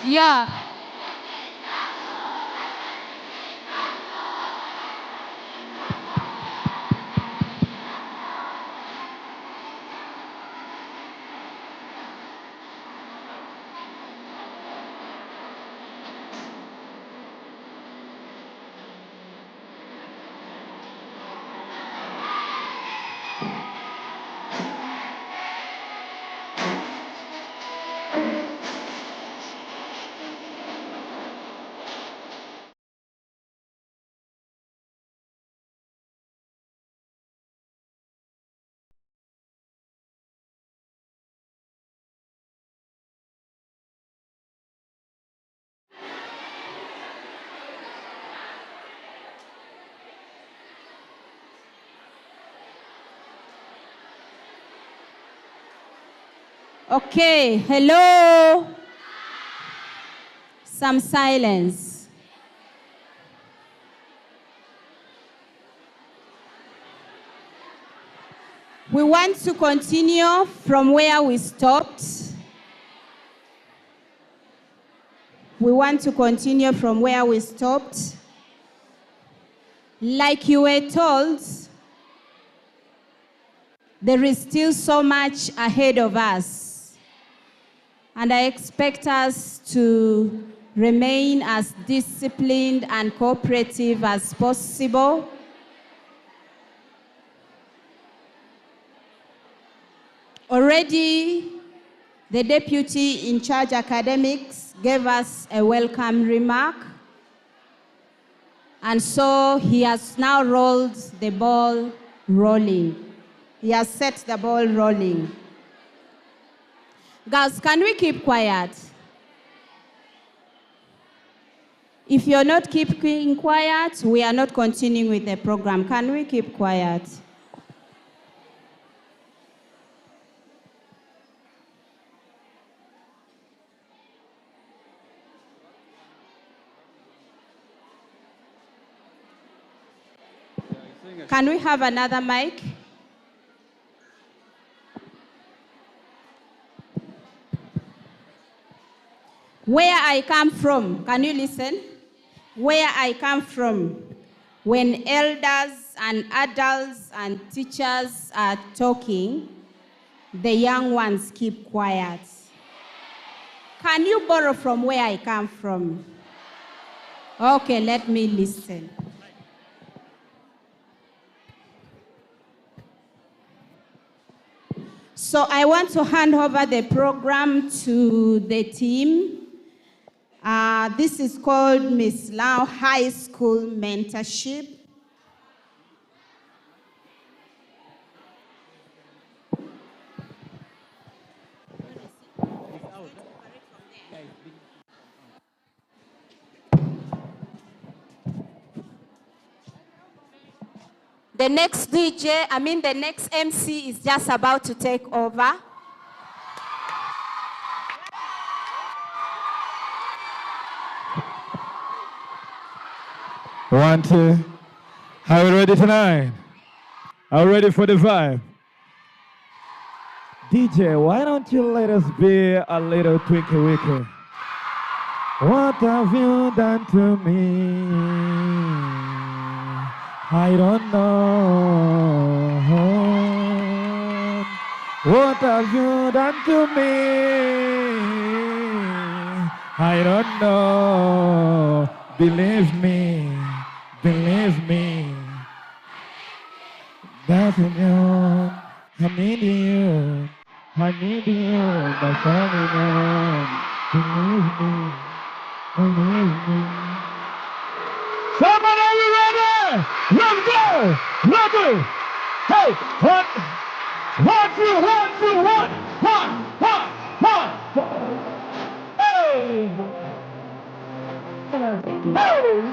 Yeah. Okay, hello. Some silence. We want to continue from where we stopped. We want to continue from where we stopped. Like you were told, there is still so much ahead of us. And I expect us to remain as disciplined and cooperative as possible. Already, the deputy in charge academics gave us a welcome remark. And so he has now rolled the ball rolling. He has set the ball rolling. Girls, can we keep quiet? If you're not keeping quiet, we are not continuing with the program. Can we keep quiet? Can we have another mic? Where I come from, can you listen? Where I come from, when elders and adults and teachers are talking, the young ones keep quiet. Can you borrow from where I come from? Okay, let me listen. So I want to hand over the program to the team. This is called Miss Lau High School Mentorship. The next the next MC is just about to take over. One, two. Are we ready tonight? Are we ready for the vibe? DJ, why don't you let us be a little twinkle winkle? What have you done to me? I don't know. What have you done to me? I don't know. Believe me. Believe me, that's in you. I need you. I need you, my family. Believe me. Believe me. Somebody, are you ready? Let's go. Ready. Hey, one, two, one, two, one. Hey. Hey.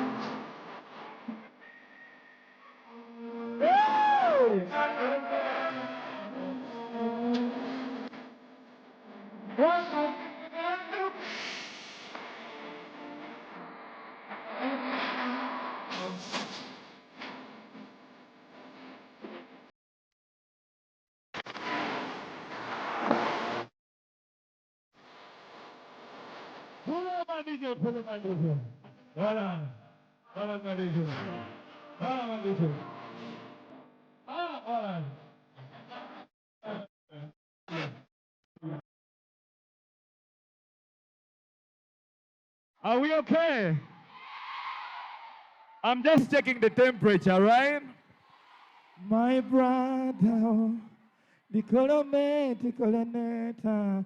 Are we okay? I'm just checking the temperature, right? My brother, the colometa, colometa,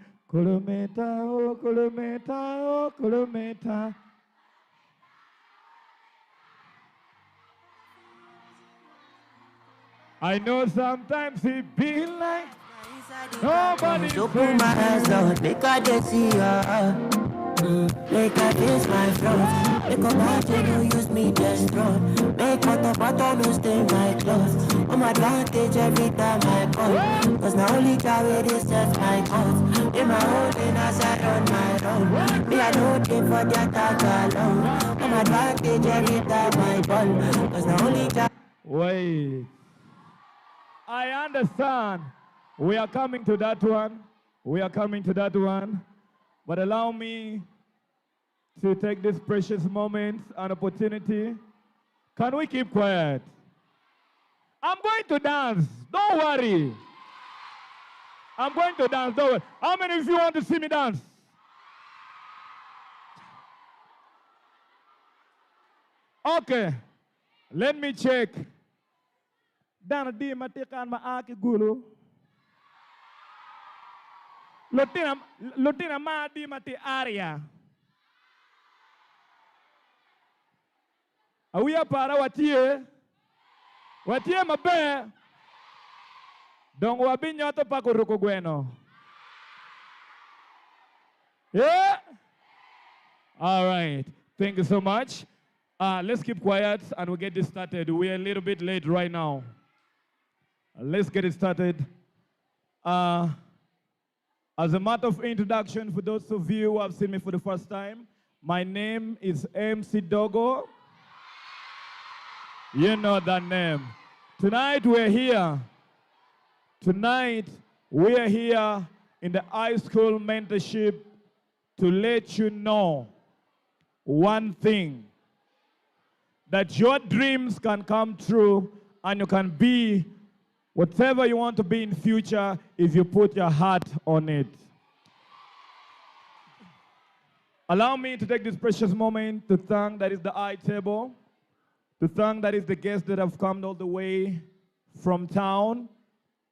oh, colometa, oh, colometa. I know sometimes it be like nobody. Open my eyes, Lord, make I get see ya. Make I face my flaws. Make a bad you use me just strong. Make butter no stain my clothes. On my advantage every time I come. Cause now only God will this set my cause. In my own thing as I run my own. Me I don't think for the attack alone. On my advantage every time I fall. Cause now only God. Wait. I understand. We are coming to that one. We are coming to that one. But allow me to take this precious moment and opportunity. Can we keep quiet? I'm going to dance. Don't worry. I'm going to dance. Don't worry. How many of you want to see me dance? Okay. Let me check. Dana di matikan maaki gulu. Lotina ma di mati area. Awia para watie. Watie mabe. Dong wabinyoto pakuruko gweno. Yeah? All right. Thank you so much. Let's keep quiet and we'll get this started. We're a little bit late right now. Let's get it started. As a matter of introduction, for those of you who have seen me for the first time, my name is MC Dogo. You know that name. Tonight we're here. Tonight we're here in the high school mentorship to let you know one thing, that your dreams can come true and you can be whatever you want to be in future if you put your heart on it. Allow me to take this precious moment to thank that is the high table, to thank that is the guests that have come all the way from town,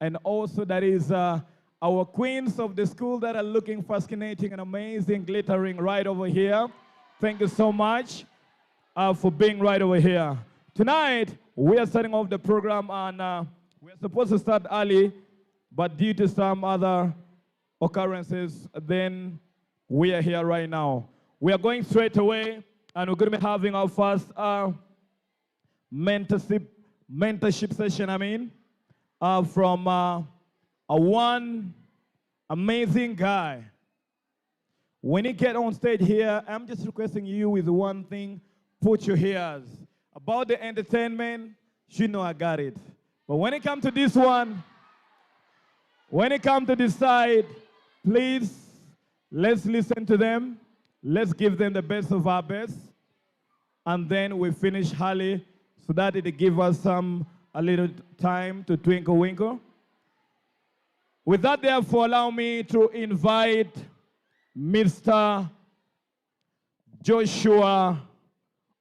and also that is our queens of the school that are looking fascinating and amazing, glittering right over here. Thank you so much for being right over here. Tonight, we are starting off the program and we're supposed to start early, but due to some other occurrences, then we are here right now. We are going straight away and we're going to be having our first mentorship session, from a one amazing guy. When you get on stage here, I'm just requesting you with one thing, put your ears. About the entertainment, you know I got it. But when it comes to this one, when it comes to this side, please, let's listen to them. Let's give them the best of our best. And then we finish early so that it give us a little time to twinkle winkle. With that, therefore, allow me to invite Mr. Joshua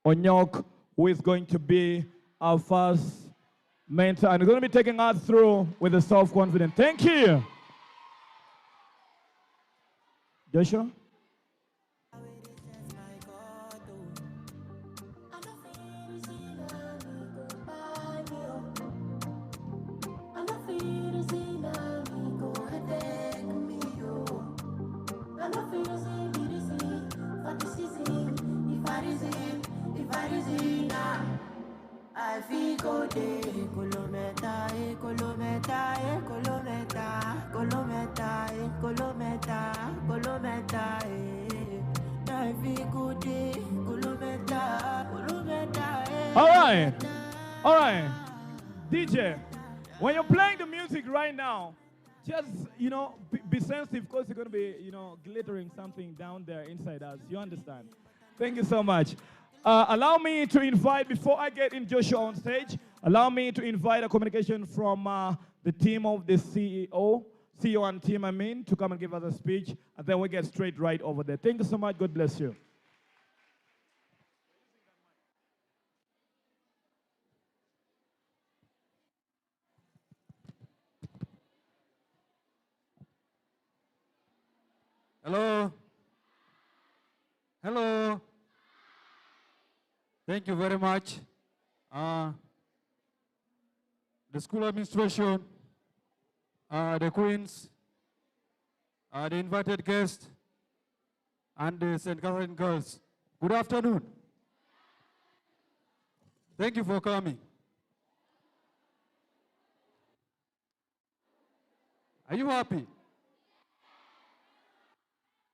Onyok, who is going to be our first mentor, and he's going to be taking us through with a self-confidence. Thank you. Joshua? I feel go day, Colometa, Colometa, Colometa, Colometa, Colometa, Colometa, I feel go day, Colometa, Colometa. All right, DJ, when you're playing the music right now, just, be sensitive because you're going to be, glittering something down there inside us. You understand? Thank you so much. Allow me to invite, before I get in Joshua on stage, allow me to invite a communication from the team of the CEO and team, to come and give us a speech, and then we get straight right over there. Thank you so much. God bless you. Hello. Hello. Thank you very much. The school administration, the queens, the invited guests, and the St. Katherine girls. Good afternoon. Thank you for coming. Are you happy?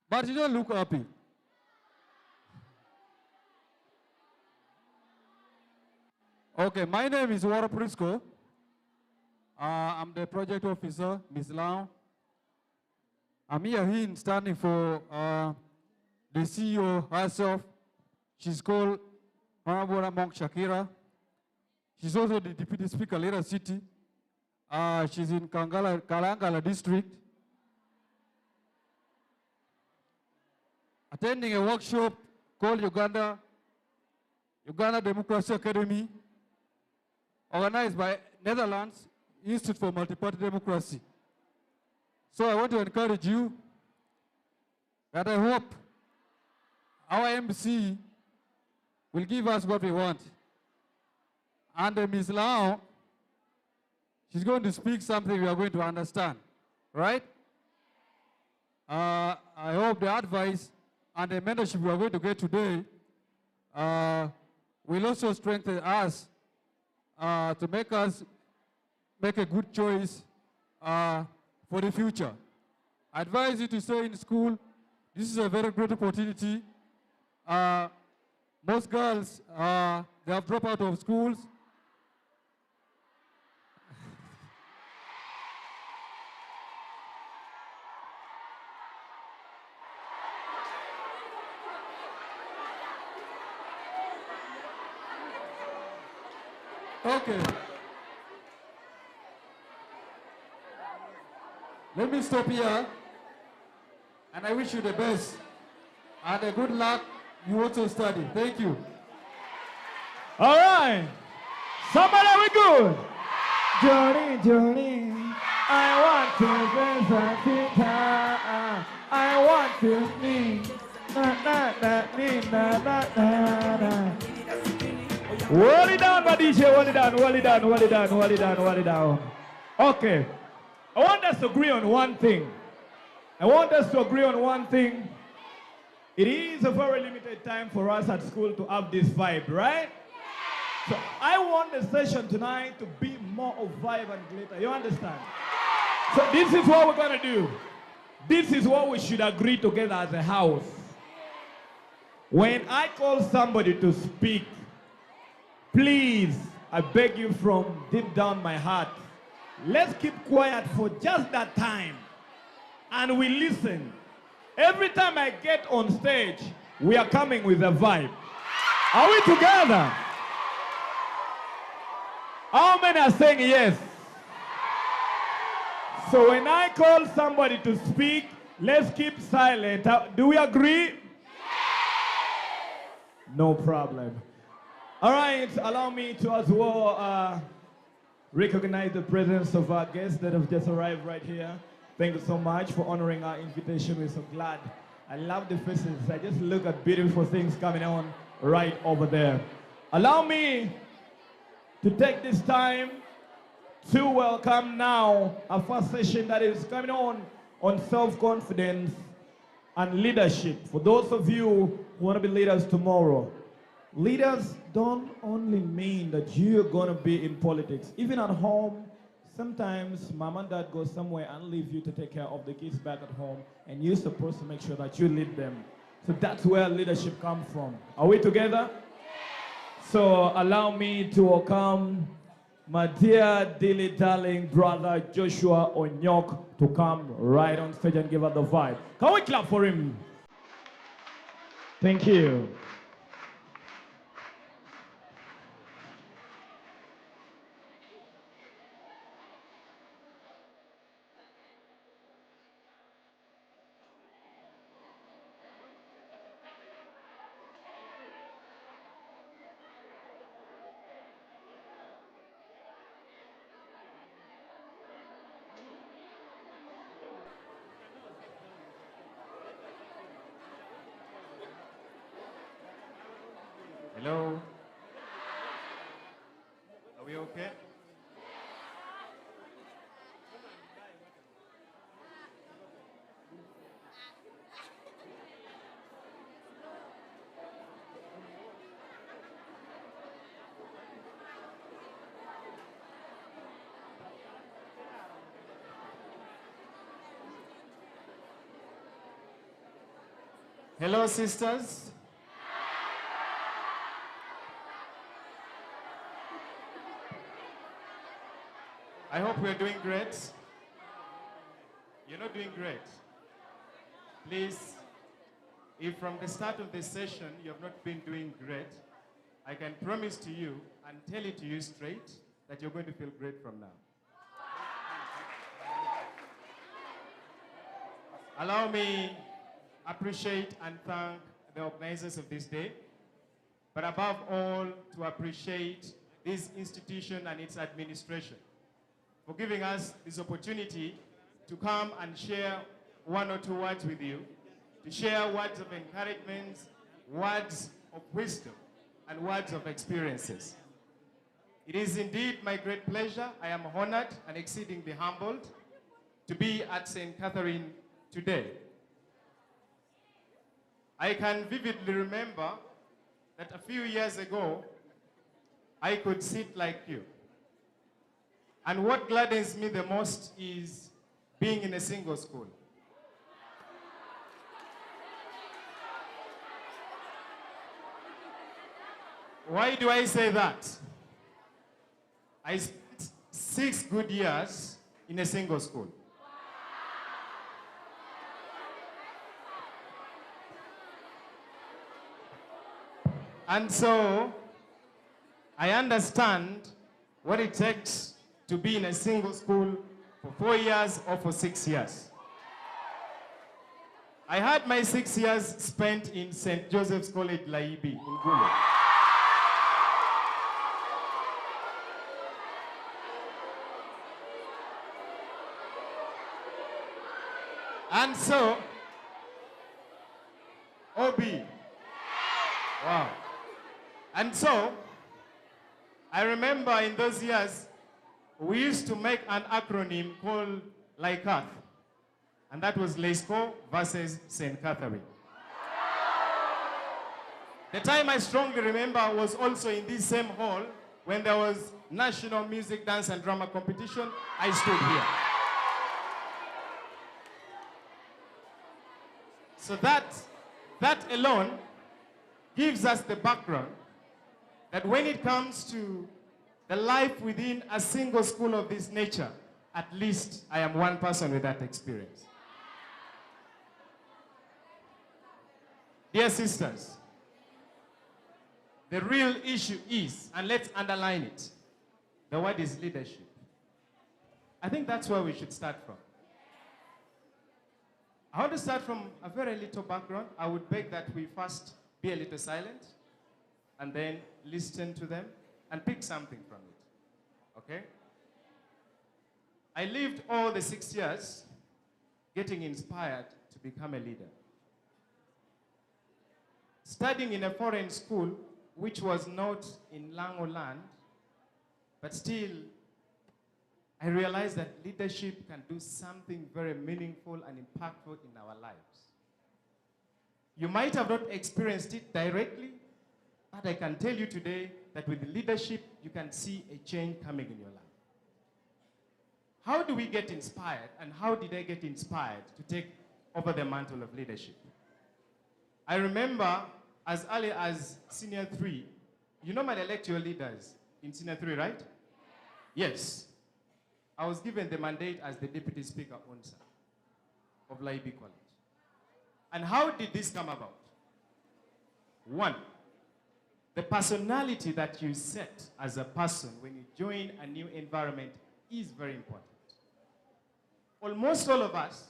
But you don't look happy. Okay, my name is Wara Prisco. I'm the project officer, Ms. Lau. I'm here standing for the CEO herself. She's called Honorable Monk Shakira. She's also the Deputy Speaker, Lira City. She's in Kalangala district. Attending a workshop called Uganda Democracy Academy, organized by Netherlands Institute for Multi-Party Democracy. So I want to encourage you that I hope our MC will give us what we want. And Ms. Lau, she's going to speak something we are going to understand, right? I hope the advice and the mentorship we are going to get today will also strengthen us to make a good choice for the future. I advise you to stay in school. This is a very great opportunity. Most girls, they have dropped out of schools. Okay. Let me stop here, and I wish you the best and a good luck. You also study. Thank you. All right. Somebody, we good. Johnny, Johnny, I want to dance a I want to sing. Hold it down, my DJ. Hold it down, hold it down, hold it down, hold it down, hold it down. Okay. I want us to agree on one thing. It is a very limited time for us at school to have this vibe, right? So I want the session tonight to be more of vibe and glitter. You understand? So this is what we're going to do. This is what we should agree together as a house. When I call somebody to speak, please, I beg you from deep down my heart, let's keep quiet for just that time and we listen. Every time I get on stage, we are coming with a vibe. Are we together? How many are saying yes? So when I call somebody to speak, let's keep silent. Do we agree? Yes! No problem. All right, allow me to as well recognize the presence of our guests that have just arrived right here. Thank you so much for honoring our invitation. We're so glad. I love the faces. I just look at beautiful things coming on right over there. Allow me to take this time to welcome now our first session that is coming on self-confidence and leadership. For those of you who want to be leaders tomorrow, leaders don't only mean that you're going to be in politics. Even at home, sometimes mom and dad go somewhere and leave you to take care of the kids back at home, and you're supposed to make sure that you lead them. So that's where leadership comes from. Are we together? So allow me to welcome my dear, dearly darling brother Joshua Onyok to come right on stage and give us the vibe. Can we clap for him? Thank you. Hello? Are we okay? Hello, sisters. I hope we're doing great. You're not doing great. Please, if from the start of this session you have not been doing great, I can promise to you and tell it to you straight that you're going to feel great from now. Allow me appreciate and thank the organizers of this day, but above all, to appreciate this institution and its administration for giving us this opportunity to come and share one or two words with you, to share words of encouragement, words of wisdom, and words of experiences. It is indeed my great pleasure, I am honored and exceedingly humbled to be at St. Katherine today. I can vividly remember that a few years ago, I could sit like you. And what gladdens me the most is being in a single school. Why do I say that? I spent 6 good years in a single school. And so, I understand what it takes to be in a single school for 4 years or for 6 years. I had my 6 years spent in St. Joseph's College, Laibi, in Gulu. And so, OB, wow. And so, I remember in those years, we used to make an acronym called LICATH, and that was Leisco versus St. Katherine. The time I strongly remember was also in this same hall when there was National Music, Dance and Drama Competition. I stood here. So that alone gives us the background that when it comes to the life within a single school of this nature, at least I am one person with that experience. Dear sisters, the real issue is, and let's underline it, the word is leadership. I think that's where we should start from. I want to start from a very little background. I would beg that we first be a little silent and then listen to them and pick something from it, okay? I lived all the 6 years getting inspired to become a leader. Studying in a foreign school, which was not in Lango land, but still, I realized that leadership can do something very meaningful and impactful in our lives. You might have not experienced it directly, but I can tell you today that with leadership, you can see a change coming in your life. How do we get inspired, and how did I get inspired to take over the mantle of leadership? I remember as early as senior 3, you normally elect your leaders in senior 3, right? Yes. I was given the mandate as the Deputy Speaker Unsa of Laibi College. And how did this come about? 1, the personality that you set as a person when you join a new environment is very important. Almost all of us,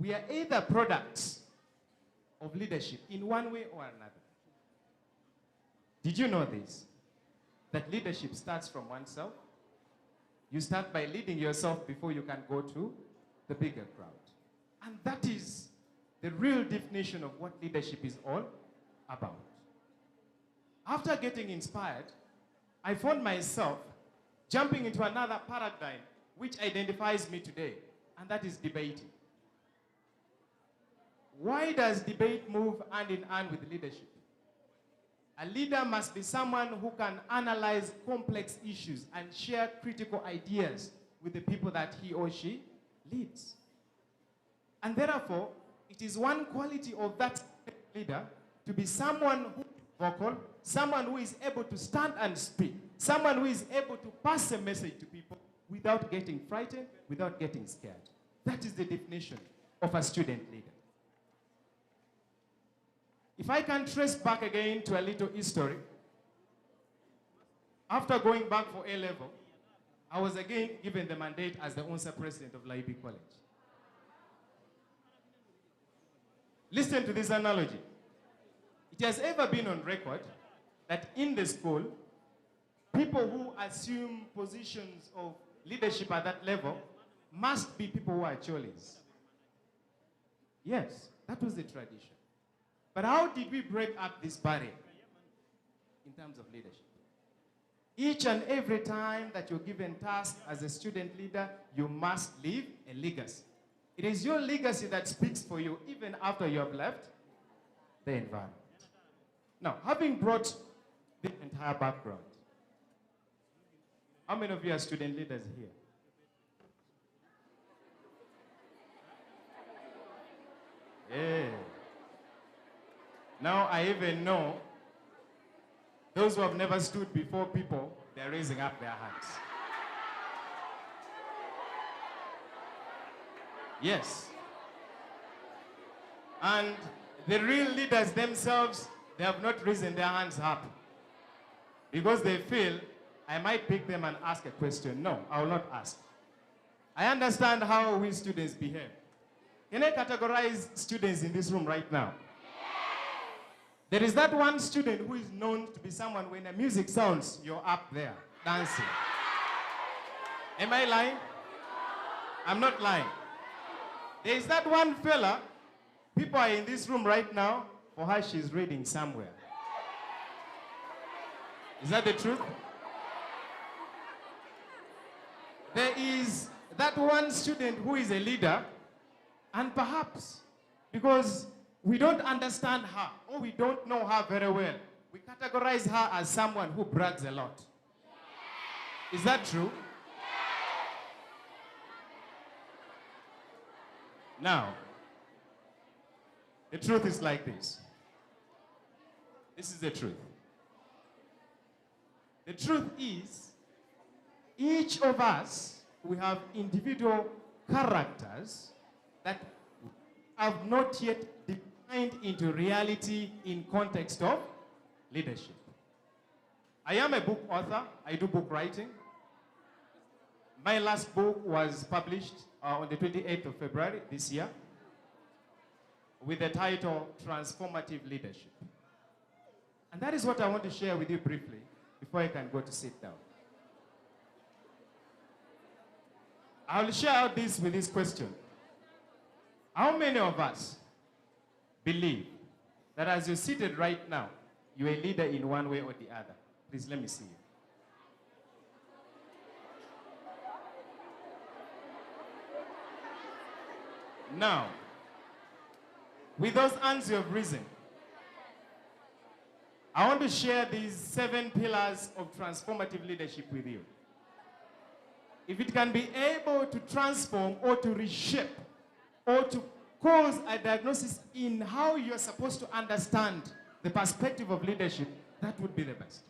we are either products of leadership in one way or another. Did you know this? That leadership starts from oneself. You start by leading yourself before you can go to the bigger crowd. And that is the real definition of what leadership is all about. After getting inspired, I found myself jumping into another paradigm which identifies me today, and that is debating. Why does debate move hand in hand with leadership? A leader must be someone who can analyze complex issues and share critical ideas with the people that he or she leads. And therefore, it is one quality of that leader to be someone who is vocal, someone who is able to stand and speak, someone who is able to pass a message to people without getting frightened, without getting scared. That is the definition of a student leader. If I can trace back again to a little history, after going back for A-level, I was again given the mandate as the ONSA president of Laibi College. Listen to this analogy. It has ever been on record that in the school, people who assume positions of leadership at that level must be people who are cholis. Yes, that was the tradition. But how did we break up this barrier in terms of leadership? Each and every time that you're given tasks as a student leader, you must leave a legacy. It is your legacy that speaks for you even after you have left the environment. Now, having brought the entire background, how many of you are student leaders here? Yeah. Now I even know those who have never stood before people, they're raising up their hands. Yes. And the real leaders themselves, they have not risen their hands up because they feel I might pick them and ask a question. No, I will not ask. I understand how we students behave. Can I categorize students in this room right now? There is that one student who is known to be someone when the music sounds, you're up there dancing. Am I lying? I'm not lying. There is that one fella, people are in this room right now, for her she's reading somewhere. Is that the truth? There is that one student who is a leader, and perhaps because we don't understand her or we don't know her very well, we categorize her as someone who brags a lot. Is that true? Now, the truth is like this. This is the truth. The truth is, each of us, we have individual characters that have not yet defined into reality in context of leadership. I am a book author. I do book writing. My last book was published on the 28th of February this year with the title Transformative Leadership. And that is what I want to share with you briefly before I can go to sit down. I will share out this with this question. How many of us believe that as you're seated right now, you're a leader in one way or the other? Please let me see you. Now, with those hands you have risen, I want to share these 7 pillars of transformative leadership with you. If it can be able to transform or to reshape or to cause a diagnosis in how you're supposed to understand the perspective of leadership, that would be the best.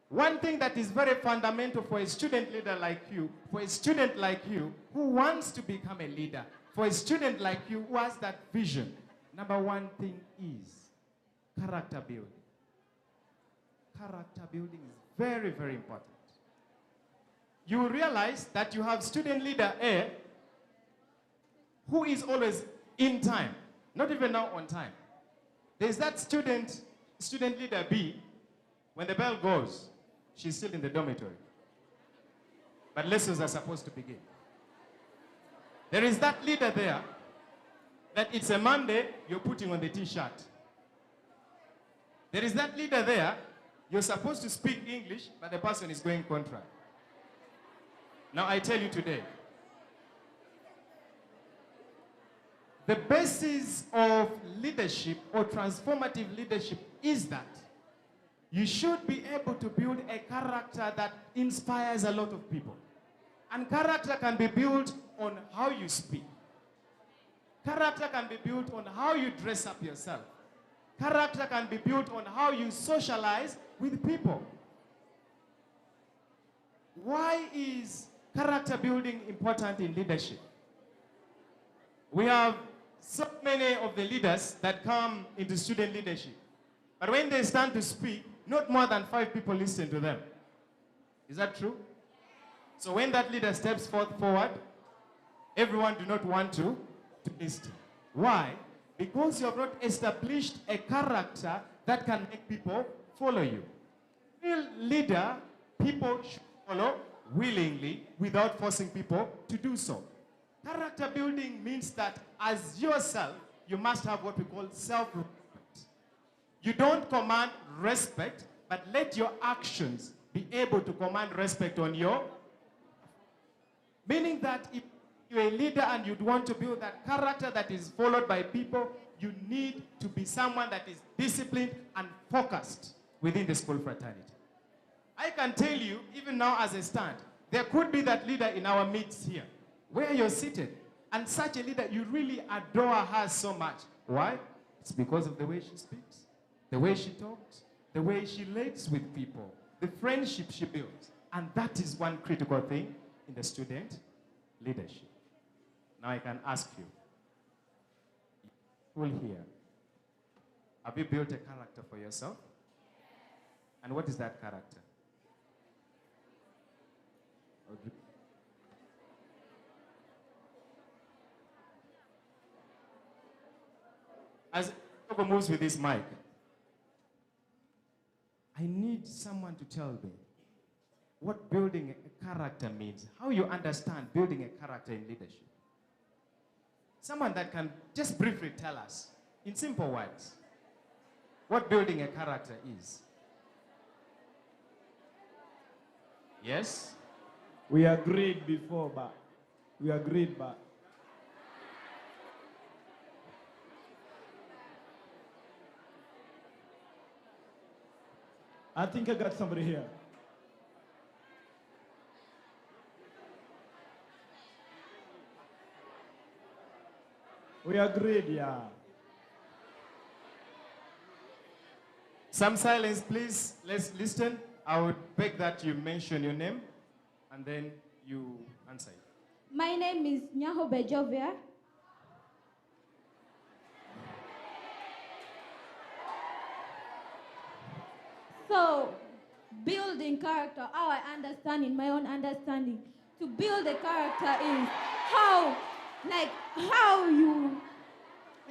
One thing that is very fundamental for a student leader like you, for a student like you who wants to become a leader, for a student like you who has that vision, number one thing is character building. Character building is very, very important. You will realize that you have student leader A who is always in time, not even now on time. There's that student leader B, when the bell goes, she's still in the dormitory. But lessons are supposed to begin. There is that leader there that it's a Monday, you're putting on the t-shirt. There is that leader there, you're supposed to speak English, but the person is going contrary. Now I tell you today, the basis of leadership or transformative leadership is that you should be able to build a character that inspires a lot of people. And character can be built on how you speak. Character can be built on how you dress up yourself. Character can be built on how you socialize with people. Why is character building important in leadership? We have so many of the leaders that come into student leadership. But when they stand to speak, not more than 5 people listen to them. Is that true? So when that leader steps forward, everyone do not want to listen. Why? Because you have not established a character that can make people follow you. Real leader, people should follow willingly without forcing people to do so. Character building means that as yourself, you must have what we call self-respect. You don't command respect, but let your actions be able to command respect on your. Meaning that if you're a leader and you'd want to build that character that is followed by people, you need to be someone that is disciplined and focused within the school fraternity. I can tell you, even now as I stand, there could be that leader in our midst here, where you're seated, and such a leader, you really adore her so much. Why? It's because of the way she speaks, the way she talks, the way she relates with people, the friendship she builds. And that is one critical thing in the student leadership. Now I can ask you, people here, have you built a character for yourself? And what is that character? As Togo moves with this mic, I need someone to tell me what building a character means, how you understand building a character in leadership. Someone that can just briefly tell us, in simple words, what building a character is. Yes? We agreed before, but we agreed, but I think I got somebody here. We agreed, yeah. Some silence, please. Let's listen. I would beg that you mention your name and then you answer it. My name is Nyaho Bejovia. So, building character, how I understand in my own understanding, to build a character is how you,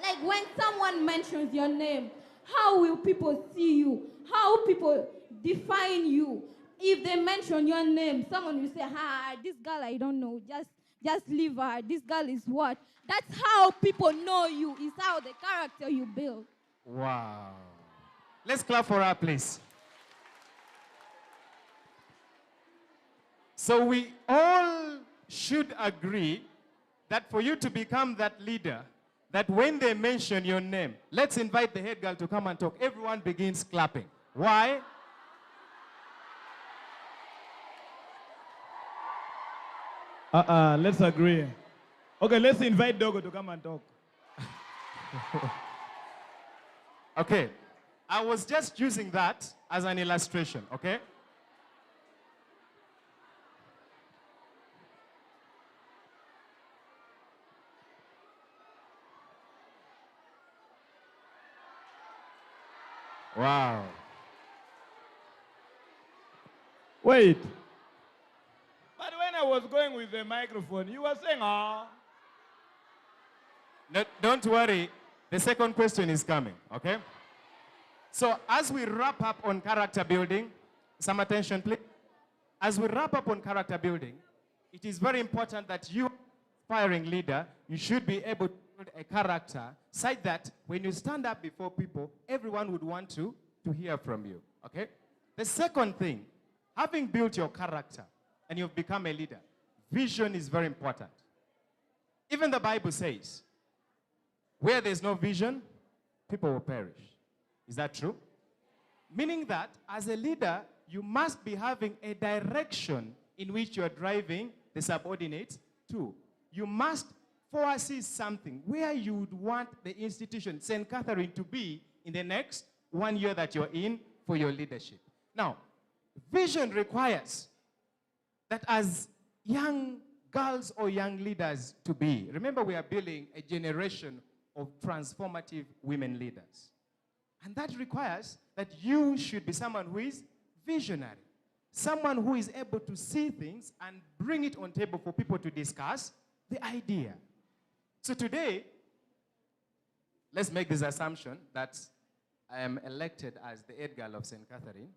like when someone mentions your name, how will people see you? How people define you? If they mention your name, someone will say, this girl I don't know, just leave her. This girl is what? That's how people know you, is how the character you build. Wow. Let's clap for her, please. So we all should agree that for you to become that leader, that when they mention your name, let's invite the head girl to come and talk. Everyone begins clapping. Why? Let's agree. Okay, let's invite Dogo to come and talk. Okay. I was just using that as an illustration, okay? Wow. Wait. But when I was going with the microphone, you were saying, No, don't worry. The second question is coming, okay? So as we wrap up on character building, some attention, please. As we wrap up on character building, it is very important that you, aspiring leader, you should be able to build a character such that when you stand up before people, everyone would want to hear from you, okay? The second thing, having built your character and you've become a leader, vision is very important. Even the Bible says, where there's no vision, people will perish. Is that true? Meaning that as a leader, you must be having a direction in which you're driving the subordinates to. You must foresee something where you would want the institution, St. Katherine, to be in the next 1 year that you're in for your leadership. Now, vision requires that as young girls or young leaders to be. Remember, we are building a generation of transformative women leaders. And that requires that you should be someone who is visionary, someone who is able to see things and bring it on table for people to discuss the idea. So today, let's make this assumption that I am elected as the head girl of St. Katherine.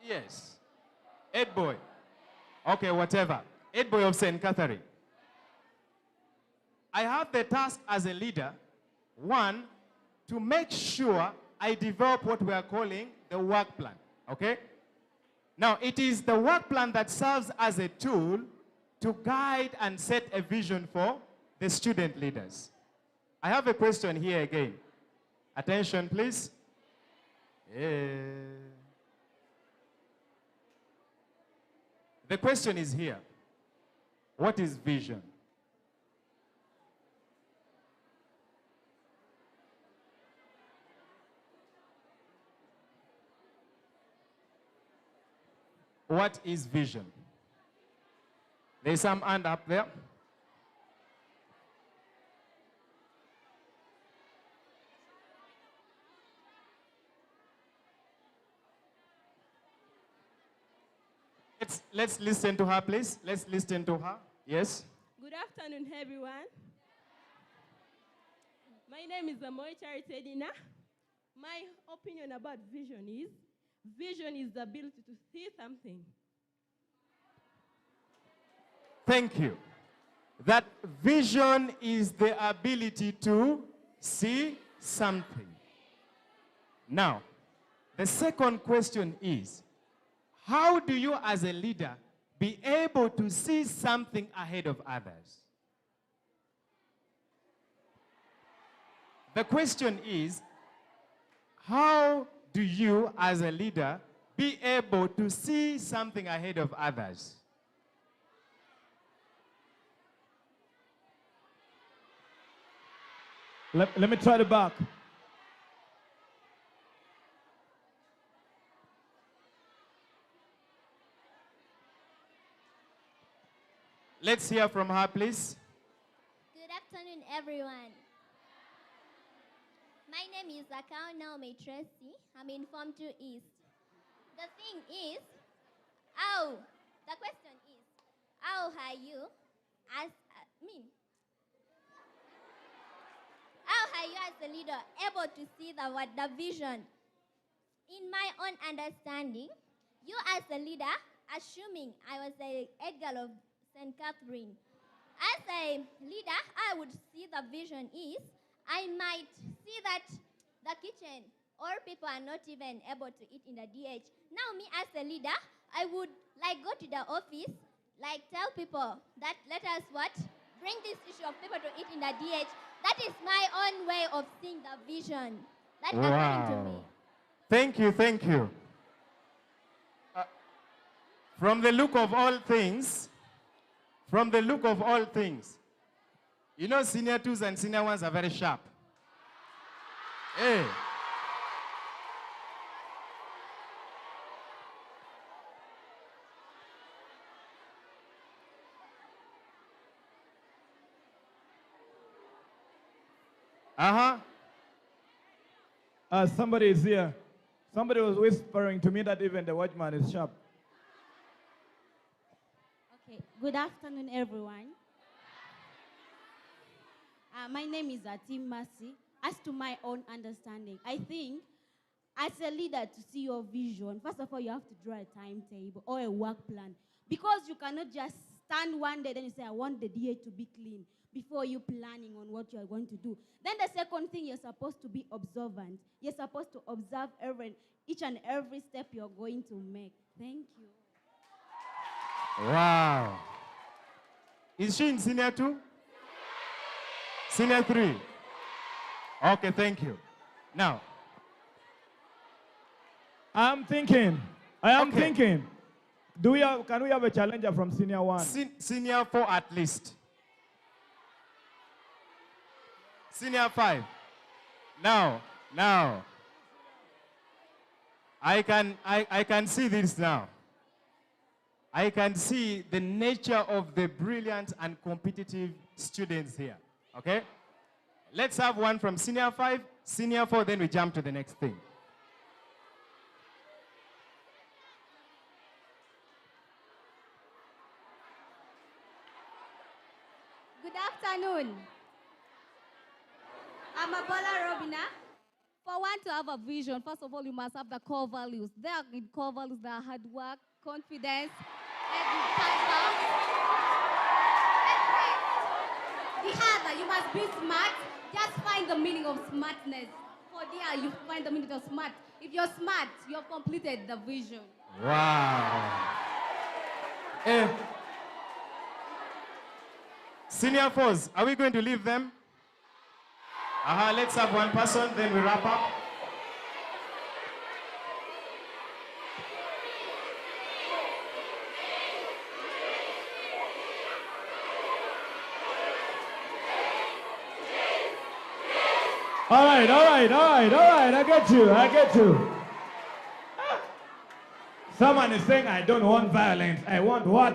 Yes. Head boy. Okay, whatever. Head boy of St. Katherine. I have the task as a leader, one, to make sure I develop what we are calling the work plan, okay? Now, it is the work plan that serves as a tool to guide and set a vision for the student leaders. I have a question here again. Attention, please. Yeah. The question is here. What is vision? What is vision? There's some hand up there. Let's listen to her, please. Let's listen to her. Yes? Good afternoon, everyone. My name is Amoy Charitedina. My opinion about vision is the ability to see something. Thank you. That vision is the ability to see something. Now, the second question is, how do you as a leader be able to see something ahead of others? The question is, how do you as a leader be able to see something ahead of others? Let me try the back. Let's hear from her, please. Good afternoon, everyone. My name is Akao Naomi Tracy. I'm in Form 2 East. The thing is, the question is, how are you as a leader able to see the vision? In my own understanding, you as a leader, assuming I was a head girl of St. Katherine, as a leader, I would see the vision is, I might see that the kitchen or people are not even able to eat in the DH. Now me as a leader, I would go to the office, tell people that let us bring this issue of people to eat in the DH. That is my own way of seeing the vision. That according to me. Thank you, thank you. From the look of all things, you know senior twos and senior ones are very sharp. Hey. Somebody is here. Somebody was whispering to me that even the watchman is sharp. Okay, good afternoon, everyone. My name is Atim Mercy. As to my own understanding, I think as a leader to see your vision, first of all, you have to draw a timetable or a work plan. Because you cannot just stand one day, then you say, I want the DA to be clean before you planning on what you are going to do. Then the second thing, you're supposed to be observant. You're supposed to observe each and every step you're going to make. Thank you. Wow. Is she in senior 2? Senior 3? Okay, thank you. Now, I am thinking. Can we have a challenger from senior 1? Senior 4 at least. Senior 5. Now. I can see this now. I can see the nature of the brilliant and competitive students here. Okay? Let's have one from senior 5, senior 4, then we jump to the next thing. Good afternoon. I'm Abola Robina. For one to have a vision, first of all, you must have the core values. There are good core values that are hard work, confidence, the other, you must be smart. Just find the meaning of smartness. For there, you find the meaning of smart. If you're smart, you have completed the vision. Wow. Senior 4s, are we going to leave them? Let's have one person, then we wrap up. All right, I get you. Someone is saying, I don't want violence. I want what?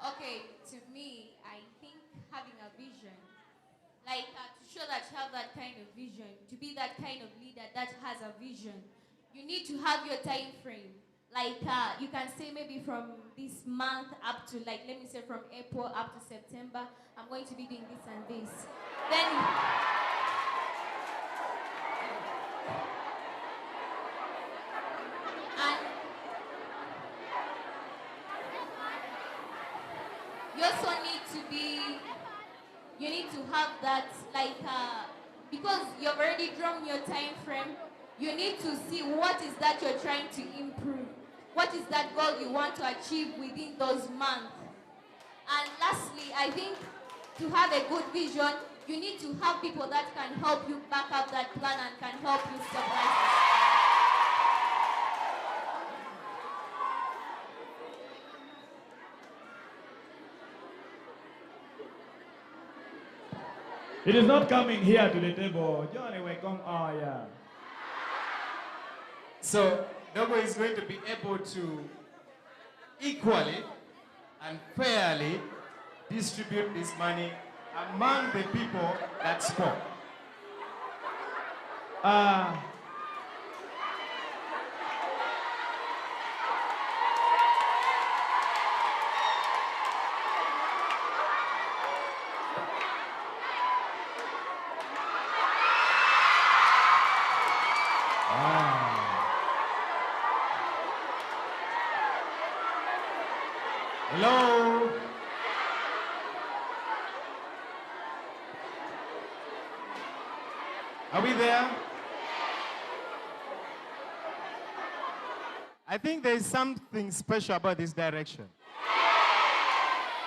Okay, to me, I think having a vision, like to show that you have that kind of vision, to be that kind of leader that has a vision, you need to have your time frame. Like you can say maybe from this month up to, like, let me say from April up to September, I'm going to be doing this and this. Then you also need to have that, like, because you've already drawn your time frame, you need to see what is that you're trying to improve. What is that goal you want to achieve within those months? And lastly, I think to have a good vision, you need to have people that can help you back up that plan and can help you stabilize it. It is not coming here to the table. Johnny, we come. Oh, yeah. So, Dogo is going to be able to equally and fairly distribute this money among the people that spoke. Hello? Are we there? I think there is something special about this direction.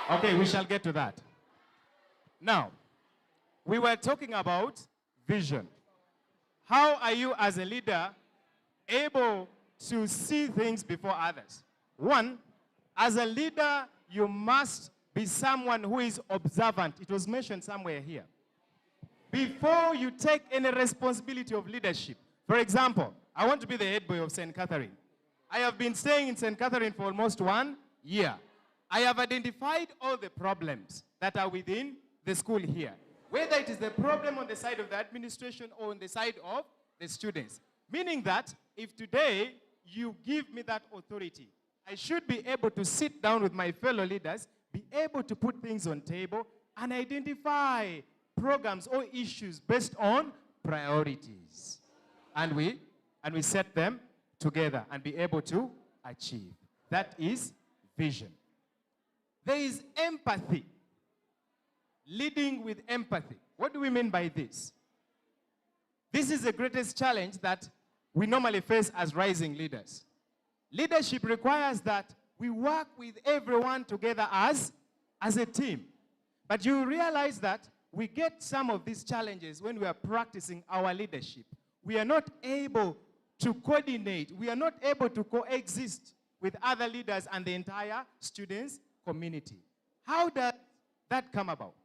Okay, we shall get to that. Now, we were talking about vision. How are you as a leader able to see things before others? One, as a leader, you must be someone who is observant. It was mentioned somewhere here. Before you take any responsibility of leadership, for example, I want to be the head boy of St. Katherine. I have been staying in St. Katherine for almost 1 year. I have identified all the problems that are within the school here, whether it is the problem on the side of the administration or on the side of the students. Meaning that if today you give me that authority, I should be able to sit down with my fellow leaders, be able to put things on table, and identify programs or issues based on priorities. And we set them together and be able to achieve. That is vision. There is empathy. Leading with empathy. What do we mean by this? This is the greatest challenge that we normally face as rising leaders. Leadership requires that we work with everyone together as a team. But you realize that we get some of these challenges when we are practicing our leadership. We are not able to coordinate. We are not able to coexist with other leaders and the entire students' community. How does that come about?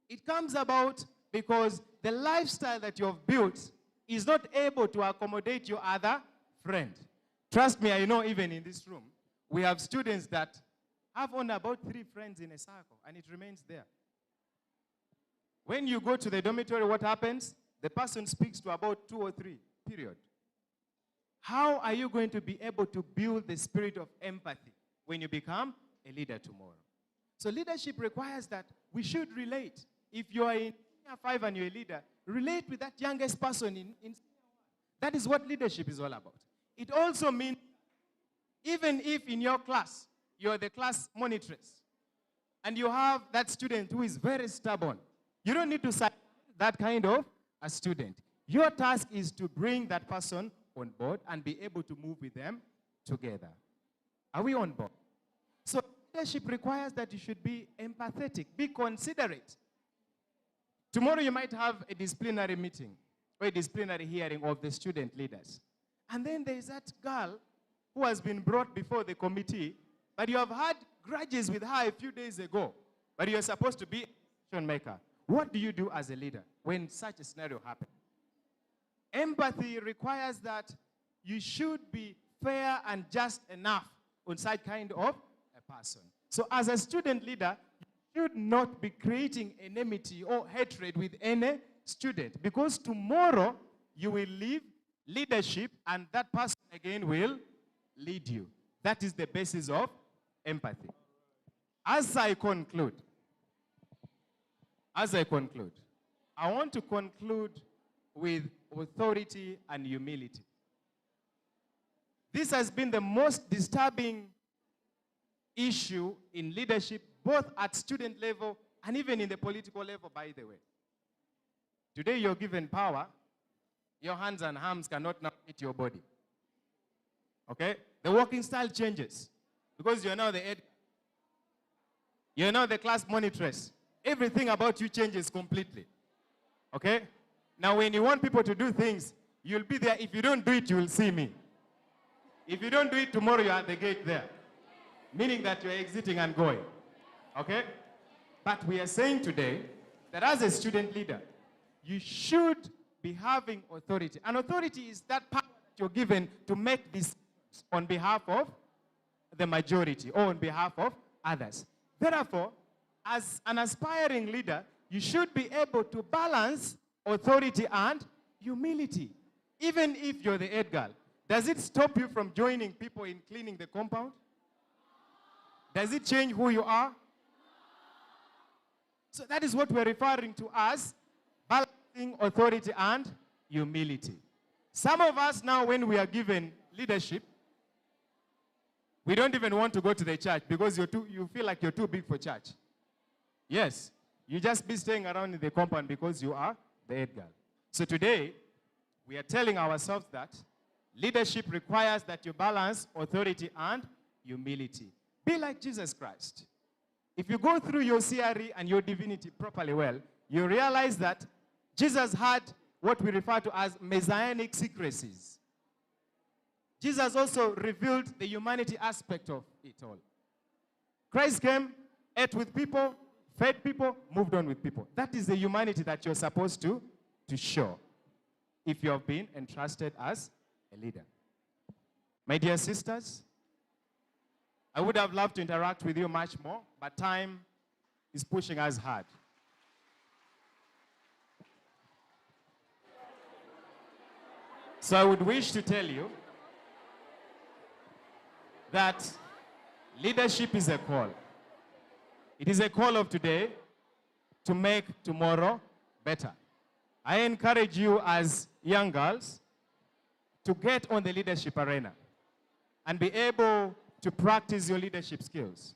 It comes about because the lifestyle that you have built is not able to accommodate your other friend. Trust me, I know even in this room, we have students that have only about 3 friends in a circle, and it remains there. When you go to the dormitory, what happens? The person speaks to about 2 or 3, period. How are you going to be able to build the spirit of empathy when you become a leader tomorrow? So leadership requires that we should relate. If you are in Senior 5 and you're a leader, relate with that youngest person in that is what leadership is all about. It also means, even if in your class, you're the class monitress, and you have that student who is very stubborn, you don't need to silence that kind of a student. Your task is to bring that person on board and be able to move with them together. Are we on board? So leadership requires that you should be empathetic, be considerate. Tomorrow you might have a disciplinary meeting or a disciplinary hearing of the student leaders. And then there is that girl who has been brought before the committee, but you have had grudges with her a few days ago, but you're supposed to be a decision maker. What do you do as a leader when such a scenario happens? Empathy requires that you should be fair and just enough on such kind of a person. So as a student leader, you should not be creating enmity or hatred with any student, because tomorrow you will leave leadership and that person again will lead you. That is the basis of empathy. As I conclude, I want to conclude with authority and humility. This has been the most disturbing issue in leadership, both at student level and even in the political level, by the way. Today you're given power, your hands and arms cannot now hit your body. Okay? The working style changes because you're now the head. You're now the class monitress. Everything about you changes completely. Okay? Now when you want people to do things, you'll be there. If you don't do it, you will see me. If you don't do it tomorrow, you're at the gate there. Meaning that you're exiting and going. Okay? But we are saying today that as a student leader, you should be having authority. And authority is that power that you're given to make decisions on behalf of the majority or on behalf of others. Therefore, as an aspiring leader, you should be able to balance authority and humility. Even if you're the head girl, does it stop you from joining people in cleaning the compound? Does it change who you are? So that is what we're referring to as balancing authority and humility. Some of us now, when we are given leadership, we don't even want to go to the church because you feel like you're too big for church. Yes, you just be staying around in the compound because you are the head girl. So today, we are telling ourselves that leadership requires that you balance authority and humility. Be like Jesus Christ. If you go through your CRE and your divinity properly well, you realize that Jesus had what we refer to as messianic secrecies. Jesus also revealed the humanity aspect of it all. Christ came, ate with people, fed people, moved on with people. That is the humanity that you're supposed to show if you have been entrusted as a leader. My dear sisters, I would have loved to interact with you much more, but time is pushing us hard. So I would wish to tell you that leadership is a call. It is a call of today to make tomorrow better. I encourage you as young girls to get on the leadership arena and be able to practice your leadership skills.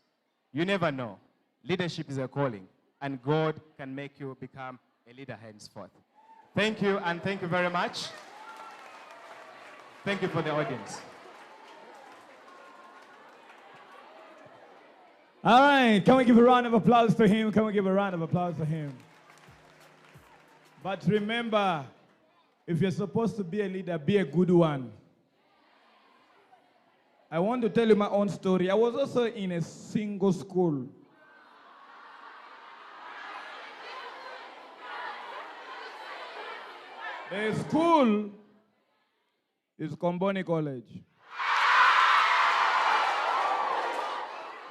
You never know. Leadership is a calling, and God can make you become a leader henceforth. Thank you, and thank you very much. Thank you for the audience. All right, can we give a round of applause for him? Can we give a round of applause for him? But remember, if you're supposed to be a leader, be a good one. I want to tell you my own story. I was also in a single school. A school is Comboni College.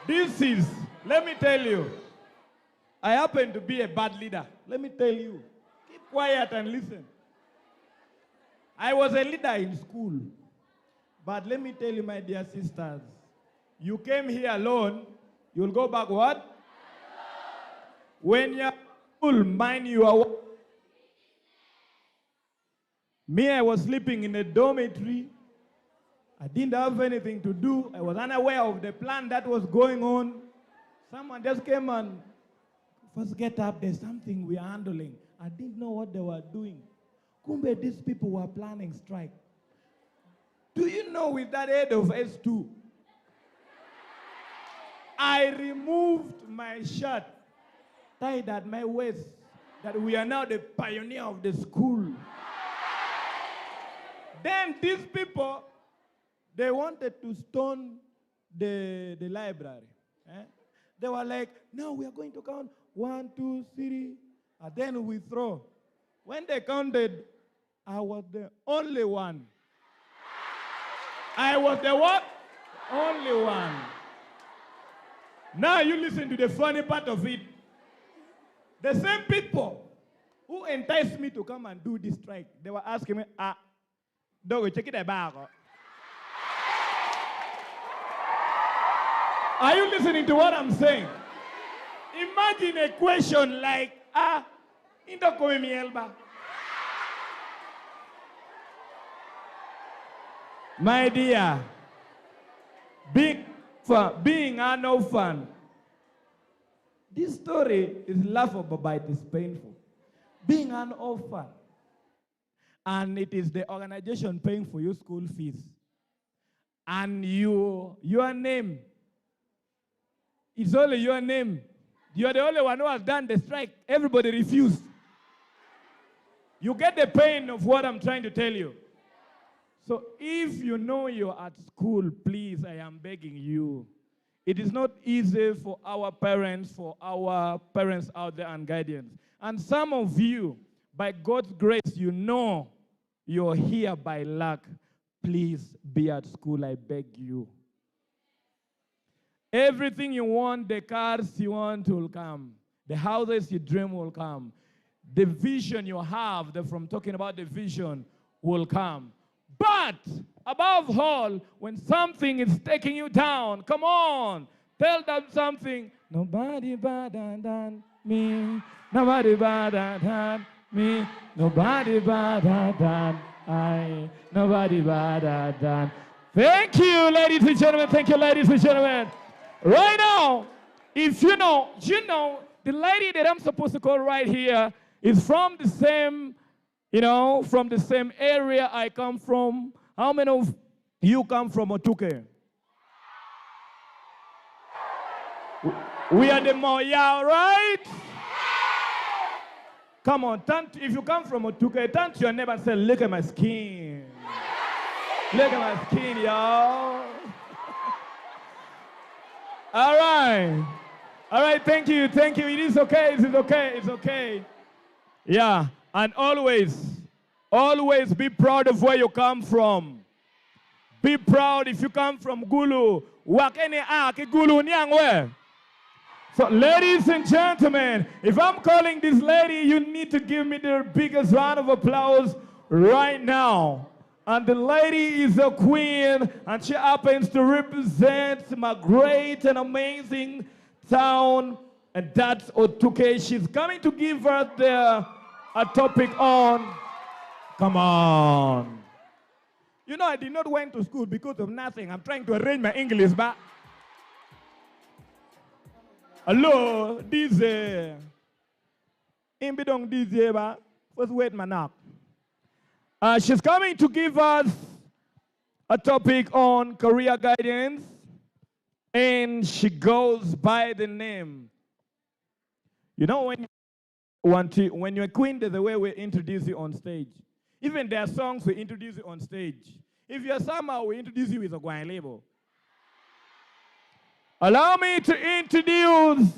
This is, let me tell you, I happen to be a bad leader. Let me tell you. Keep quiet and listen. I was a leader in school. But let me tell you, my dear sisters, you came here alone, you'll go back what? When you're full, mind you are. Me, I was sleeping in a dormitory. I didn't have anything to do. I was unaware of the plan that was going on. Someone just came and first get up, there's something we are handling. I didn't know what they were doing. Kumbe, these people were planning strike. Do you know with that head of S2, I removed my shirt, tied at my waist, that we are now the pioneer of the school. Then these people, they wanted to stone the library. They were like, no, we are going to count 1, 2, 3, and then we throw. When they counted, I was the only one. I was the what? Only one. Now you listen to the funny part of it. The same people who enticed me to come and do this strike, they were asking me, dog, check it back. Are you listening to what I'm saying? Imagine a question like, indo come mi elba. My dear, being an orphan, this story is laughable, but it is painful. Being an orphan, and it is the organization paying for your school fees, and your name, it's only your name. You are the only one who has done the strike. Everybody refused. You get the pain of what I'm trying to tell you. So if you know you're at school, please, I am begging you. It is not easy for our parents out there and guardians. And some of you, by God's grace, you know you're here by luck. Please be at school, I beg you. Everything you want, the cars you want will come. The houses you dream will come. The vision you have, from talking about the vision, will come. But above all, when something is taking you down, come on, tell them something. Nobody better than me. Nobody better than me. Nobody better than I. Nobody better than. Thank you, ladies and gentlemen. Thank you, ladies and gentlemen. Right now, if you know, the lady that I'm supposed to call right here is from the same, from the same area I come from. How many of you come from Otuke? We are the Moya, right? Come on, if you come from Otuke, turn to your neighbor and say, look at my skin. Look at my skin, y'all. All right, thank you. It is okay, it's okay. Yeah, and always be proud of where you come from. Be proud if you come from Gulu. Gulu nyangwe. So ladies and gentlemen, if I'm calling this lady, you need to give me the biggest round of applause right now. And the lady is a queen, and she happens to represent my great and amazing town, and that's Otuke. She's coming to give us a topic on, come on. I did not went to school because of nothing. I'm trying to arrange my English, but hello, DJ. Imbidong DJ, ba? First wait, manak. She's coming to give us a topic on career guidance, and she goes by the name. When you're a queen, there's a way we introduce you on stage. Even there are songs we introduce you on stage. If you're somehow, we introduce you with a Guan label. Allow me to introduce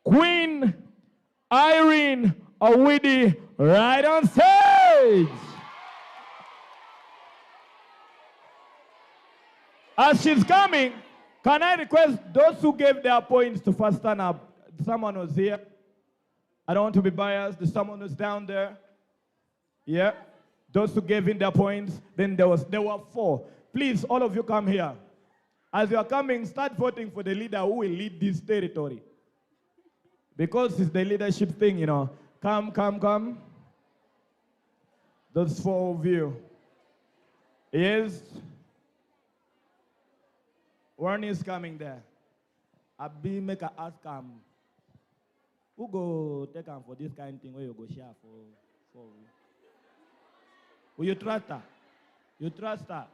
Queen Irene Awidi right on stage. As she's coming, can I request those who gave their points to first stand up? Someone was here. I don't want to be biased. There's someone who's down there. Yeah. Those who gave in their points. Then there were 4. Please, all of you come here. As you are coming, start voting for the leader who will lead this territory. Because it's the leadership thing, you know. Come, come, come. Those 4 of you. Yes. One is coming there. Abi make a ask who go take him for this kind of thing where you go share for Will you trust her? You trust her?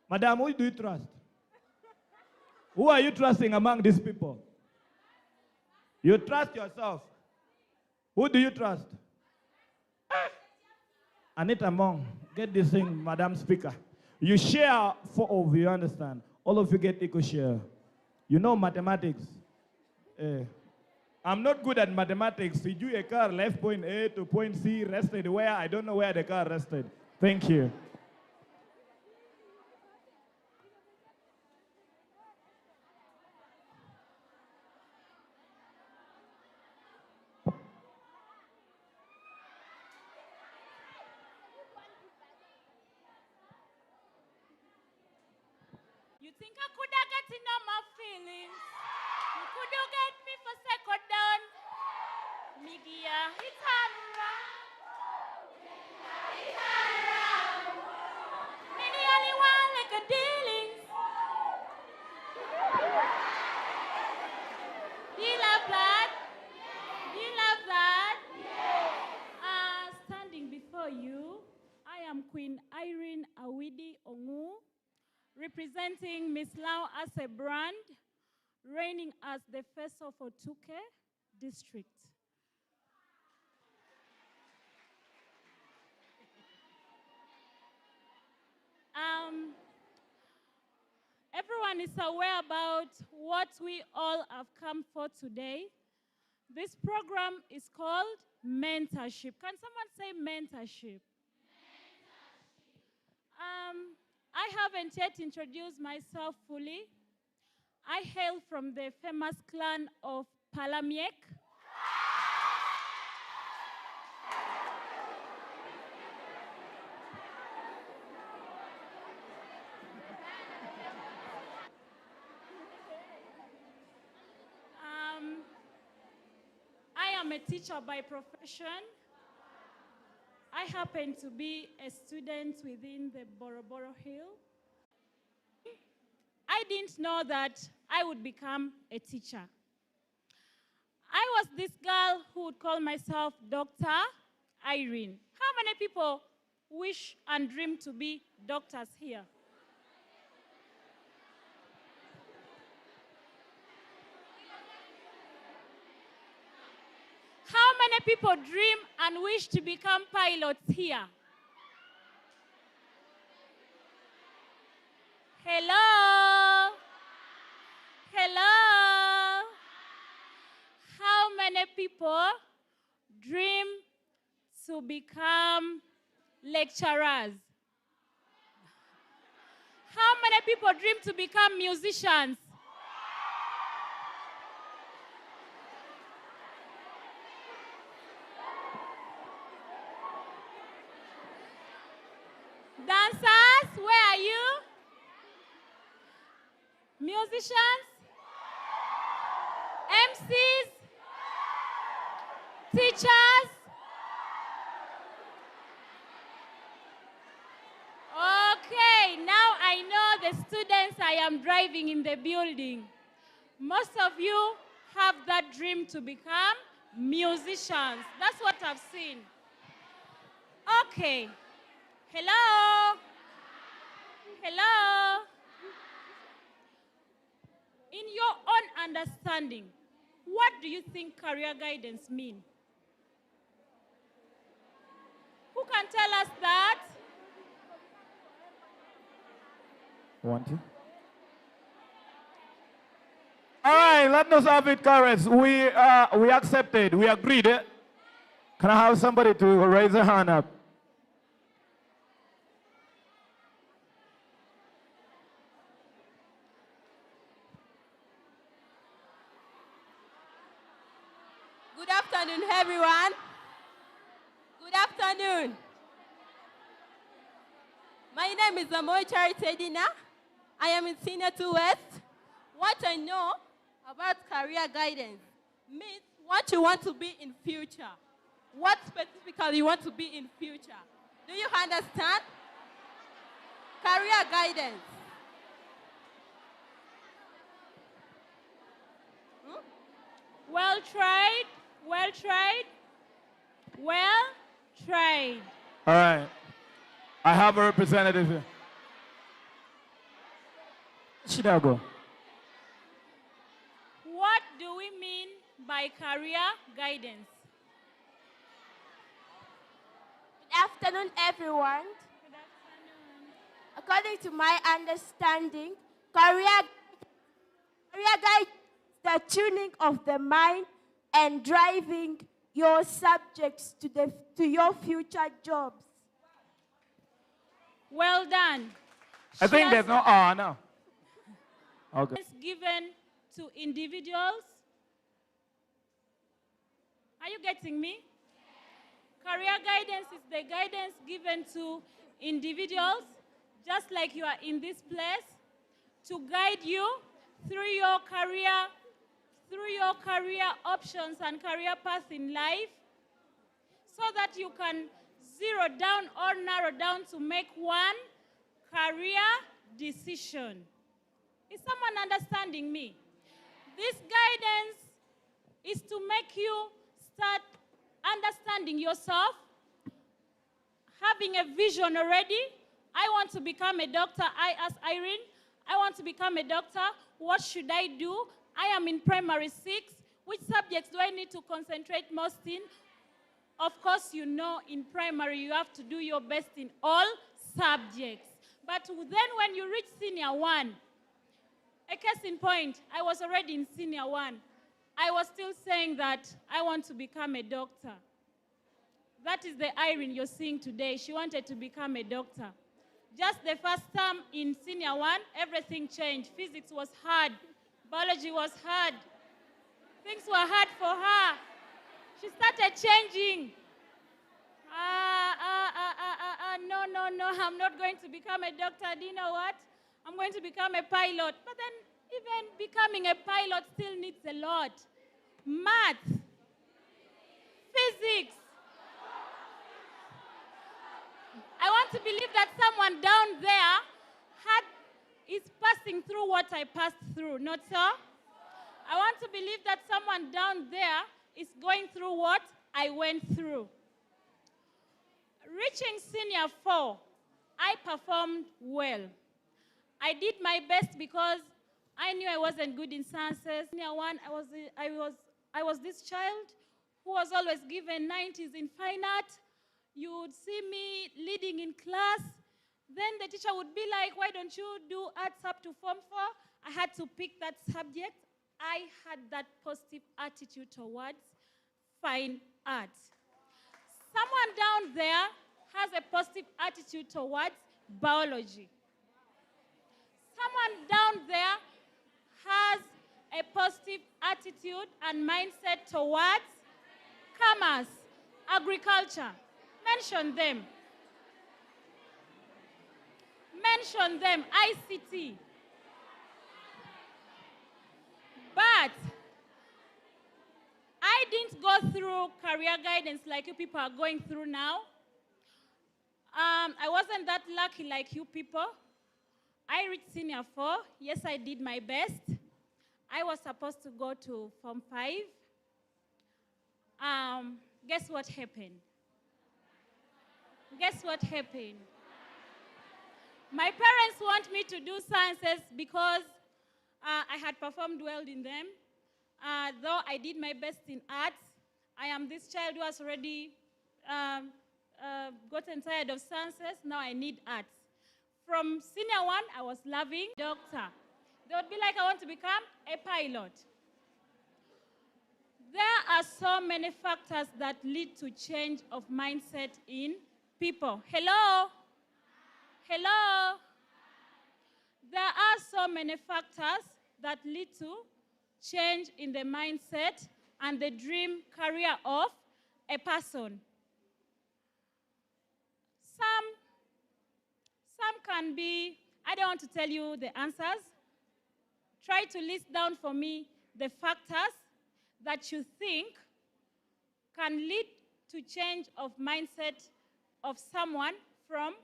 Madam, who do you trust? Who are you trusting among these people? You trust yourself. Who do you trust? Anita Mong, get this thing, Madam Speaker. You share 4 of you, understand? All of you get equal share. You know mathematics. I'm not good at mathematics. Did you a car left point A to point C rested where? I don't know where the car rested. Thank you. You think I could have get in on my feelings? You could have get me for second down. Migia, it's around. Many only one like a dealings. Do you love that? Do you love that? Standing before you, I am Queen Irene Awidi Ongu, representing Miss Lao as a brand, reigning as the face of Otuke district. Everyone is aware about what we all have come for today. This program is called Mentorship. Can someone say mentorship? I haven't yet introduced myself fully. I hail from the famous clan of Palamiek. I am a teacher by profession. I happen to be a student within the Boroboro Hill. I didn't know that I would become a teacher. I was this girl who would call myself Dr. Irene. How many people wish and dream to be doctors here? How many people dream and wish to become pilots here? Hello? Hello? How many people dream to become lecturers? How many people dream to become musicians? Dancers, where are you? Musicians? MCs? Teachers? Okay, now I know the students I am driving in the building. Most of you have that dream to become musicians. That's what I've seen. Okay. Hello? Hello? In your own understanding, what do you think career guidance means? Who can tell us that? Want to? All right, let us have it, Carrots. We accepted. We agreed. Can I have somebody to raise their hand up? Good afternoon, everyone. Good afternoon. My name is Motivational. I am in Senior 2 West. What I know about career guidance means what you want to be in future. What specifically you want to be in future. Do you understand? Career guidance. Well tried, well tried, well tried. All right. I have a representative here. Chidago. What do we mean by career guidance? Good afternoon, everyone. Good afternoon. According to my understanding, career guide is the tuning of the mind and driving your subjects to your future jobs. Well done. I think there's no R now. Okay. It's given to individuals. Are you getting me? Career guidance is the guidance given to individuals, just like you are in this place, to guide you through your career options and career path in life, so that you can zero down or narrow down to make one career decision. Is someone understanding me? This guidance is to make you start understanding yourself, having a vision already. I want to become a doctor. I asked Irene, I want to become a doctor. What should I do? I am in primary 6. Which subjects do I need to concentrate most in? Of course, you know in primary you have to do your best in all subjects. But then when you reach senior 1, a case in point, I was already in senior 1. I was still saying that I want to become a doctor. That is the Irene you're seeing today. She wanted to become a doctor. Just the first term in senior 1, everything changed. Physics was hard. Biology was hard. Things were hard for her. She started changing. No, I'm not going to become a doctor. Do you know what? I'm going to become a pilot. But then even becoming a pilot still needs a lot. Math, physics. I want to believe that someone down there is passing through what I passed through, not so? I want to believe that someone down there is going through what I went through. Reaching senior 4, I performed well. I did my best because I knew I wasn't good in sciences. Senior 1, I was this child who was always given 90s in fine art. You would see me leading in class. Then the teacher would be like, why don't you do arts up to Form 4? I had to pick that subject. I had that positive attitude towards fine art. Someone down there has a positive attitude towards biology. Someone down there has a positive attitude and mindset towards commerce, agriculture. Mention them. Mention them, ICT. But I didn't go through career guidance like you people are going through now. I wasn't that lucky like you people. I reached senior 4. Yes, I did my best. I was supposed to go to Form 5. Guess what happened? Guess what happened? My parents want me to do sciences because I had performed well in them. Though I did my best in arts, I am this child who has already gotten tired of sciences. Now I need arts. From senior 1, I was loving doctor. They would be like, I want to become a pilot. There are so many factors that lead to change of mindset in people. Hello? Hello? There are so many factors that lead to change in the mindset and the dream career of a person. Some can be, I don't want to tell you the answers. Try to list down for me the factors that you think can lead to change of mindset of someone from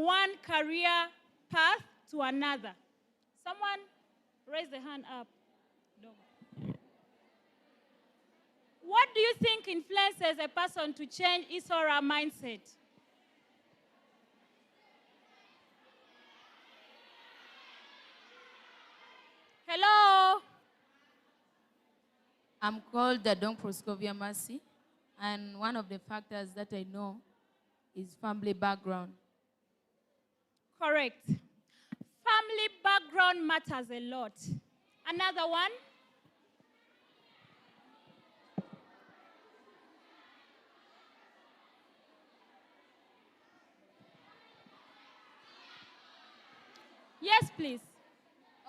one career path to another. Someone raise the hand up. No. What do you think influences a person to change his or her mindset? Hello? I'm called the Don Proscovia Mercy, and one of the factors that I know is family background. Correct. Family background matters a lot. Another one? Yes, please.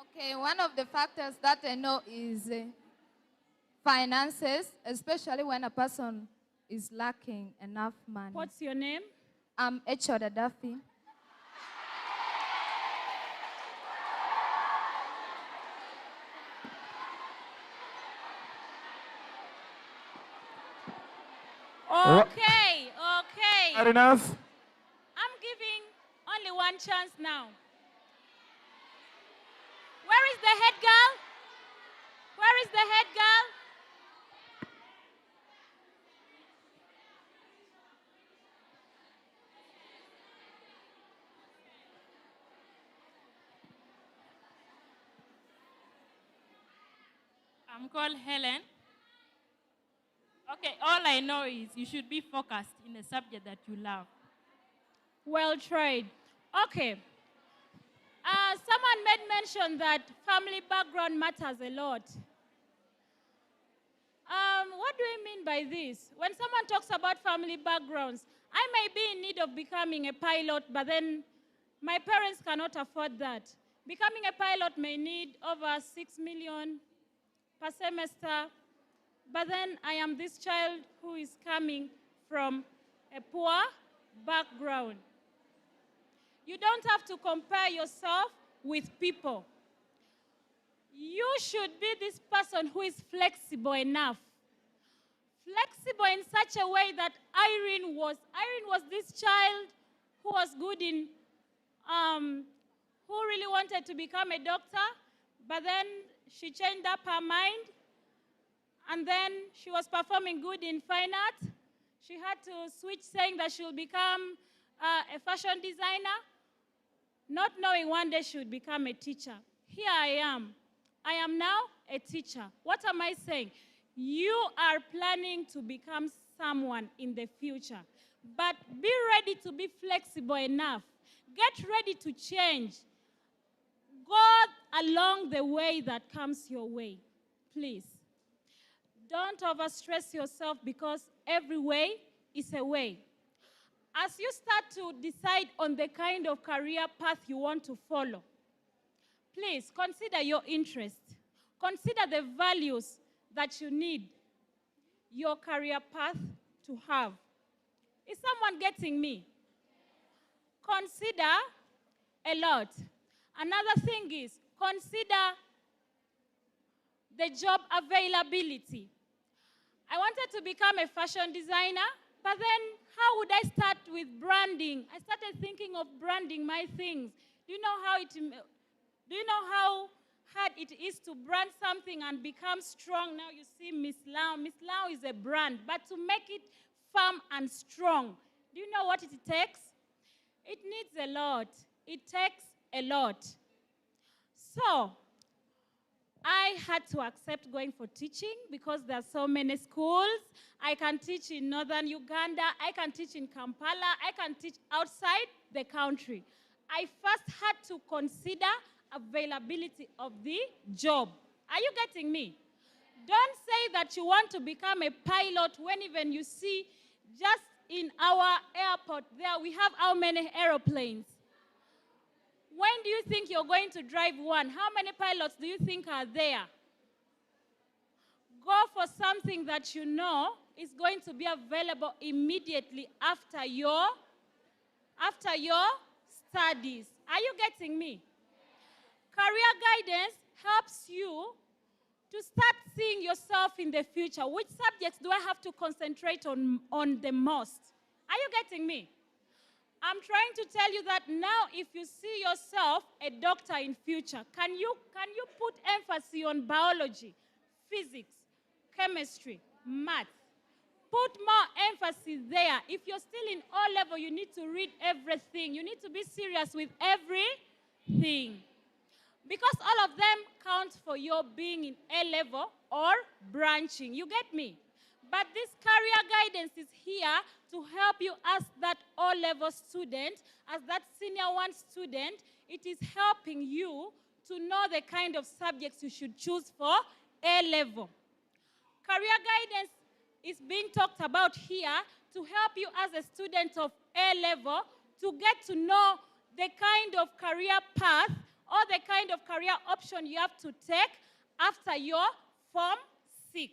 Okay, one of the factors that I know is finances, especially when a person is lacking enough money. What's your name? I'm Echoda Duffy. Okay. Not enough? I'm giving only one chance now. Where is the head girl? Where is the head girl? I'm called Helen. Okay, all I know is you should be focused in a subject that you love. Well tried. Okay. Someone made mention that family background matters a lot. What do I mean by this? When someone talks about family backgrounds, I may be in need of becoming a pilot, but then my parents cannot afford that. Becoming a pilot may need over 6 million per semester, but then I am this child who is coming from a poor background. You don't have to compare yourself with people. You should be this person who is flexible enough. Flexible in such a way that Irene was this child who was good in, who really wanted to become a doctor, but then she changed up her mind, and then she was performing good in fine art. She had to switch, saying that she will become a fashion designer, not knowing one day she would become a teacher. Here I am. I am now a teacher. What am I saying? You are planning to become someone in the future, but be ready to be flexible enough. Get ready to change. Go along the way that comes your way, please. Don't overstress yourself because every way is a way. As you start to decide on the kind of career path you want to follow, please consider your interest. Consider the values that you need your career path to have. Is someone getting me? Consider a lot. Another thing is consider the job availability. I wanted to become a fashion designer, but then how would I start with branding? I started thinking of branding my things. Do you know how hard it is to brand something and become strong? Now you see Miss Lau. Miss Lau is a brand, but to make it firm and strong, do you know what it takes? It needs a lot. It takes a lot. So I had to accept going for teaching because there are so many schools. I can teach in northern Uganda. I can teach in Kampala. I can teach outside the country. I first had to consider availability of the job. Are you getting me? Don't say that you want to become a pilot when even you see just in our airport there we have how many aeroplanes? When do you think you're going to drive one? How many pilots do you think are there? Go for something that you know is going to be available immediately after your studies. Are you getting me? Career guidance helps you to start seeing yourself in the future. Which subjects do I have to concentrate on the most? Are you getting me? I'm trying to tell you that now if you see yourself a doctor in future, can you put emphasis on biology, physics, chemistry, math? Put more emphasis there. If you're still in O level, you need to read everything. You need to be serious with everything. Because all of them count for your being in A level or branching. You get me? But this career guidance is here to help you as that O-level student, as that senior one student. It is helping you to know the kind of subjects you should choose for A-level. Career guidance is being talked about here to help you as a student of A-level to get to know the kind of career path or the kind of career option you have to take after your Form 6.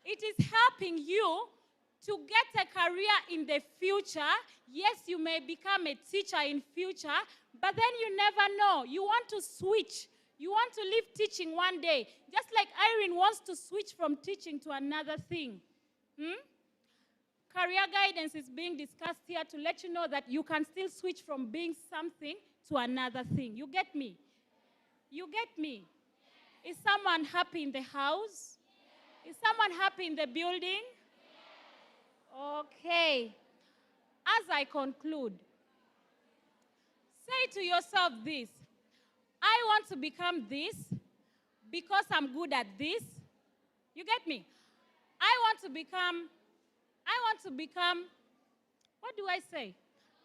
It is helping you to get a career in the future. Yes, you may become a teacher in future, but then you never know. You want to switch. You want to leave teaching one day, just like Irene wants to switch from teaching to another thing. Career guidance is being discussed here to let you know that you can still switch from being something to another thing. You get me? You get me? Is someone happy in the house? Is someone happy in the building? Okay. As I conclude, say to yourself this: I want to become this because I'm good at this. You get me? I want to become, what do I say?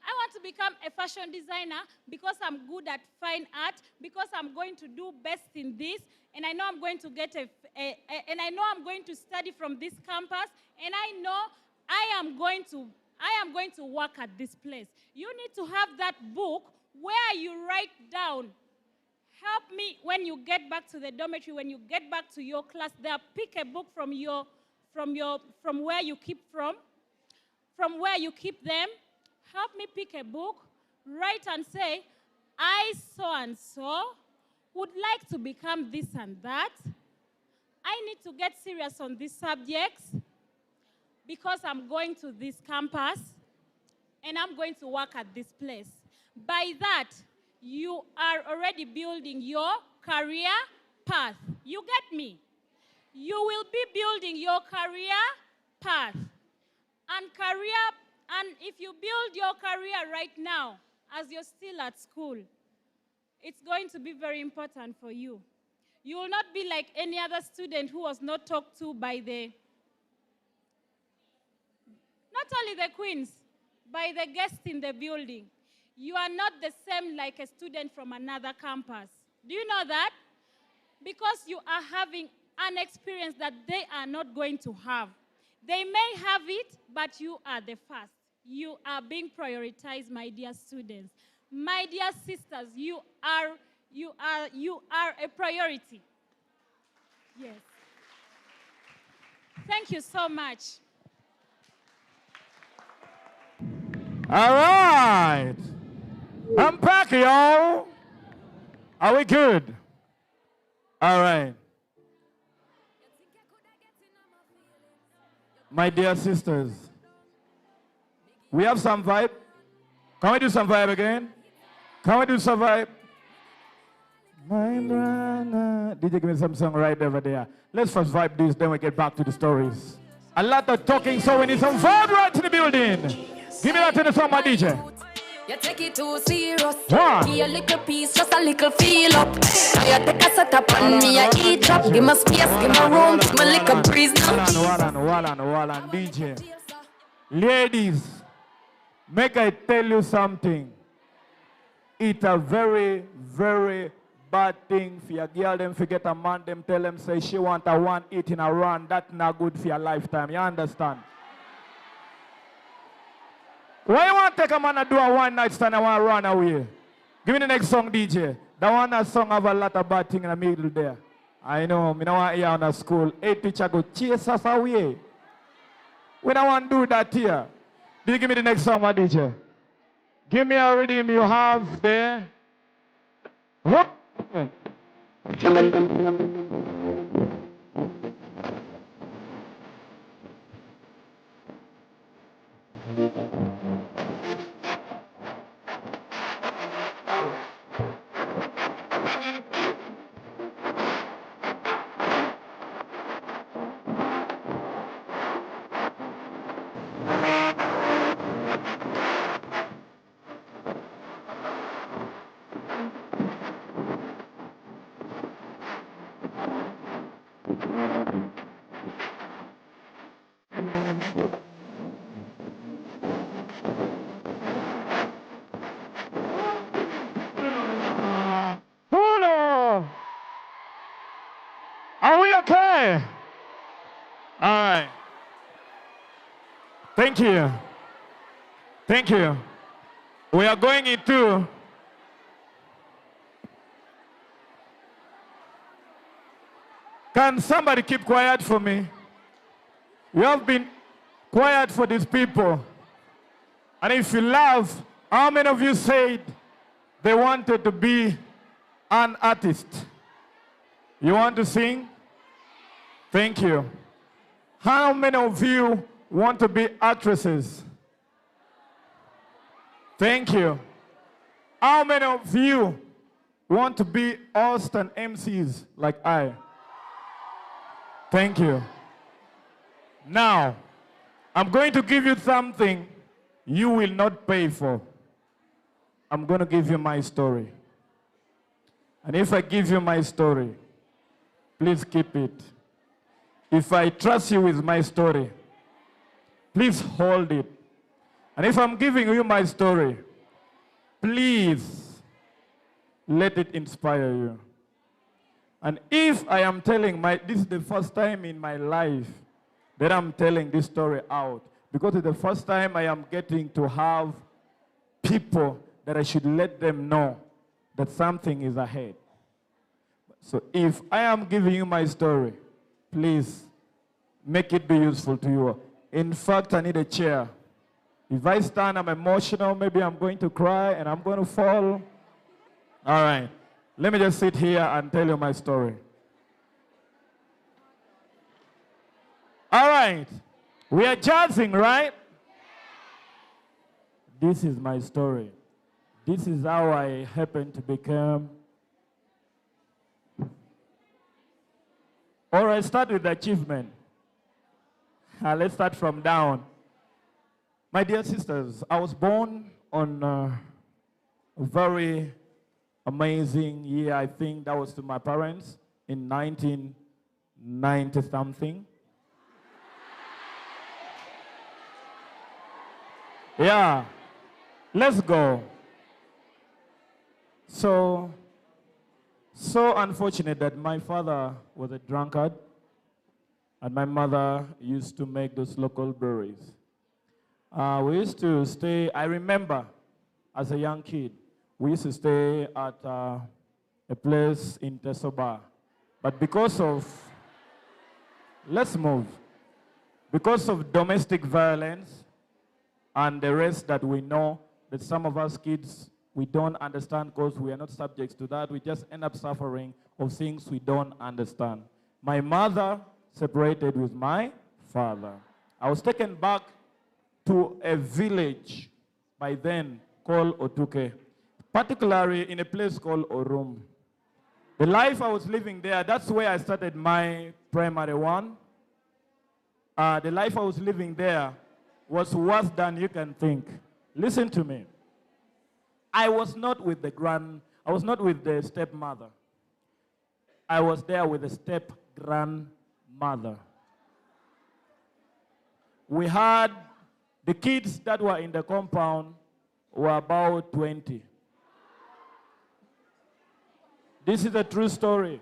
I want to become a fashion designer because I'm good at fine art, because I'm going to do best in this, and I know I'm going to get and I know I'm going to study from this campus, and I know I am going to work at this place. You need to have that book where you write down. Help me when you get back to the dormitory, when you get back to your class there, pick a book from where you keep from where you keep them. Help me pick a book, write and say, I so and so would like to become this and that. I need to get serious on these subjects because I'm going to this campus and I'm going to work at this place. By that, you are already building your career path. You get me? You will be building your career path. And if you build your career right now, as you're still at school, it's going to be very important for you. You will not be like any other student who was not talked to by not only the queens, by the guests in the building. You are not the same like a student from another campus. Do you know that? Because you are having an experience that they are not going to have. They may have it, but you are the first. You are being prioritized, my dear students. My dear sisters, you are a priority. Yes. Thank you so much. All right. Unpack, y'all. Are we good? All right. My dear sisters, we have some vibe. Can we do some vibe again? Can we do some vibe? My brother. DJ, give me some song right over there. Let's first vibe this, then we get back to the stories. A lot of talking, so we need some vibe right in the building. Give me that in the song, my DJ. You take it too serious. One. Give a little piece, just a little feel up. Now you take a set up on me, I eat up. Give me space, give me room, give me little breeze now. Hold on, DJ. Ladies, make I tell you something. It's a very, very bad thing for your girl, them forget a man, them tell them say she want a one eat in a run. That's not good for your lifetime. You understand? Why you want to take a man and do a one night stand and want to run away? Give me the next song, DJ. That one that song have a lot of bad thing in the middle there. I know, me don't want to hear on a school. Hey, teacher go chase us away. We don't want to do that here. Do you give me the next song, my DJ? Give me a rhythm you have there. What? Are we okay? All right. Thank you. Thank you. We are going into Can somebody keep quiet for me? You have been quiet for these people. And if you laugh, how many of you said they wanted to be an artist? You want to sing? Thank you. How many of you want to be actresses? Thank you. How many of you want to be hosts and MCs like I? Thank you. Now, I'm going to give you something you will not pay for. I'm going to give you my story. And if I give you my story, please keep it. If I trust you with my story, please hold it. And if I'm giving you my story, please let it inspire you. And if I am telling this is the first time in my life that I'm telling this story out, because it's the first time I am getting to have people that I should let them know that something is ahead. So if I am giving you my story, please make it be useful to you. In fact, I need a chair. If I stand, I'm emotional, maybe I'm going to cry and I'm going to fall. All right. Let me just sit here and tell you my story. All right. We are jazzing, right? This is my story. This is how I happened to become. All right, start with the achievement. Let's start from down. My dear sisters, I was born on a very amazing year. I think that was to my parents in 1990-something. Yeah, let's go. So unfortunate that my father was a drunkard and my mother used to make those local breweries. We used to stay, I remember as a young kid, we used to stay at a place in Tesoba. But because of, let's move, because of domestic violence and the rest that we know, that some of us kids, we don't understand because we are not subjects to that. We just end up suffering of things we don't understand. My mother separated with my father. I was taken back to a village by then called Otuke, particularly in a place called Orum. The life I was living there, that's where I started my primary one. The life I was living there was worse than you can think. Listen to me. I was not with the stepmother. I was there with the step-grandmother. We had the kids that were in the compound were about 20. This is a true story.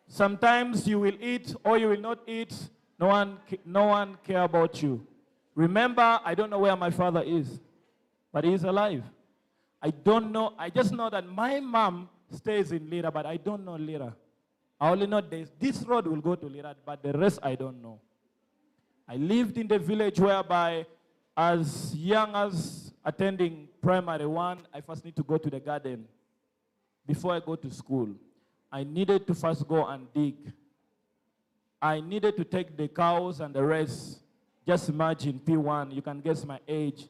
Sometimes you will eat or you will not eat. No one care about you. Remember, I don't know where my father is, but he is alive. I don't know. I just know that my mom stays in Lira, but I don't know Lira. I only know this road will go to Lira, but the rest I don't know. I lived in the village whereby as young as attending primary one, I first need to go to the garden before I go to school. I needed to first go and dig. I needed to take the cows and the rest. Just imagine P1, you can guess my age.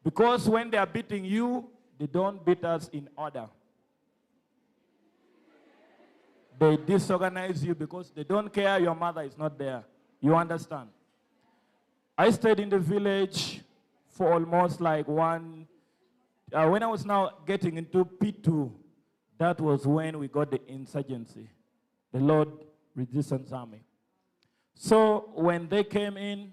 Because when they are beating you, they don't beat us in order. They disorganize you because they don't care your mother is not there. You understand? I stayed in the village for almost like when I was now getting into P2, that was when we got the insurgency, the Lord Resistance Army. So when they came in,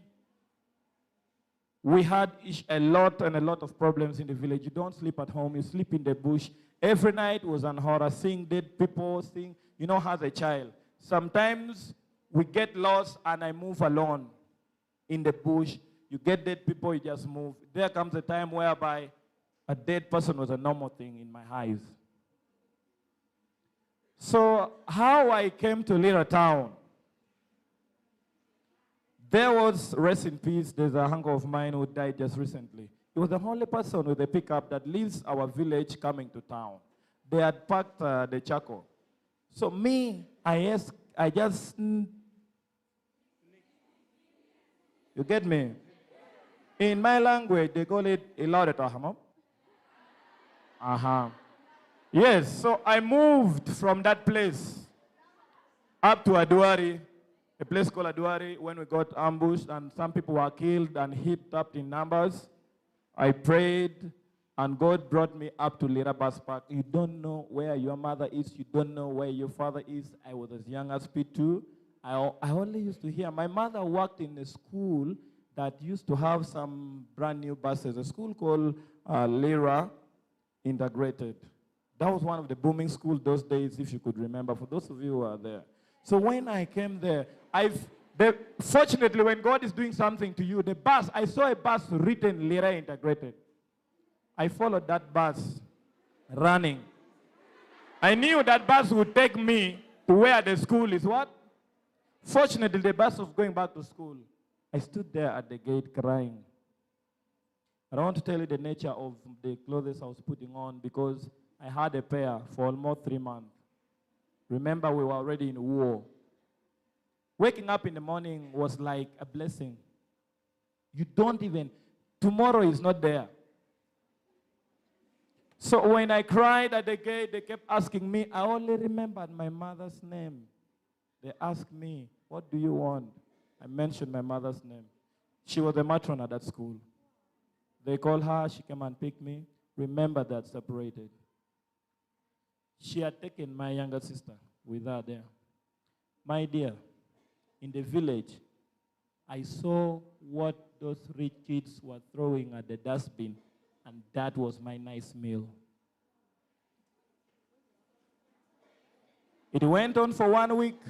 we had a lot of problems in the village. You don't sleep at home, you sleep in the bush. Every night was an horror, seeing dead people, as a child. Sometimes we get lost and I move alone in the bush. You get dead people, you just move. There comes a time whereby a dead person was a normal thing in my eyes. So how I came to Lira town, there was, rest in peace, there's a uncle of mine who died just recently. He was the only person with a pickup that leaves our village coming to town. They had packed the charcoal. So me, you get me? In my language, they call it Ilaudetahamo. Yes, so I moved from that place up to Aduari, a place called Aduari, when we got ambushed and some people were killed and heaped up in numbers. I prayed and God brought me up to Lira Bus Park. You don't know where your mother is, you don't know where your father is. I was as young as P2. I only used to hear. My mother worked in a school that used to have some brand new buses, a school called Lira Integrated. That was one of the booming schools those days, if you could remember, for those of you who are there. So when I came there, fortunately, when God is doing something to you, the bus, I saw a bus written Lira Integrated. I followed that bus, running. I knew that bus would take me to where the school is. What? Fortunately, the bus was going back to school. I stood there at the gate crying. I don't want to tell you the nature of the clothes I was putting on because I had a pair for almost 3 months. Remember, we were already in war. Waking up in the morning was like a blessing. You don't even, tomorrow is not there. So when I cried at the gate, they kept asking me. I only remembered my mother's name. They asked me, what do you want? I mentioned my mother's name. She was a matron at that school. They called her, she came and picked me. Remember that, separated. She had taken my younger sister with her there. My dear, in the village, I saw what those rich kids were throwing at the dustbin, and that was my nice meal. It went on for 1 week,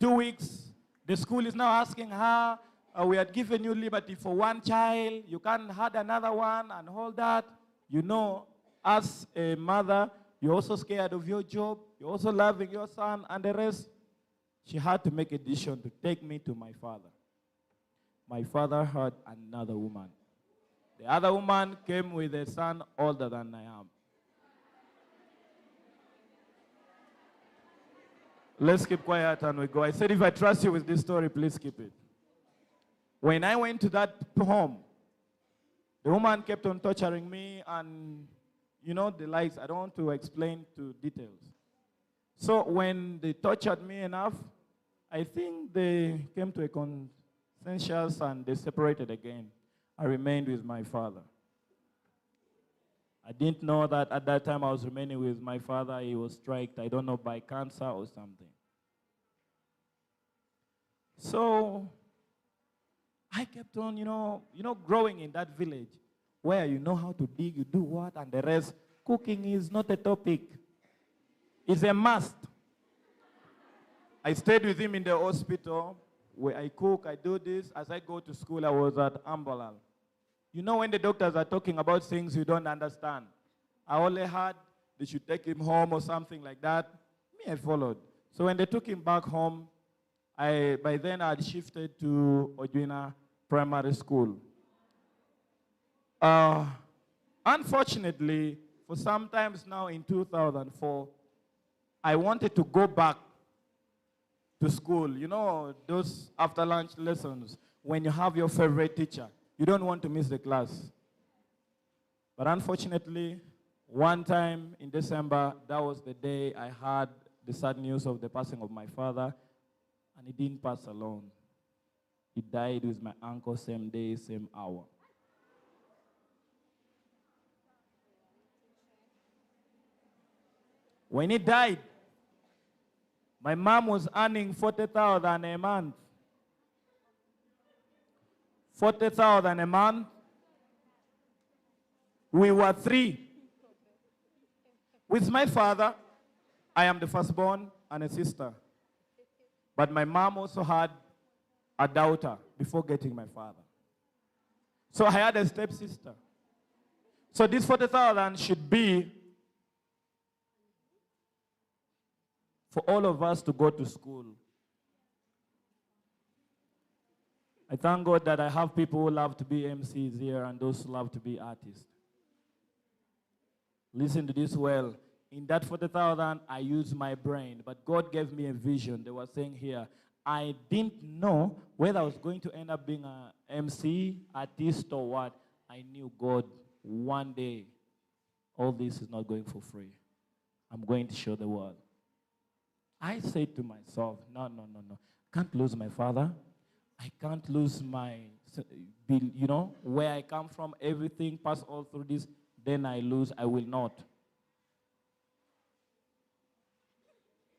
2 weeks. The school is now asking her, we had given you liberty for one child, you can't have another one and all that. You know, as a mother, you're also scared of your job, you're also loving your son and the rest. She had to make a decision to take me to my father. My father had another woman. The other woman came with a son older than I am. Let's keep quiet and we go. I said, if I trust you with this story, please keep it. When I went to that home, the woman kept on torturing me and, you know, the likes. I don't want to explain to details. So when they tortured me enough, I think they came to a consensus and they separated again. I remained with my father. I didn't know that at that time I was remaining with my father. He was struck, I don't know, by cancer or something. So I kept on, you know, growing in that village where you know how to dig, you do what, and the rest. Cooking is not a topic. It's a must. I stayed with him in the hospital where I cook, I do this. As I go to school, I was at Ambalal. You know when the doctors are talking about things you don't understand. I only heard they should take him home or something like that. Me, I followed. So when they took him back home, by then I had shifted to Ojuina Primary School. Unfortunately, for sometimes now in 2004, I wanted to go back to school. You know, those after lunch lessons, when you have your favorite teacher, you don't want to miss the class. But unfortunately, one time in December, that was the day I heard the sad news of the passing of my father, and he didn't pass alone. He died with my uncle same day, same hour. When he died, my mom was earning 40,000 a month. 40,000 a month. We were three. With my father, I am the firstborn and a sister. But my mom also had a daughter before getting my father. So I had a stepsister. So this 40,000 should be for all of us to go to school. I thank God that I have people who love to be MCs here and those who love to be artists. Listen to this well. In that 40,000, I used my brain, but God gave me a vision. They were saying here, I didn't know whether I was going to end up being an MC, artist, or what. I knew God, one day, all this is not going for free. I'm going to show the world. I said to myself, no. Can't lose my father. I can't lose my, you know, where I come from, everything, pass all through this, then I lose, I will not.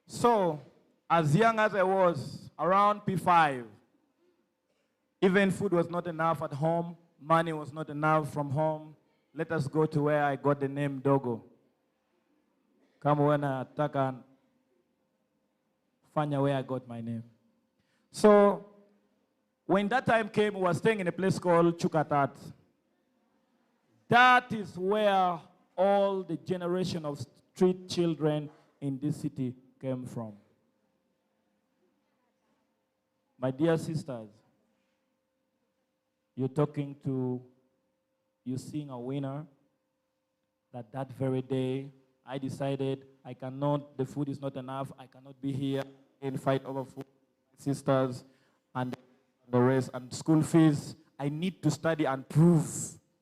So, as young as I was, around P5, even food was not enough at home, money was not enough from home. Let us go to where I got the name Dogo. Kama wana taka fanya where I got my name. So, when that time came, we were staying in a place called Chukatat. That is where all the generation of street children in this city came from. My dear sisters, you're seeing a winner that very day I decided the food is not enough, I cannot be here and fight over food, sisters, and the rest, and school fees. I need to study and prove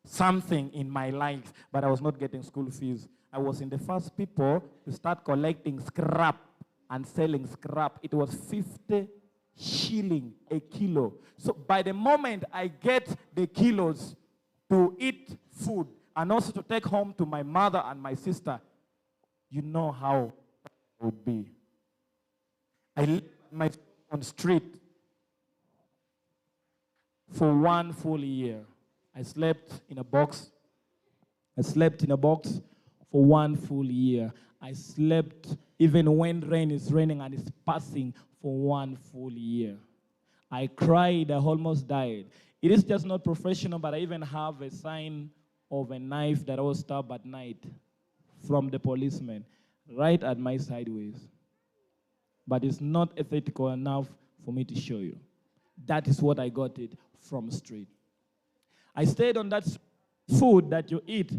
something in my life, but I was not getting school fees. I was in the first people to start collecting scrap and selling scrap. It was 50 shilling a kilo. So by the moment I get the kilos to eat food and also to take home to my mother and my sister, you know how it would be. I lived on the street for 1 full year. I slept in a box. For 1 full year. I slept even when rain is raining and it's passing for 1 full year. I cried, I almost died. It is just not professional, but I even have a sign of a knife that I was stabbed at night from the policeman, right at my sideways. But it's not ethical enough for me to show you. That is what I got it from street. I stayed on that food that you eat.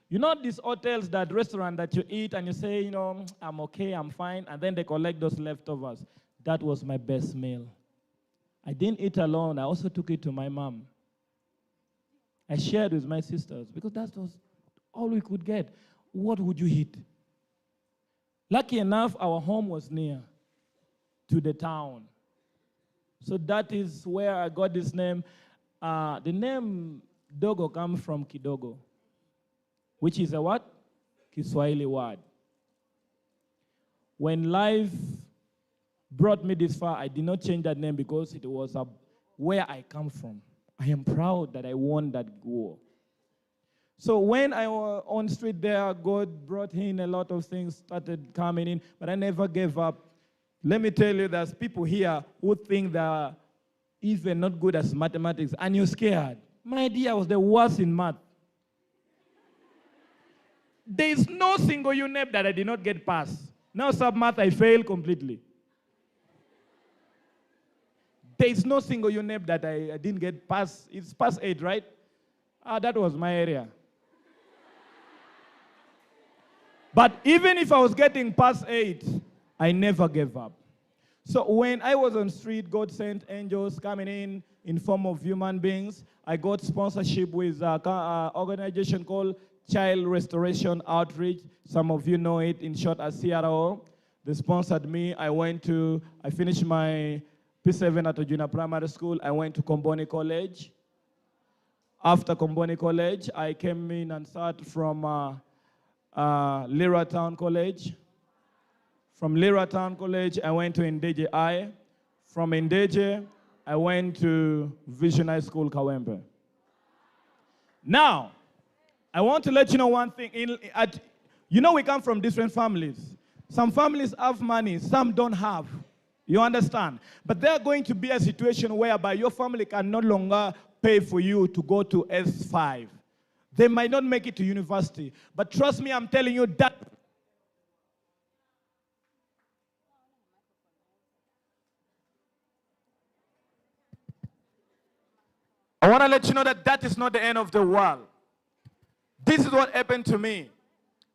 You know these hotels, that restaurant that you eat and you say, you know, I'm okay, I'm fine, and then they collect those leftovers. That was my best meal. I didn't eat alone. I also took it to my mom. I shared with my sisters because that was all we could get. What would you eat? Lucky enough, our home was near to the town. So that is where I got this name. The name Dogo comes from Kidogo, which is a what? Kiswahili word. When life brought me this far, I did not change that name because it was where I come from. I am proud that I won that war. So when I was on street there, God brought in a lot of things, started coming in, but I never gave up. Let me tell you, there's people here who think they're even not good at mathematics, and you're scared. My dear, I was the worst in math. There is no single unit that I did not get past. Now sub-math, I failed completely. There is no single unit that I didn't get past. It's past 8, right? That was my area. But even if I was getting past 8, I never gave up. So when I was on street, God sent angels coming in form of human beings. I got sponsorship with an organization called Child Restoration Outreach. Some of you know it in short as CRO. They sponsored me. I finished my P7 at a junior primary school. I went to Comboni College. After Comboni College, I came in and started from Lira Town College. From Lira Town College, I went to Ndeje I. From Ndeje, I went to Vision High School, Kawempe. Now, I want to let you know one thing. You know we come from different families. Some families have money, some don't have. You understand? But there's going to be a situation whereby your family can no longer pay for you to go to S5. They might not make it to university. But trust me, I'm telling you that I want to let you know that that is not the end of the world. This is what happened to me.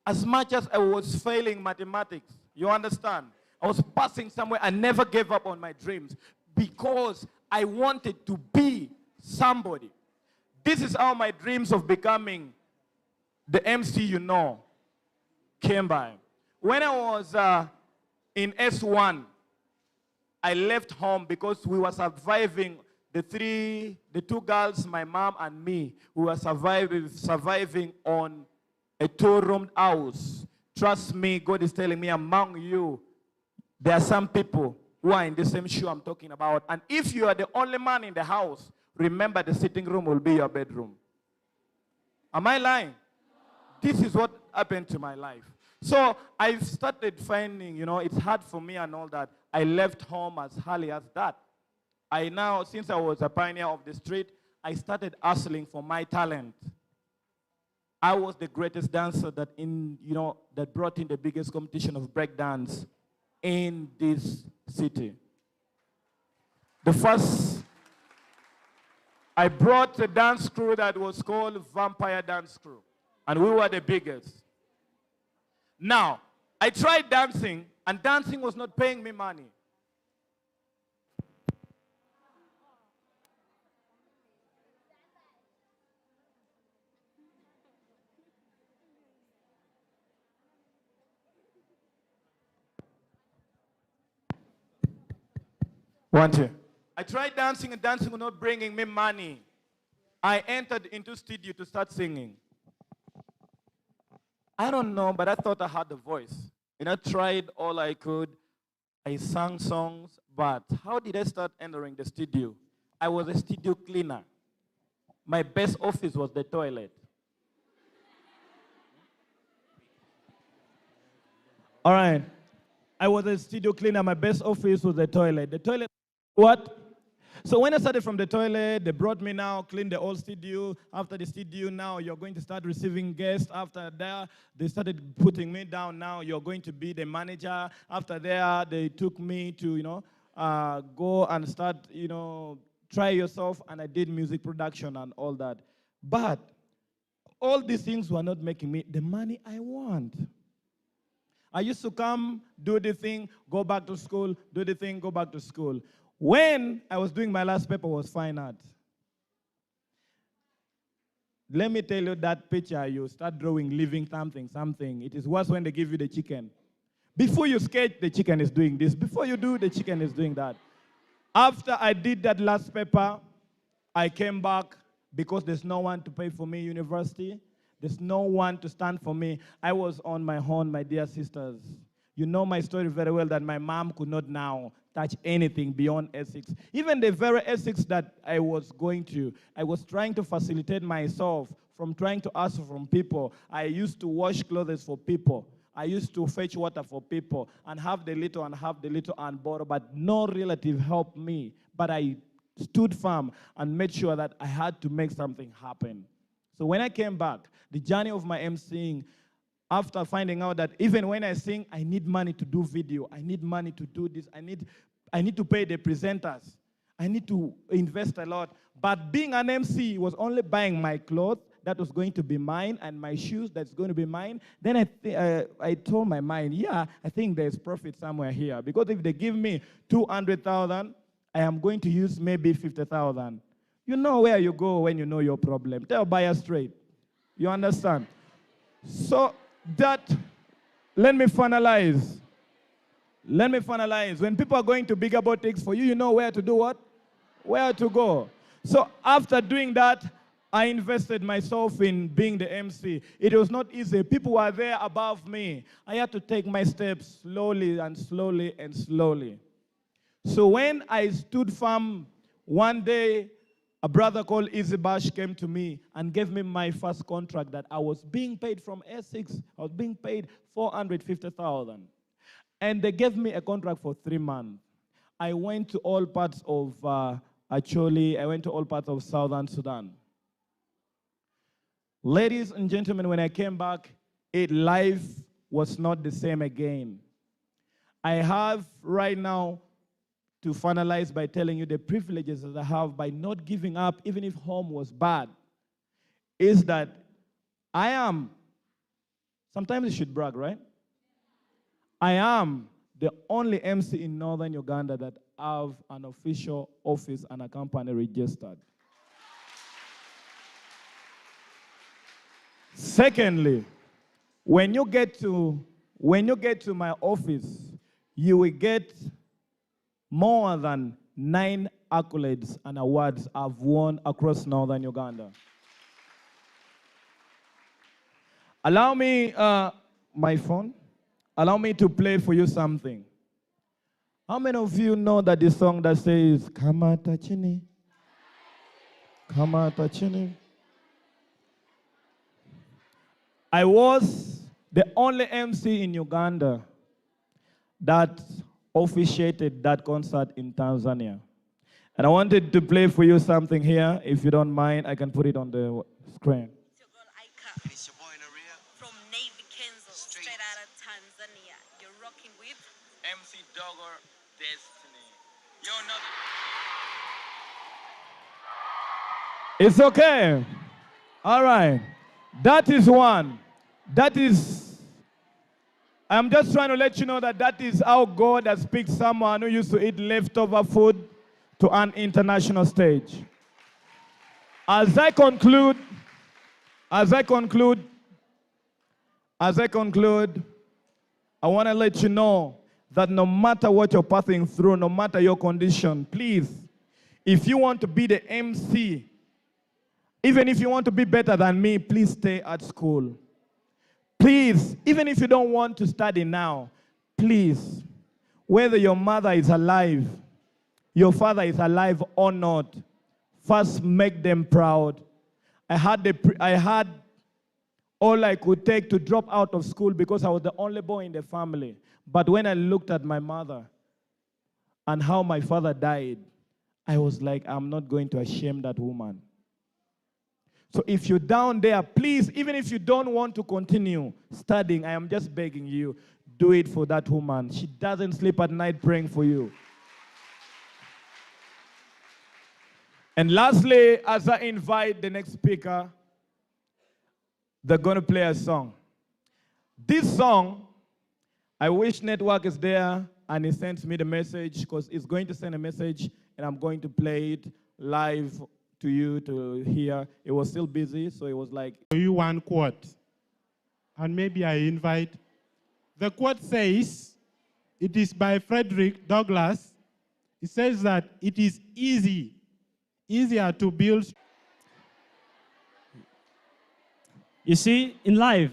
As much as I was failing mathematics, you understand? I was passing somewhere. I never gave up on my dreams because I wanted to be somebody. This is how my dreams of becoming the MC you know came by. When I was in S1, I left home because we were surviving. The two girls, my mom and me, we were surviving on a two-roomed house. Trust me, God is telling me among you, there are some people who are in the same shoe I'm talking about. And if you are the only man in the house, remember the sitting room will be your bedroom. Am I lying? This is what happened to my life. So I started finding, it's hard for me and all that. I left home as early as that. Since I was a pioneer of the street, I started hustling for my talent. I was the greatest dancer that brought in the biggest competition of breakdance in this city. I brought a dance crew that was called Vampire Dance Crew, and we were the biggest. Now, I tried dancing, and dancing was not paying me money. I tried dancing and dancing was not bringing me money. I entered into studio to start singing. I don't know, but I thought I had the voice. I tried all I could. I sang songs, but how did I start entering the studio? I was a studio cleaner. My best office was the toilet. All right. I was a studio cleaner. My best office was the toilet. The toilet, what? So when I started from the toilet, they brought me now, clean the whole studio. After the studio, now you're going to start receiving guests. After that, they started putting me down. Now you're going to be the manager. After there, they took me to, go and start, try yourself. And I did music production and all that. But all these things were not making me the money I want. I used to come, do the thing, go back to school, do the thing, go back to school. When I was doing my last paper was fine art. Let me tell you that picture, you start drawing living something. It is worse when they give you the chicken. Before you sketch, the chicken is doing this. Before you do, the chicken is doing that. After I did that last paper, I came back because there's no one to pay for me university. There's no one to stand for me. I was on my own, my dear sisters. You know my story very well that my mom could not now touch anything beyond ethics. Even the very ethics that I was trying to facilitate myself from trying to ask from people. I used to wash clothes for people. I used to fetch water for people and have the little and borrow, but no relative helped me. But I stood firm and made sure that I had to make something happen. So when I came back, the journey of my emceeing, after finding out that even when I sing, I need money to do video, I need money to do this, I need to pay the presenters, I need to invest a lot. But being an MC was only buying my clothes, that was going to be mine, and my shoes, that's going to be mine. Then I told my mind, yeah, I think there's profit somewhere here. Because if they give me 200,000, I am going to use maybe 50,000. You know where you go when you know your problem. Tell buyer straight. You understand? So let me finalize. When people are going to bigger boutiques for you, you know where to do what? Where to go. So after doing that, I invested myself in being the MC. It was not easy. People were there above me. I had to take my steps slowly and slowly and slowly. So when I stood firm, one day, a brother called Easy Bash came to me and gave me my first contract that I was being paid from Essex. I was being paid 450,000. And they gave me a contract for 3 months. I went to all parts of Acholi. I went to all parts of Southern Sudan. Ladies and gentlemen, when I came back, life was not the same again. I have right now to finalize by telling you the privileges that I have by not giving up, even if home was bad, is that I am, sometimes you should brag, right? I am the only MC in Northern Uganda that have an official office and a company registered. Secondly, when you get to my office, you will get more than 9 accolades and awards I've won across Northern Uganda. Allow me, my phone, allow me to play for you something. How many of you know that the song that says, Kamata Chini? Kamata Chini? I was the only MC in Uganda that officiated that concert in Tanzania. And I wanted to play for you something here. If you don't mind, I can put it on the screen. It's your boy Lira from Navy, Kansas, straight out of Tanzania. You're rocking with MC Dogger Destiny. Yo, It's okay. All right. That is one. I'm just trying to let you know that is how God has picked someone who used to eat leftover food to an international stage. As I conclude, I want to let you know that no matter what you're passing through, no matter your condition, please, if you want to be the MC, even if you want to be better than me, please stay at school. Please, even if you don't want to study now, please, whether your mother is alive, your father is alive or not, first make them proud. I had all I could take to drop out of school because I was the only boy in the family. But when I looked at my mother and how my father died, I was like, I'm not going to shame that woman. So if you're down there, please, even if you don't want to continue studying, I am just begging you, do it for that woman. She doesn't sleep at night praying for you. And lastly, as I invite the next speaker, they're going to play a song. This song, I wish Network is there and he sends me the message because he's going to send a message and I'm going to play it live to you to hear. It was still busy, so it was like... You one quote, and maybe I invite. The quote says, it is by Frederick Douglass. It says that it is easier to build. You see, in life,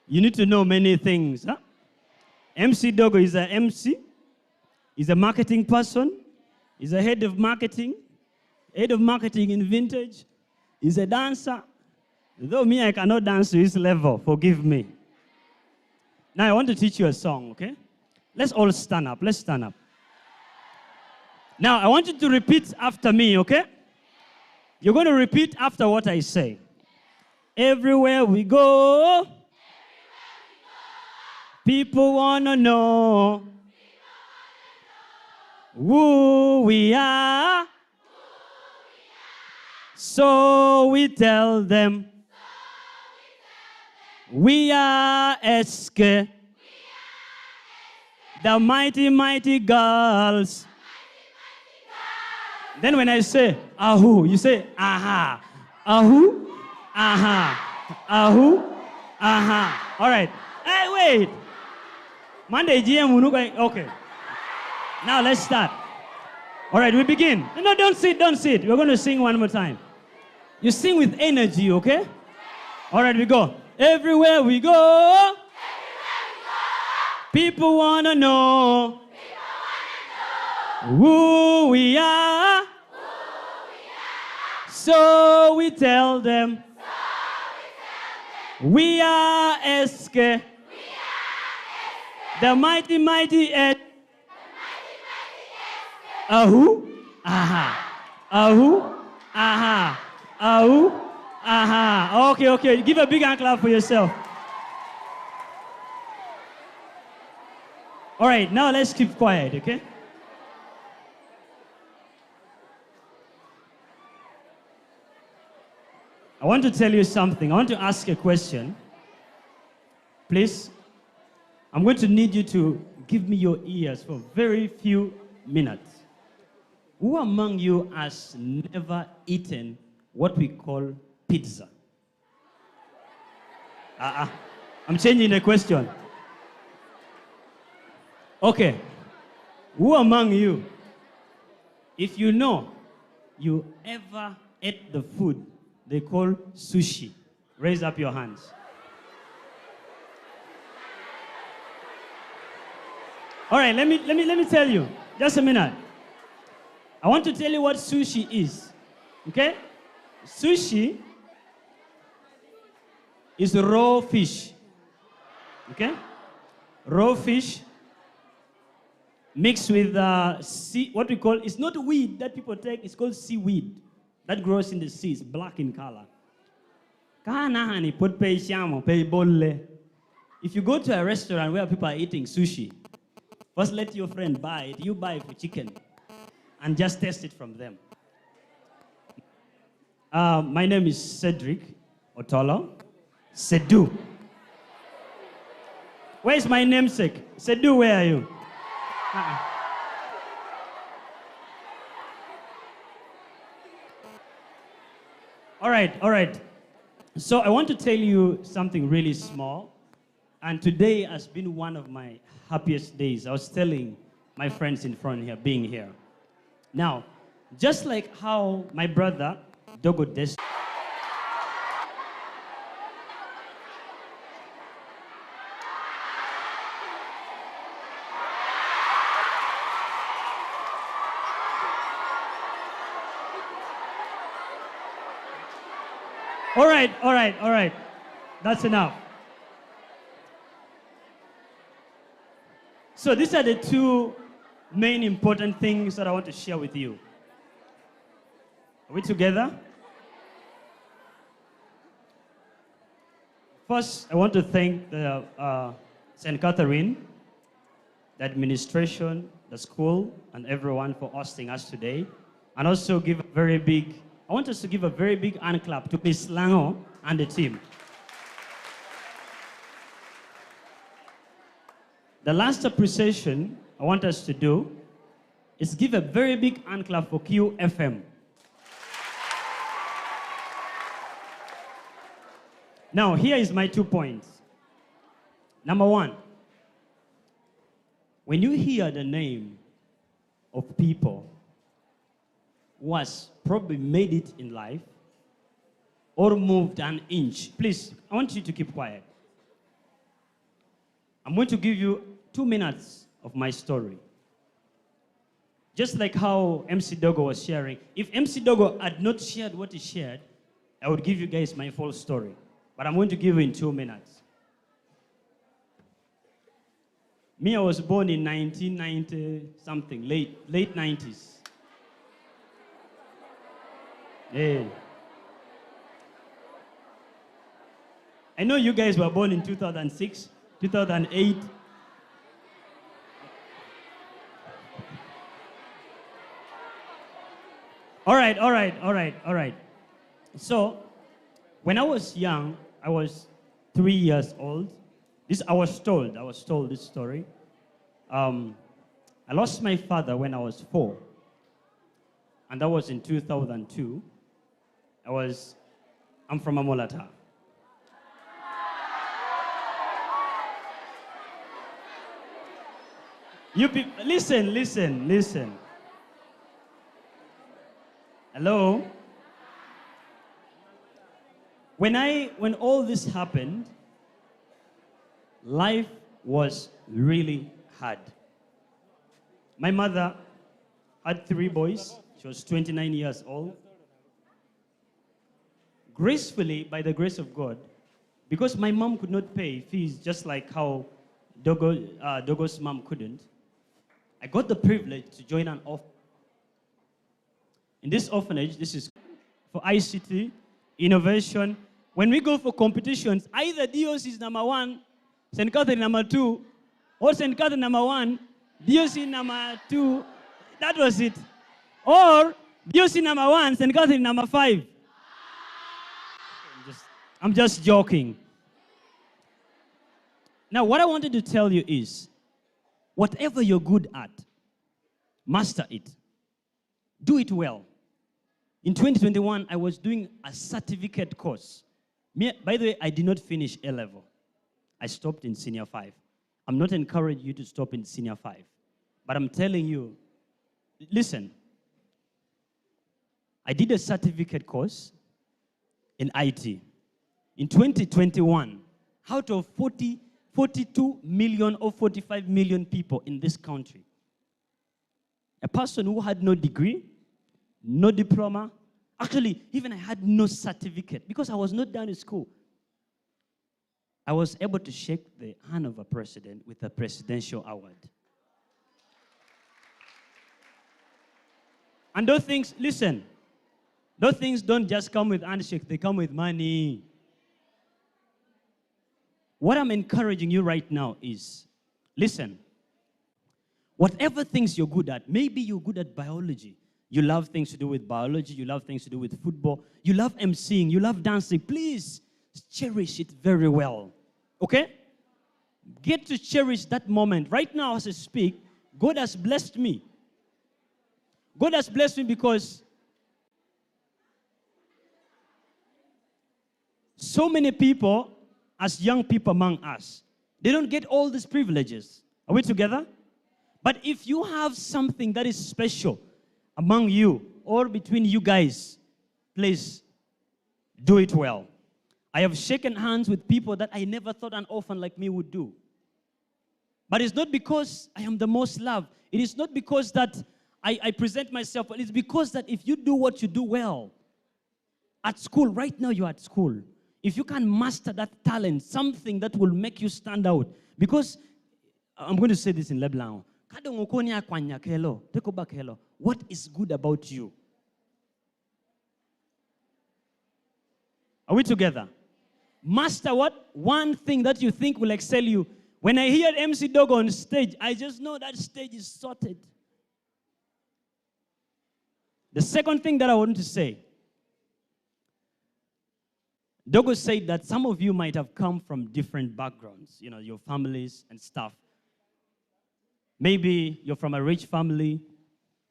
you need to know many things. MC Dogo is an MC. He's a marketing person. He's a head of marketing in Vintage. He's a dancer. Though me, I cannot dance to his level, forgive me. Now I want to teach you a song, okay? Let's all stand up. Let's stand up. Now I want you to repeat after me, okay? You're going to repeat after what I say. Everywhere we go, people want to know who we are. So we tell them we are SK, the mighty, mighty girls. Then when I say ahu, you say aha. Ahu, aha. Ahu, aha. All right. Hey, wait. Monday GM unuka. Okay. Now let's start. All right, we begin. No, don't sit. We're going to sing one more time. You sing with energy, okay? All right, we go. Everywhere we go, people want to know who we are. So we tell them we are SK, the mighty, mighty Ed. Ahu, aha. Ahu, aha. Ahu, aha. Okay. Give a big hand clap for yourself. All right, now let's keep quiet, okay? I want to tell you something. I want to ask a question. Please, I'm going to need you to give me your ears for very few minutes. Who among you has never eaten what we call pizza? I'm changing the question. Okay. Who among you, if you know you ever ate the food they call sushi, raise up your hands. All right, let me tell you. Just a minute. I want to tell you what sushi is. Okay? Sushi is raw fish. Okay? Raw fish mixed with what we call, it's not weed that people take, it's called seaweed. That grows in the sea, it's black in color. If you go to a restaurant where people are eating sushi, first let your friend buy it, you buy it for chicken, and just taste it from them. My name is Cedric Otolo. Sedu. Where's my namesake? Sedu, where are you? All right. So I want to tell you something really small. And today has been one of my happiest days. I was telling my friends in front here, being here. Now, just like how my brother, Dogo Des. All right. That's enough. So these are the two main important things that I want to share with you. Are we together? First, I want to thank the St. Katherine, the administration, the school, and everyone for hosting us today. And also I want us to give a very big hand clap to Miss Lango and the team. The last appreciation I want us to do is give a very big hand clap for QFM. Now, here is my 2 points. Number one, when you hear the name of people who has probably made it in life or moved an inch, please, I want you to keep quiet. I'm going to give you 2 minutes of my story. Just like how MC Dogo was sharing, if MC Dogo had not shared what he shared, I would give you guys my full story. But I'm going to give you in 2 minutes. Me, I was born in 1990 something, late 90s. Hey. I know you guys were born in 2006, 2008. All right. So, when I was young, I was 3 years old. I was told this story. I lost my father when I was 4. And that was in 2002. I'm from Amolata. You people, listen. Hello? When all this happened, life was really hard. My mother had 3 boys. She was 29 years old. Gracefully, by the grace of God, because my mom could not pay fees just like how Dogo's mom couldn't, I got the privilege to join an orphanage. In this orphanage, this is for ICT, innovation. When we go for competitions, either DOC is number 1, St. Katherine number 2, or St. Katherine number 1, DOC number 2, that was it. Or DOC number 1, St. Katherine number 5. I'm just joking. Now, what I wanted to tell you is, whatever you're good at, master it. Do it well. In 2021, I was doing a certificate course. By the way, I did not finish A-level. I stopped in senior 5. I'm not encouraging you to stop in senior 5. But I'm telling you, listen, I did a certificate course in IT. In 2021, out of 42 million or 45 million people in this country, a person who had no degree, no diploma, actually, even I had no certificate because I was not done in school. I was able to shake the hand of a president with a presidential award. And those things, listen, those things don't just come with handshake, they come with money. What I'm encouraging you right now is, listen, whatever things you're good at, maybe you're good at biology. You love things to do with biology, you love things to do with football, you love emceeing, you love dancing. Please cherish it very well, okay? Get to cherish that moment. Right now as I speak, God has blessed me. God has blessed me because so many people, as young people among us, they don't get all these privileges. Are we together? But if you have something that is special among you or between you guys, please do it well. I have shaken hands with people that I never thought an orphan like me would do. But it's not because I am the most loved. It is not because that I present myself, but it's because that if you do what you do well, at school, right now you're at school, if you can master that talent, something that will make you stand out, because I'm going to say this in Lebanon. What is good about you? Are we together? Master what? One thing that you think will excel you. When I hear MC Dogo on stage, I just know that stage is sorted. The second thing that I want to say, Dogo said that some of you might have come from different backgrounds, you know, your families and stuff. Maybe you're from a rich family,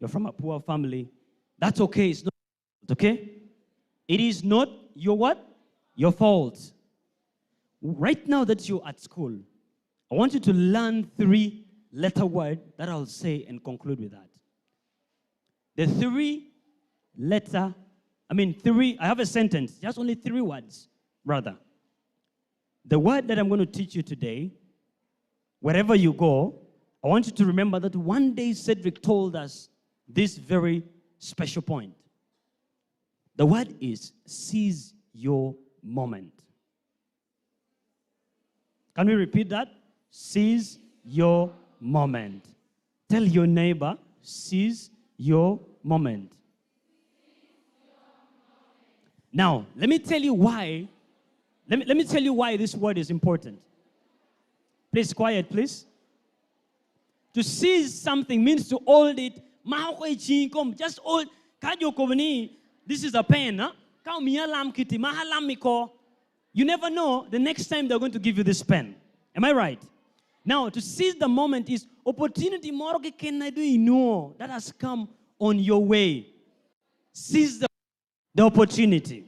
you're from a poor family. That's okay, it's not okay? It is not your what? Your fault. Right now that you're at school, I want you to learn 3-letter word that I'll say and conclude with that. The 3-letter, I have a sentence, just only 3 words, brother. The word that I'm going to teach you today, wherever you go, I want you to remember that one day Cedric told us this very special point. The word is seize your moment. Can we repeat that? Seize your moment. Tell your neighbor, seize your moment. Now, let me tell you why. Let me tell you why this word is important. Please, quiet, please. To seize something means to hold it. Just hold. This is a pen. You never know the next time they're going to give you this pen. Am I right? Now, to seize the moment is opportunity that has come on your way. Seize the opportunity.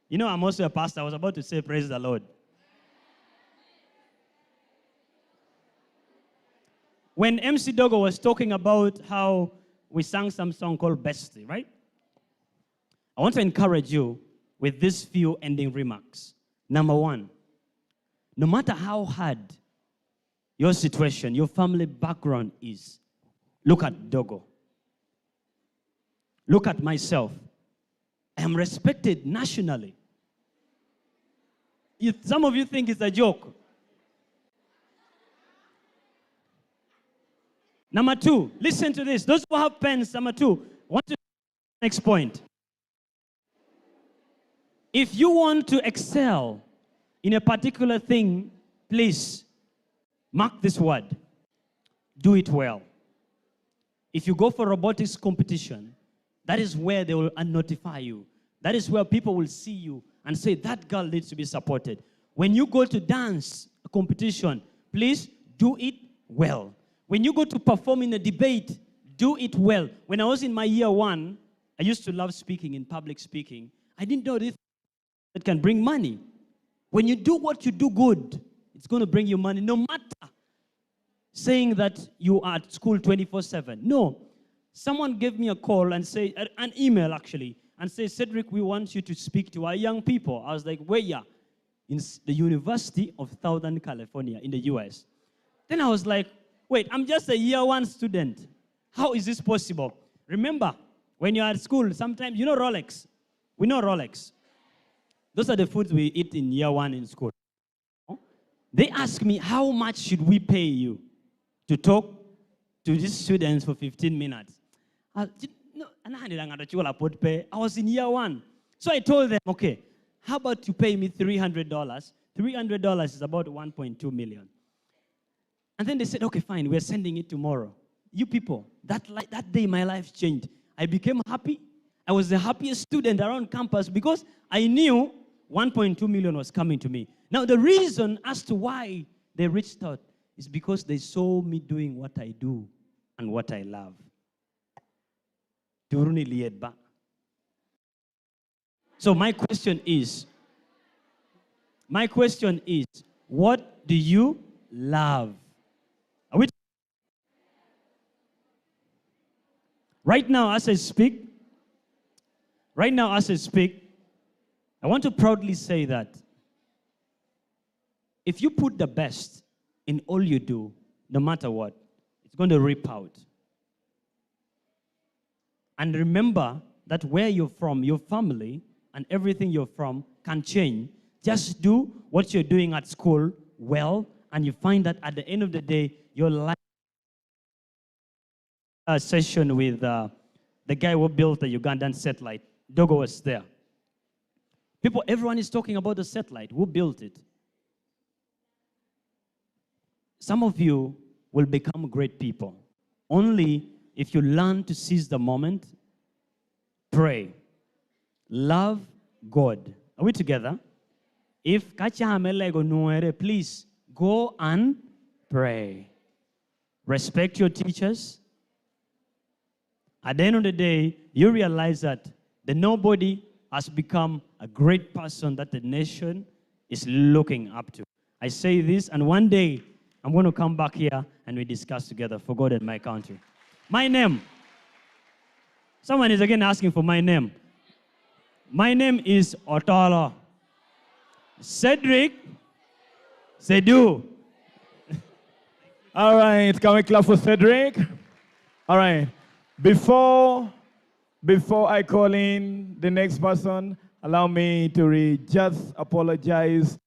You know, I'm also a pastor. I was about to say, praise the Lord. When MC Dogo was talking about how we sang some song called Bestie, right? I want to encourage you with these few ending remarks. Number one, no matter how hard your situation, your family background is, look at Dogo. Look at myself. I am respected nationally. Some of you think it's a joke. Number two, listen to this. Those who have pens, number two, want to next point. If you want to excel in a particular thing, please mark this word. Do it well. If you go for robotics competition, that is where they will notify you. That is where people will see you and say, that girl needs to be supported. When you go to dance competition, please do it well. When you go to perform in a debate, do it well. When I was in my year one, I used to love speaking in public speaking. I didn't know this that can bring money. When you do what you do good, it's going to bring you money, no matter saying that you are at school 24/7. No. Someone gave me a call and say, an email actually, and say, Cedric, we want you to speak to our young people. I was like, where ya? In the University of Southern California in the US. Then I was like, wait, I'm just a year one student. How is this possible? Remember, when you're at school, sometimes, you know Rolex? We know Rolex. Those are the foods we eat in year one in school. They ask me, how much should we pay you to talk to these students for 15 minutes? I was in year one. So I told them, okay, how about you pay me $300? $300 is about 1.2 million. And then they said, okay, fine, we're sending it tomorrow. You people, that day my life changed. I became happy. I was the happiest student around campus because I knew 1.2 million was coming to me. Now, the reason as to why they reached out is because they saw me doing what I do and what I love. So my question is, what do you love? Are we? Right now, as I speak, I want to proudly say that if you put the best in all you do, no matter what, it's going to rip out. And remember that where you're from, your family, and everything you're from can change. Just do what you're doing at school well, and you find that at the end of the day, your life. A session with the guy who built the Ugandan satellite. Dogo was there. Everyone is talking about the satellite. Who built it? Some of you will become great people only if you learn to seize the moment, pray, love God. Are we together? If please go and pray. Respect your teachers. At the end of the day, you realize that the nobody has become a great person that the nation is looking up to. I say this, and one day, I'm going to come back here and we discuss together for God and my country. My name. Someone is again asking for my name. My name is Otolo. Cedric Sedu. All right, can we clap for Cedric? All right. Before I call in the next person, allow me to just apologize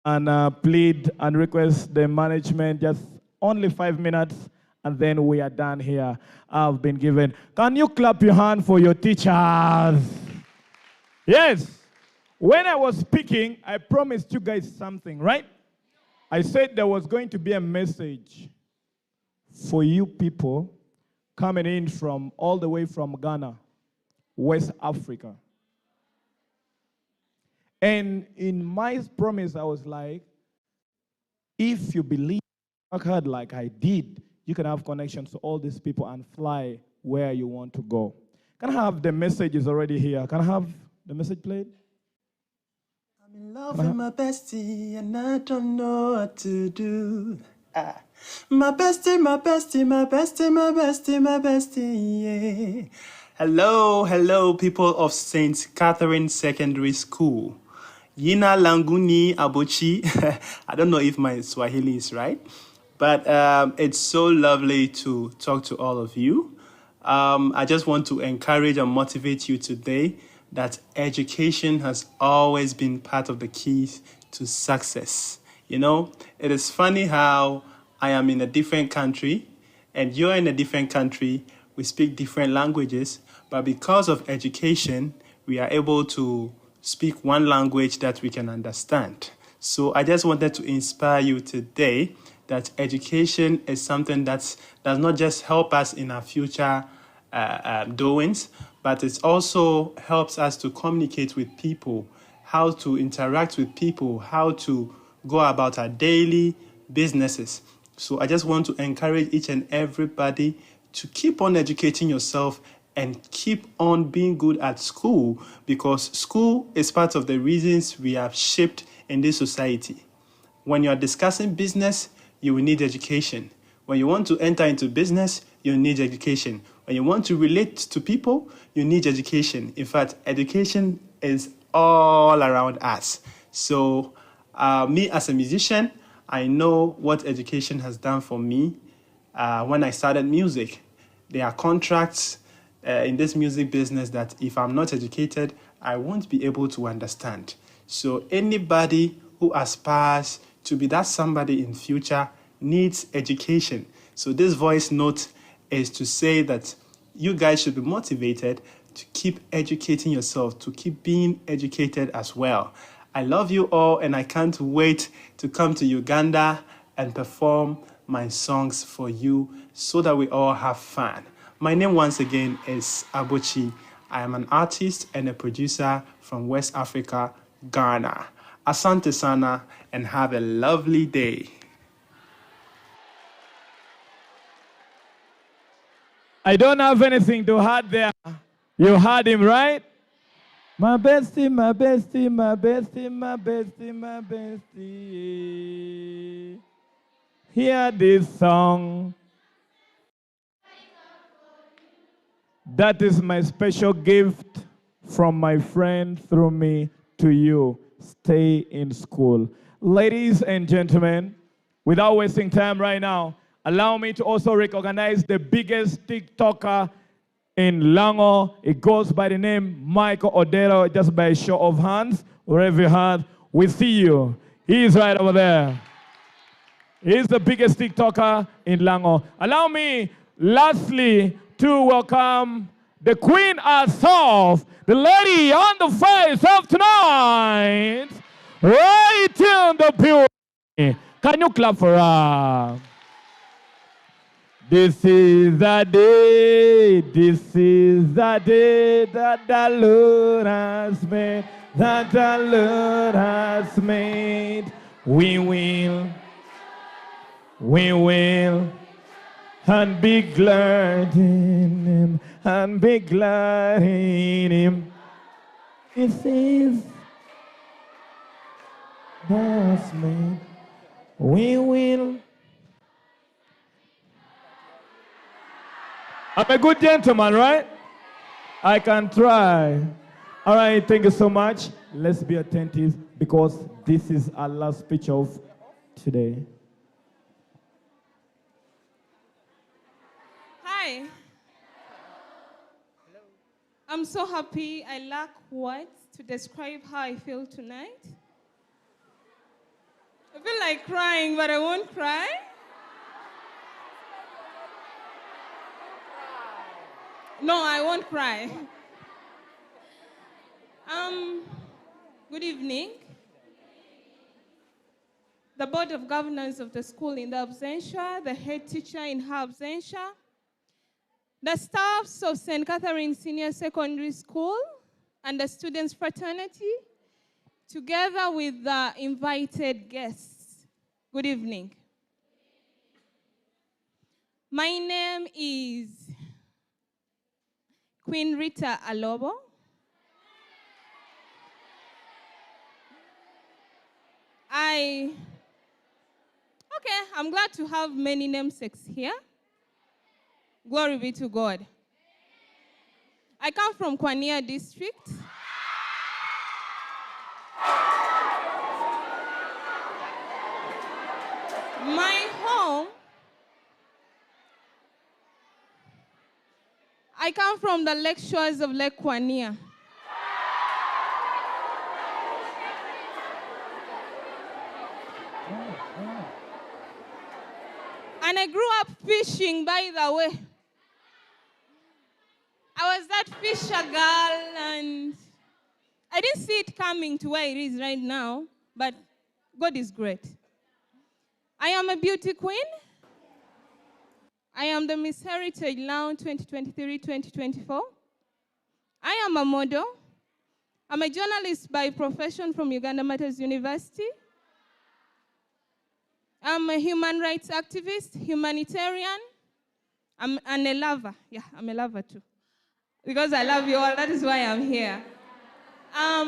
and plead and request the management just only 5 minutes, and then we are done here. I've been given. Can you clap your hand for your teachers? Yes. When I was speaking, I promised you guys something, right? I said there was going to be a message for you people coming in from all the way from Ghana, West Africa. And in my promise, I was like, if you believe, work hard like I did, you can have connections to all these people and fly where you want to go. Can I have the messages already here? Can I have the message played? I'm in love with my bestie and I don't know what to do. My bestie, my bestie, my bestie, my bestie, my bestie, yeah. Hello, people of St. Katherine Secondary School. Yina Languni Abuchi. I don't know if my Swahili is right, but it's so lovely to talk to all of you. I just want to encourage and motivate you today that education has always been part of the keys to success. You know, it is funny how I am in a different country and you're in a different country. We speak different languages, but because of education, we are able to speak one language that we can understand. So I just wanted to inspire you today that education is something that does not just help us in our future doings, but it also helps us to communicate with people, how to interact with people, how to go about our daily businesses. So I just want to encourage each and everybody to keep on educating yourself and keep on being good at school, because school is part of the reasons we are shaped in this society. When you are discussing business, you will need education. When you want to enter into business, you need education. When you want to relate to people, you need education. In fact, education is all around us. So me as a musician, I know what education has done for me when I started music. There are contracts in this music business that if I'm not educated, I won't be able to understand. So anybody who aspires to be that somebody in future needs education. So this voice note is to say that you guys should be motivated to keep educating yourself, to keep being educated as well. I love you all, and I can't wait to come to Uganda and perform my songs for you so that we all have fun. My name once again is Abuchi. I am an artist and a producer from West Africa, Ghana. Asante sana, and have a lovely day. I don't have anything to add there. You heard him, right? My bestie, my bestie, my bestie, my bestie, my bestie. Hear this song. That is my special gift from my friend through me to you. Stay in school. Ladies and gentlemen, without wasting time right now, allow me to also recognize the biggest TikToker in Lango. It goes by the name Michael Odero, just by a show of hands. Wherever you are, we see you. He is right over there. He is the biggest TikToker in Lango. Allow me, lastly, to welcome the queen herself, the lady on the face of tonight, right in the building. Can you clap for her? This is the day that the Lord has made, that the Lord has made. We will, and be glad in him, and be glad in him. This is that's made. We will. I'm a good gentleman, right? I can try. All right, thank you so much. Let's be attentive because this is our last speech of today. Hi, I'm so happy. I lack words to describe how I feel tonight. I feel like crying, but I won't cry. No, I won't cry. Good evening. The Board of Governors of the school in the absentia, the head teacher in her absentia, the staffs of St. Katherine Senior Secondary School, and the students' fraternity, together with the invited guests. Good evening. My name is Queen Rita Alobo. I'm glad to have many namesakes here. Glory be to God. I come from Kwania district. My home, I come from the lake shores of Lake Kwania. And I grew up fishing, by the way. I was that fisher girl, and I didn't see it coming to where it is right now, but God is great. I am a beauty queen. I am the Miss Heritage Lounge 2023-2024. I am a model. I'm a journalist by profession from Uganda Matters University. I'm a human rights activist, humanitarian. I'm a lover. Yeah, I'm a lover too. Because I love you all, that is why I'm here. I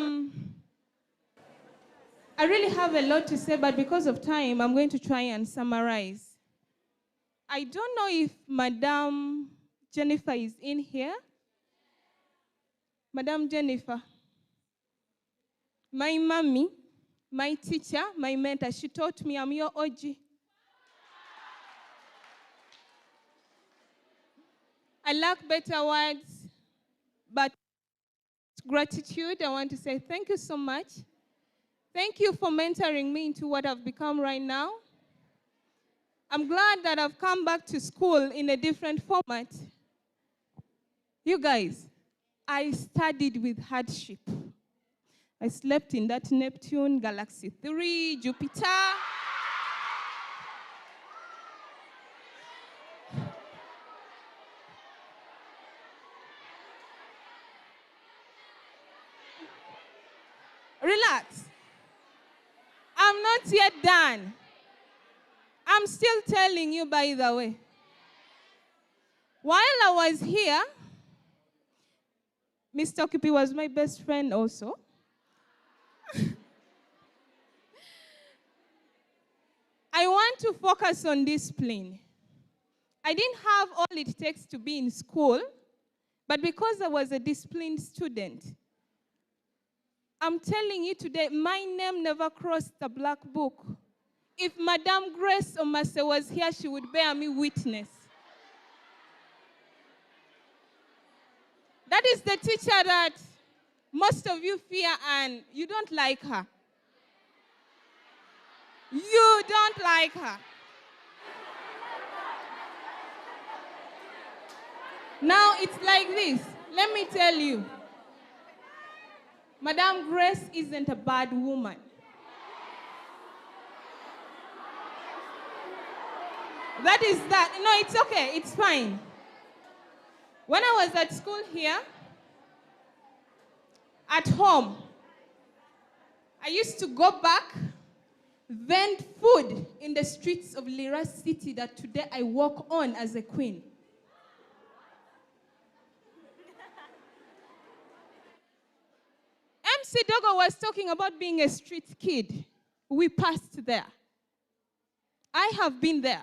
really have a lot to say, but because of time, I'm going to try and summarize. I don't know if Madam Jennifer is in here. Madam Jennifer, my mommy, my teacher, my mentor, she taught me I'm your OG. I lack better words, but gratitude, I want to say thank you so much. Thank you for mentoring me into what I've become right now. I'm glad that I've come back to school in a different format. You guys, I studied with hardship. I slept in that Neptune, Galaxy 3, Jupiter. Relax. I'm not yet done. I'm still telling you, by the way. While I was here, Mr. Kipi was my best friend also. I want to focus on discipline. I didn't have all it takes to be in school, but because I was a disciplined student, I'm telling you today, my name never crossed the black book. If Madame Grace Omase was here, she would bear me witness. That is the teacher that most of you fear and you don't like her. You don't like her. Now it's like this. Let me tell you. Madame Grace isn't a bad woman. That is that. No, it's okay. It's fine. When I was at school here, at home, I used to go back, vend food in the streets of Lira city that today I walk on as a queen. MC Dogo was talking about being a street kid. We passed there. I have been there.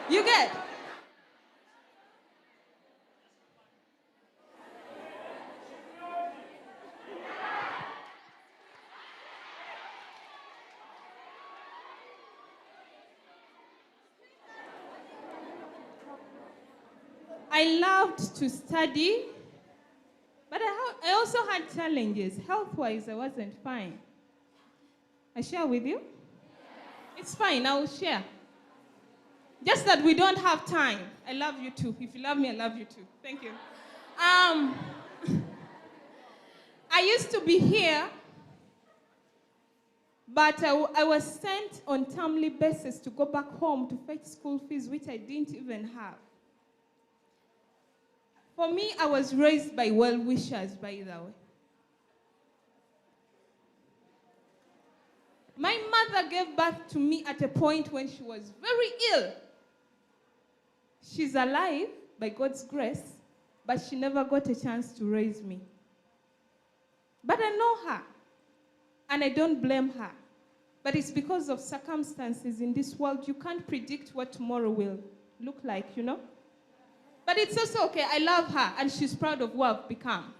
You get? I loved to study, but I also had challenges. Health-wise, I wasn't fine. I share with you? It's fine, I will share. Just that we don't have time. I love you too. If you love me, I love you too. Thank you. I used to be here, but I was sent on timely basis to go back home to fetch school fees, which I didn't even have. For me, I was raised by well-wishers, by the way. My mother gave birth to me at a point when she was very ill. She's alive, by God's grace, but she never got a chance to raise me. But I know her, and I don't blame her. But it's because of circumstances in this world. You can't predict what tomorrow will look like, you know? But it's also okay. I love her, and she's proud of what I've become.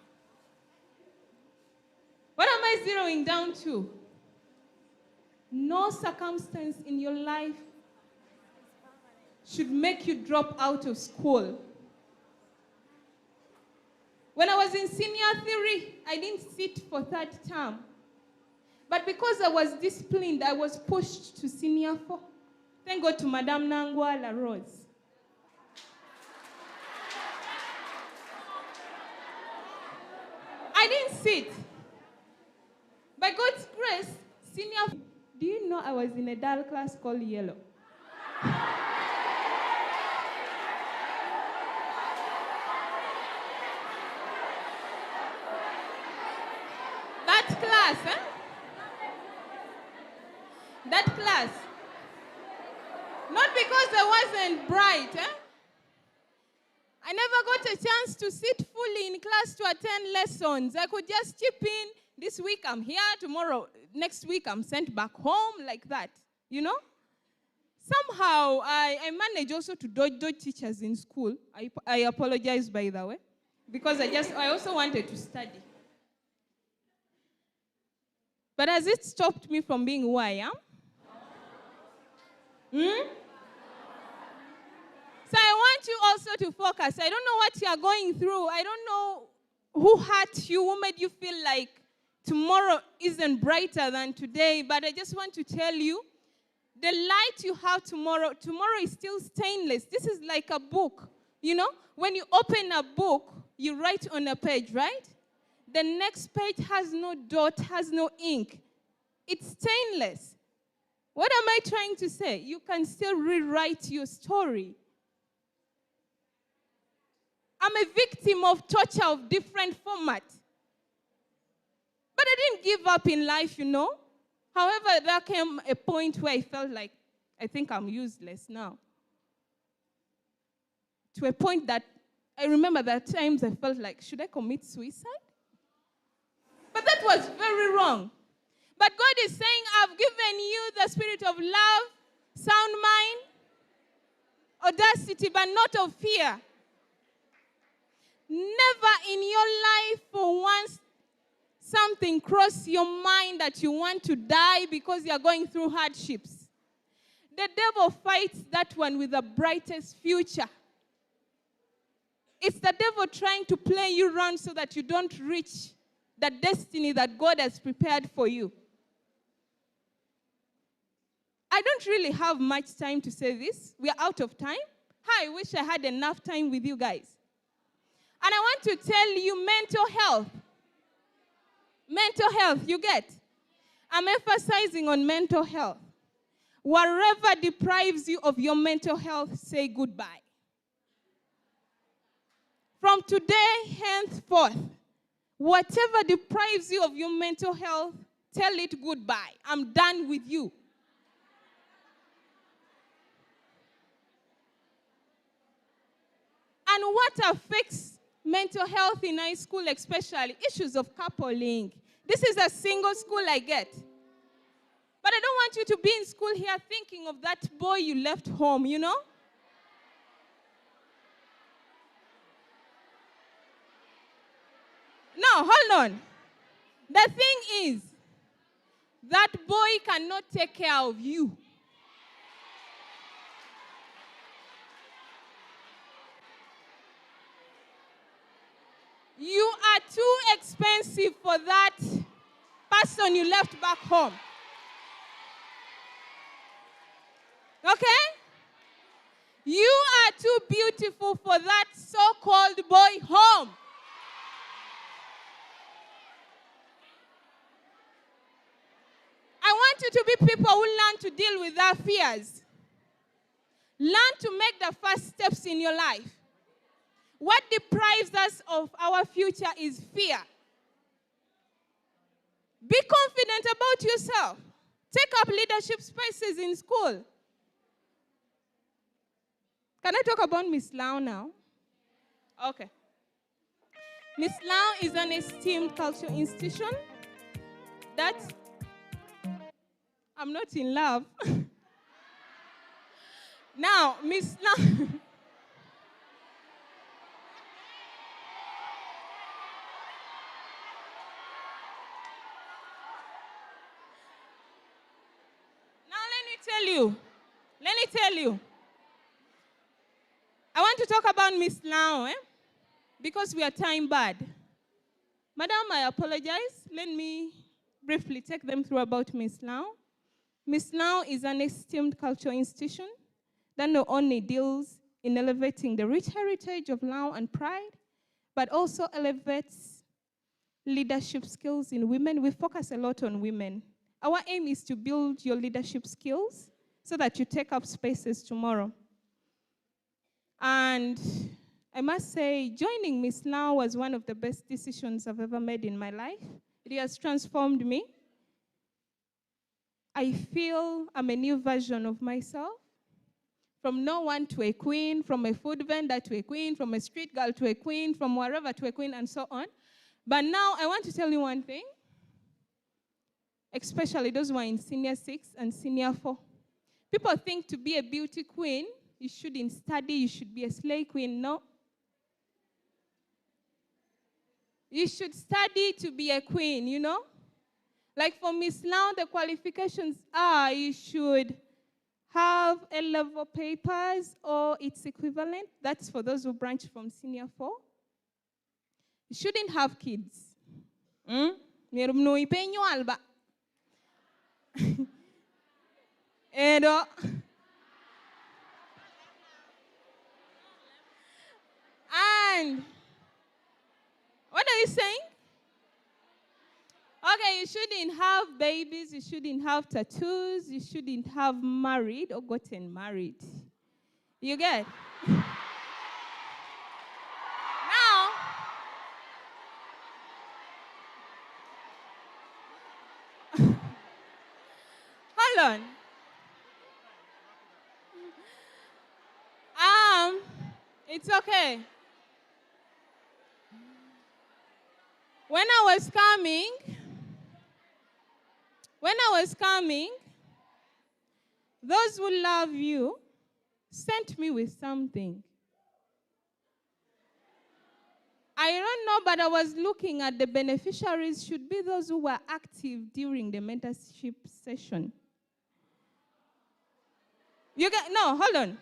What am I zeroing down to? No circumstance in your life should make you drop out of school. When I was in senior theory, I didn't sit for third term. But because I was disciplined, I was pushed to senior 4. Thank God to Madame Nangwala Rose. I didn't sit. By God's grace, senior. Do you know I was in a dull class called Yellow? That class, eh? That class. Not because I wasn't bright, eh? I never got a chance to sit fully in class to attend lessons. I could just chip in. This week I'm here, tomorrow, next week I'm sent back home, like that, you know? Somehow, I managed also to dodge teachers in school. I apologize, by the way, because I also wanted to study. But has it stopped me from being who I am? So I want you also to focus. I don't know what you are going through. I don't know who hurt you, who made you feel like tomorrow isn't brighter than today, but I just want to tell you, the light you have tomorrow is still stainless. This is like a book, you know? When you open a book, you write on a page, right? The next page has no dot, has no ink. It's stainless. What am I trying to say? You can still rewrite your story. I'm a victim of torture of different formats. But I didn't give up in life, you know. However, there came a point where I felt like, I think I'm useless now. To a point that I remember that times I felt like, should I commit suicide? But that was very wrong. But God is saying, I've given you the spirit of love, sound mind, audacity, but not of fear. Never in your life for once something cross your mind that you want to die because you're going through hardships. The devil fights that one with the brightest future. It's the devil trying to play you around so that you don't reach the destiny that God has prepared for you. I don't really have much time to say this. We are out of time. I wish I had enough time with you guys. And I want to tell you mental health. Mental health, you get? I'm emphasizing on mental health. Whatever deprives you of your mental health, say goodbye. From today henceforth, whatever deprives you of your mental health, tell it goodbye. I'm done with you. And what affects mental health in high school, especially issues of coupling. This is a single school I get. But I don't want you to be in school here thinking of that boy you left home, you know? No, hold on. The thing is, that boy cannot take care of you. are too expensive for that person you left back home. Okay? You are too beautiful for that so-called boy home. I want you to be people who learn to deal with their fears. Learn to make the first steps in your life. What deprives us of our future is fear. Be confident about yourself. Take up leadership spaces in school. Can I talk about Miss Lau now? Okay. Miss Lau is an esteemed cultural institution that I'm not in love. Now, Miss Lau. Let me tell you. I want to talk about Miss Lau, because we are time bad. Madam, I apologize. Let me briefly take them through about Miss Lau. Miss Lau is an esteemed cultural institution that not only deals in elevating the rich heritage of Lau and pride, but also elevates leadership skills in women. We focus a lot on women. Our aim is to build your leadership skills so that you take up spaces tomorrow. And I must say, joining Miss Lau was one of the best decisions I've ever made in my life. It has transformed me. I feel I'm a new version of myself. From no one to a queen, from a food vendor to a queen, from a street girl to a queen, from wherever to a queen, and so on. But now I want to tell you one thing, especially those who are in senior 6 and senior 4. People think to be a beauty queen, you shouldn't study, you should be a slay queen. No. You should study to be a queen, you know? Like for Miss Lau, the qualifications are you should have A-level papers or its equivalent. That's for those who branch from senior 4. You shouldn't have kids. And what are you saying? Okay, you shouldn't have babies, you shouldn't have tattoos, you shouldn't have married or gotten married. You get? Now, hold on. It's okay. When I was coming, those who love you sent me with something. I don't know, but I was looking at the beneficiaries should be those who were active during the mentorship session. No, hold on.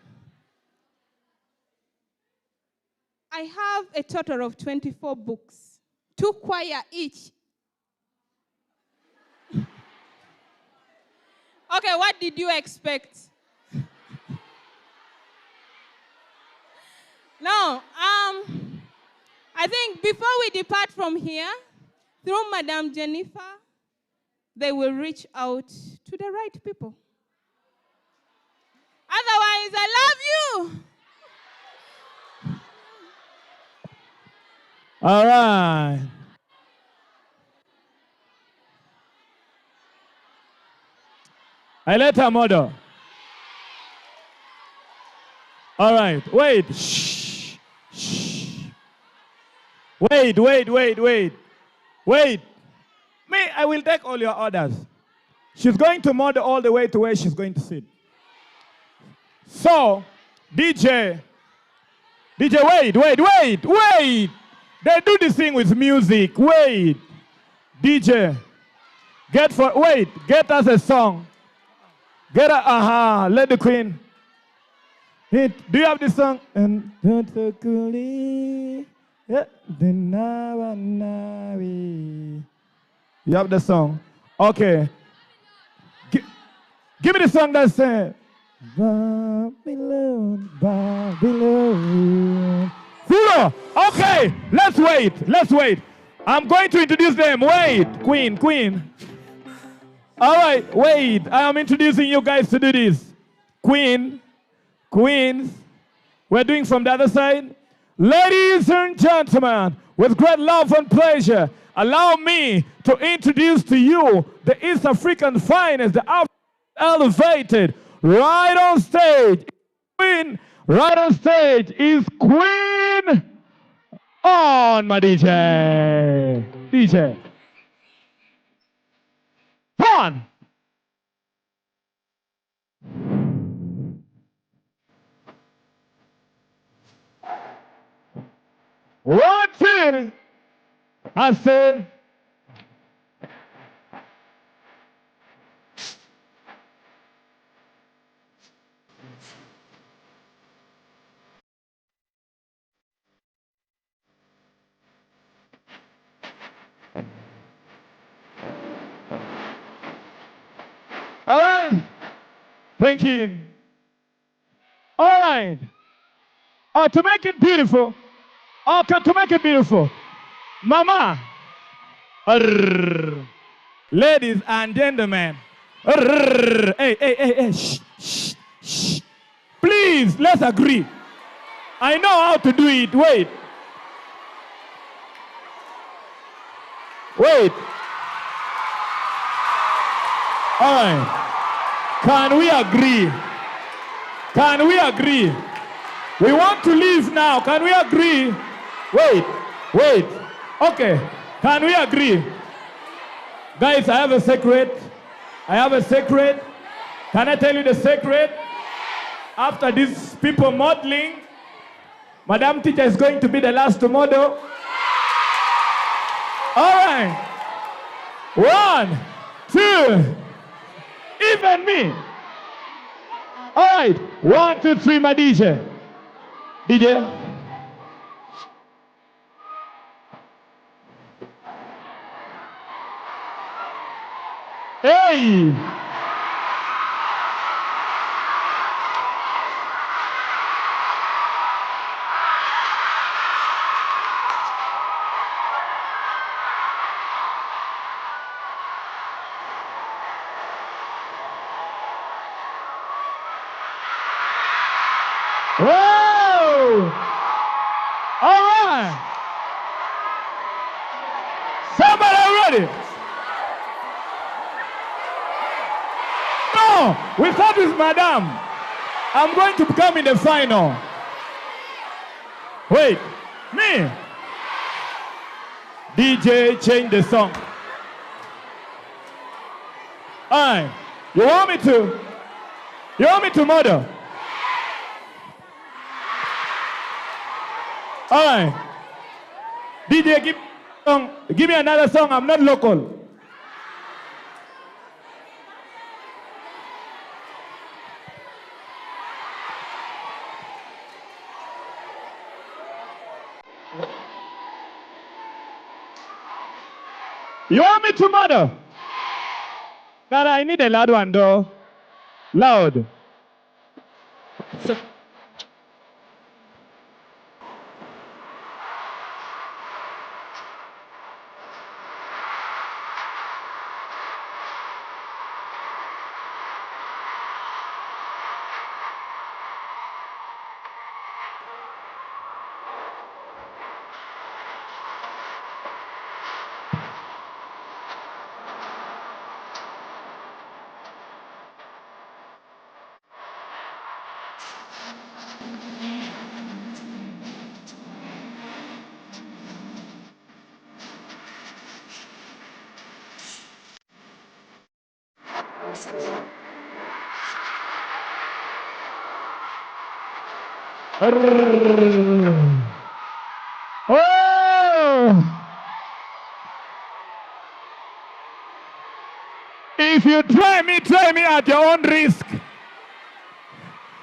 I have a total of 24 books, 2 choir each. Okay, what did you expect? No, I think before we depart from here, through Madame Jennifer, they will reach out to the right people. Otherwise, I love you. All right. I let her mother. All right. Wait. Shh. Shh. Wait. Wait. Me, I will take all your orders. She's going to model all the way to where she's going to sit. So, DJ, wait. They do this thing with music. Wait. DJ, get us a song. Let the queen. Hit. Do you have this song? And You have the song. Okay. Give me the song that says, Babylon, Babylon. Zero. Okay, let's wait. I'm going to introduce them. Wait, Queen. All right, wait. I am introducing you guys to do this. Queens. We're doing from the other side. Ladies and gentlemen, with great love and pleasure, allow me to introduce to you the East African finest, the elevated, right on stage. Queen, right on stage is Queen on my DJ. DJ. One. One, two. I said. All right. Thank you. All right. To make it beautiful. Okay, to make it beautiful. Mama. Ladies and gentlemen. Hey. Shh. Please, let's agree. I know how to do it. Wait. All right. Can we agree? We want to leave now. Can we agree? Wait. Okay. Can we agree? Guys, I have a secret. Can I tell you the secret? After these people modeling, Madam Teacher is going to be the last to model. All right. 1, 2. Even me. All right. 1, 2, 3, my DJ. Hey. Whoa! All right. Somebody ready? No, we start with Madam. I'm going to become in the final. Wait, me. DJ, change the song. All right. You want me to model? All right. DJ, give me another song. I'm not local. You want me to model? God, I need a loud one though. Loud. Oh! If you try me at your own risk.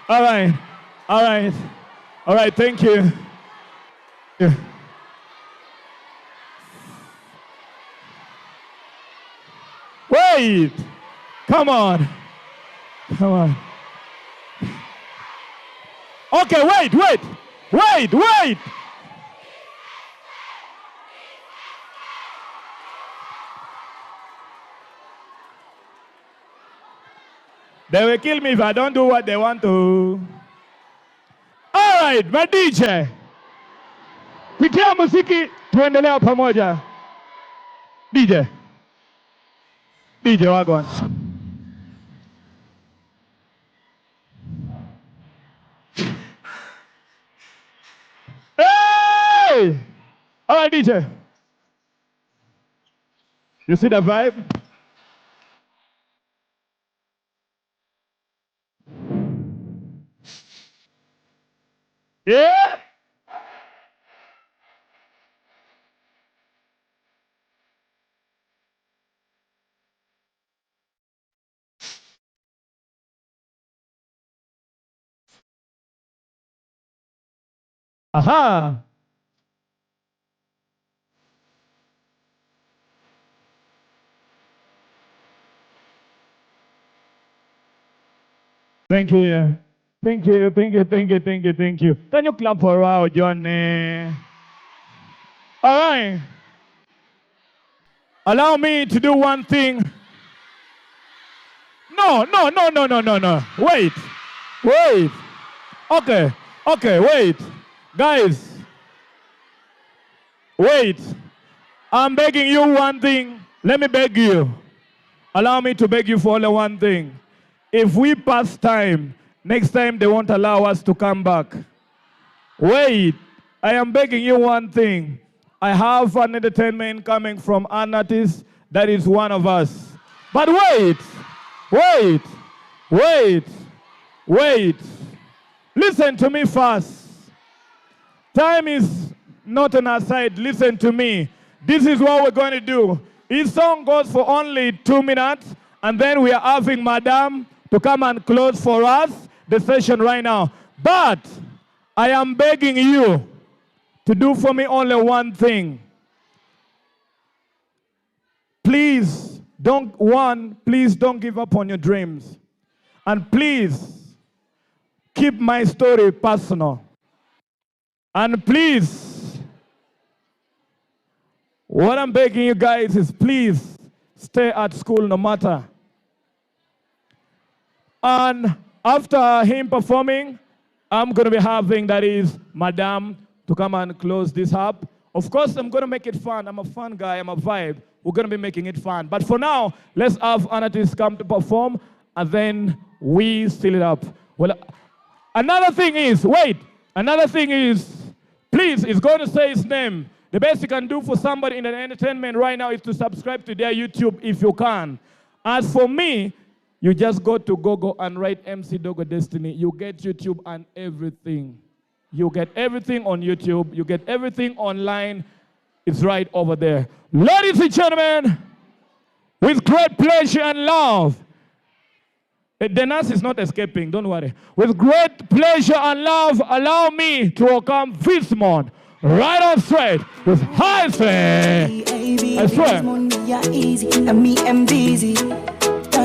All right, thank you. wait. Come on. Come on. Okay, wait. They will kill me if I don't do what they want to. All right, my DJ. Pitia muziki tuendelea pamoja. DJ wagwan. Hey! All right, DJ. You see the vibe? Yeah? Aha! Thank you. Thank you. Can you clap for our Johnny? All right. Allow me to do one thing. No. Wait. Okay, wait. Guys, wait. I'm begging you one thing. Let me beg you. Allow me to beg you for only one thing. If we pass time, next time they won't allow us to come back. Wait, I am begging you one thing. I have an entertainment coming from an artist that is one of us. But wait. Listen to me first. Time is not on our side. Listen to me. This is what we're going to do. Each song goes for only 2 minutes, and then we are having Madame to come and close for us the session right now. But I am begging you to do for me only one thing. Please don't give up on your dreams. And please keep my story personal. And please, what I'm begging you guys is please stay at school no matter. And after him performing, I'm going to be having, that is, Madame to come and close this up. Of course, I'm going to make it fun. I'm a fun guy. I'm a vibe. We're going to be making it fun. But for now, let's have an artist come to perform, and then we seal it up. Well, another thing is, please, it's going to say his name. The best you can do for somebody in the entertainment right now is to subscribe to their YouTube if you can. As for me, you just go to Google and write MC Dogo Destiny. You get YouTube and everything. You get everything on YouTube. You get everything online. It's right over there. Ladies and gentlemen, with great pleasure and love, the nurse is not escaping, don't worry. With great pleasure and love, allow me to welcome Vismond right on straight with high strength. I swear.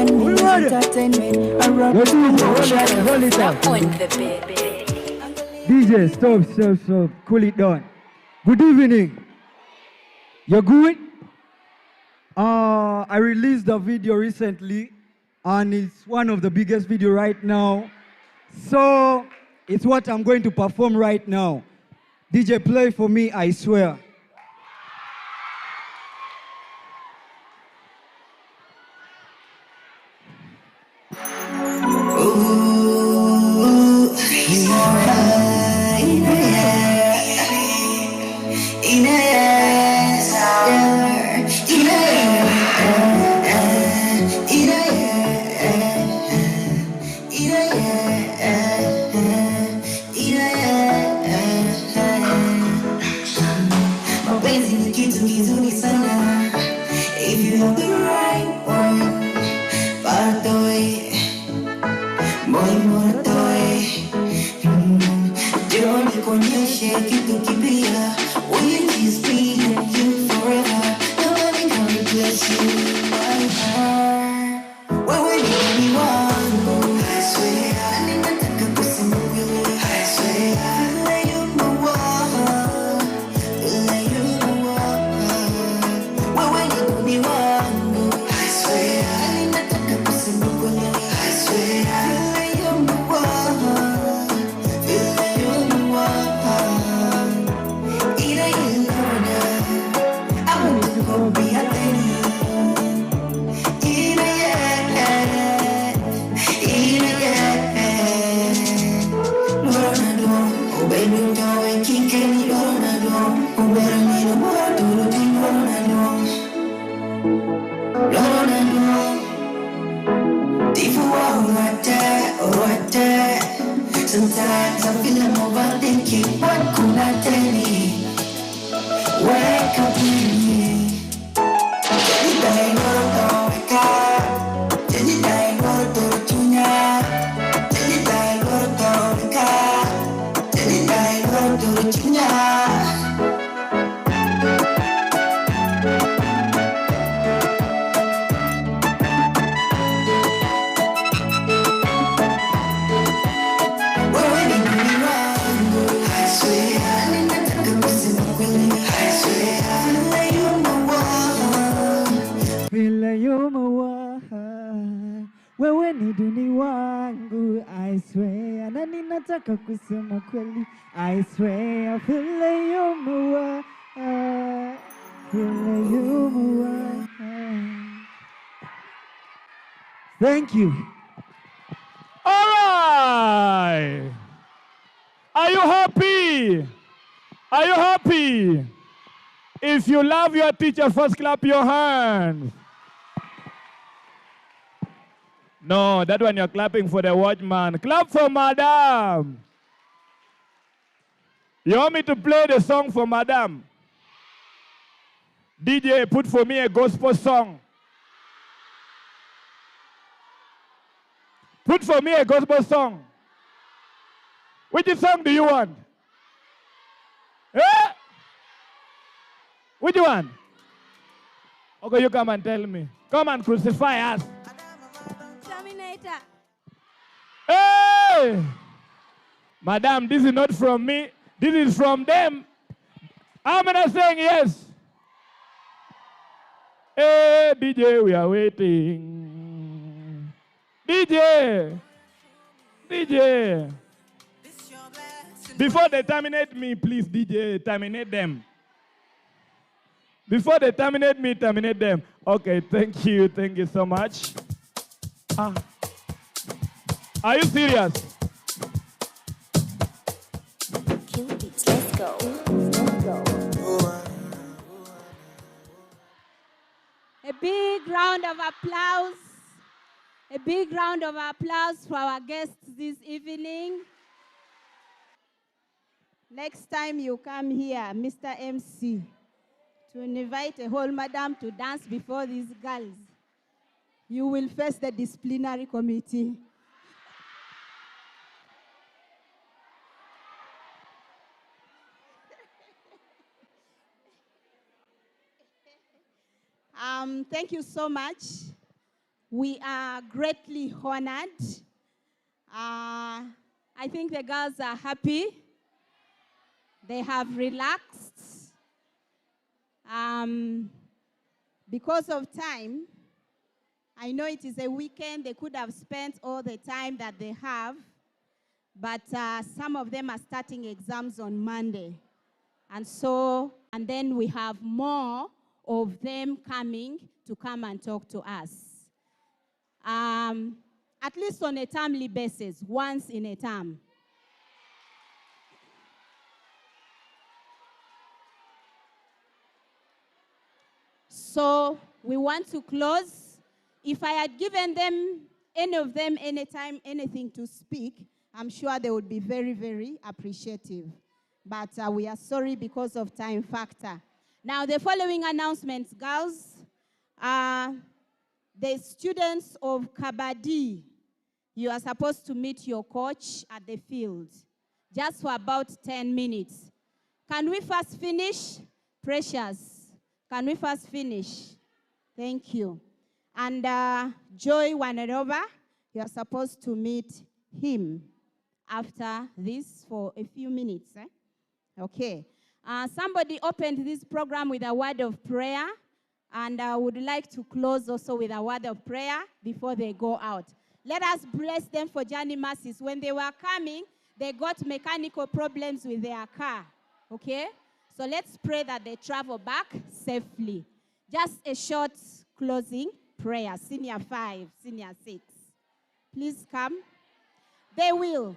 We ready? Hold it up. DJ, stop. Cool it down. Good evening. You're good? I released a video recently, and it's one of the biggest videos right now. So it's what I'm going to perform right now. DJ, play for me, I swear. Forever, nobody can replace you, my heart. Sometimes I feel I'm overthinking. What could I tell me? Where could be? Jadi dai ngoro taweka, jadi dai ngoro turunya, jadi dai ngoro taweka, jadi dai ngoro turunya. Vile yumewahi, wewe ni duni wangu, I swear, na ninataka kusema kweli, I swear, vile yumewahi, vile yumewahi. Thank you. All right. Are you happy? Are you happy? If you love your teacher, first clap your hands. No, that one you're clapping for the watchman. Clap for Madam. You want me to play the song for Madam? DJ, put for me a gospel song. Put for me a gospel song. Which song do you want? Eh? Which one? Okay, you come and tell me. Come and crucify us. Terminator. Hey! Madam, this is not from me. This is from them. How many are saying yes? Hey, DJ, we are waiting. DJ! DJ! Before they terminate me, please, DJ, terminate them. Before they terminate me, terminate them. Okay, thank you. Thank you so much. Are you serious? Let's go. Let's go. A big round of applause. A big round of applause for our guests this evening. Next time you come here, Mr. MC, to invite a whole madam to dance before these girls, you will face the disciplinary committee. Thank you so much. We are greatly honored. I think the girls are happy. They have relaxed. Because of time, I know it is a weekend. They could have spent all the time that they have, but some of them are starting exams on Monday. And then we have more of them coming to come and talk to us. At least on a termly basis, once in a term. So we want to close. If I had given them, any of them, anytime, anything to speak, I'm sure they would be very, very appreciative. But we are sorry because of time factor. Now, the following announcements, girls. The students of Kabaddi, you are supposed to meet your coach at the field, just for about 10 minutes. Can we first finish? Precious, can we first finish? Thank you. And Joy Wanerova, you are supposed to meet him after this for a few minutes. Okay. Somebody opened this program with a word of prayer, and I would like to close also with a word of prayer before they go out. Let us bless them for journey mercies. When they were coming, they got mechanical problems with their car. Okay? So let's pray that they travel back safely. Just a short closing prayer. Senior 5, senior 6. Please come. They will.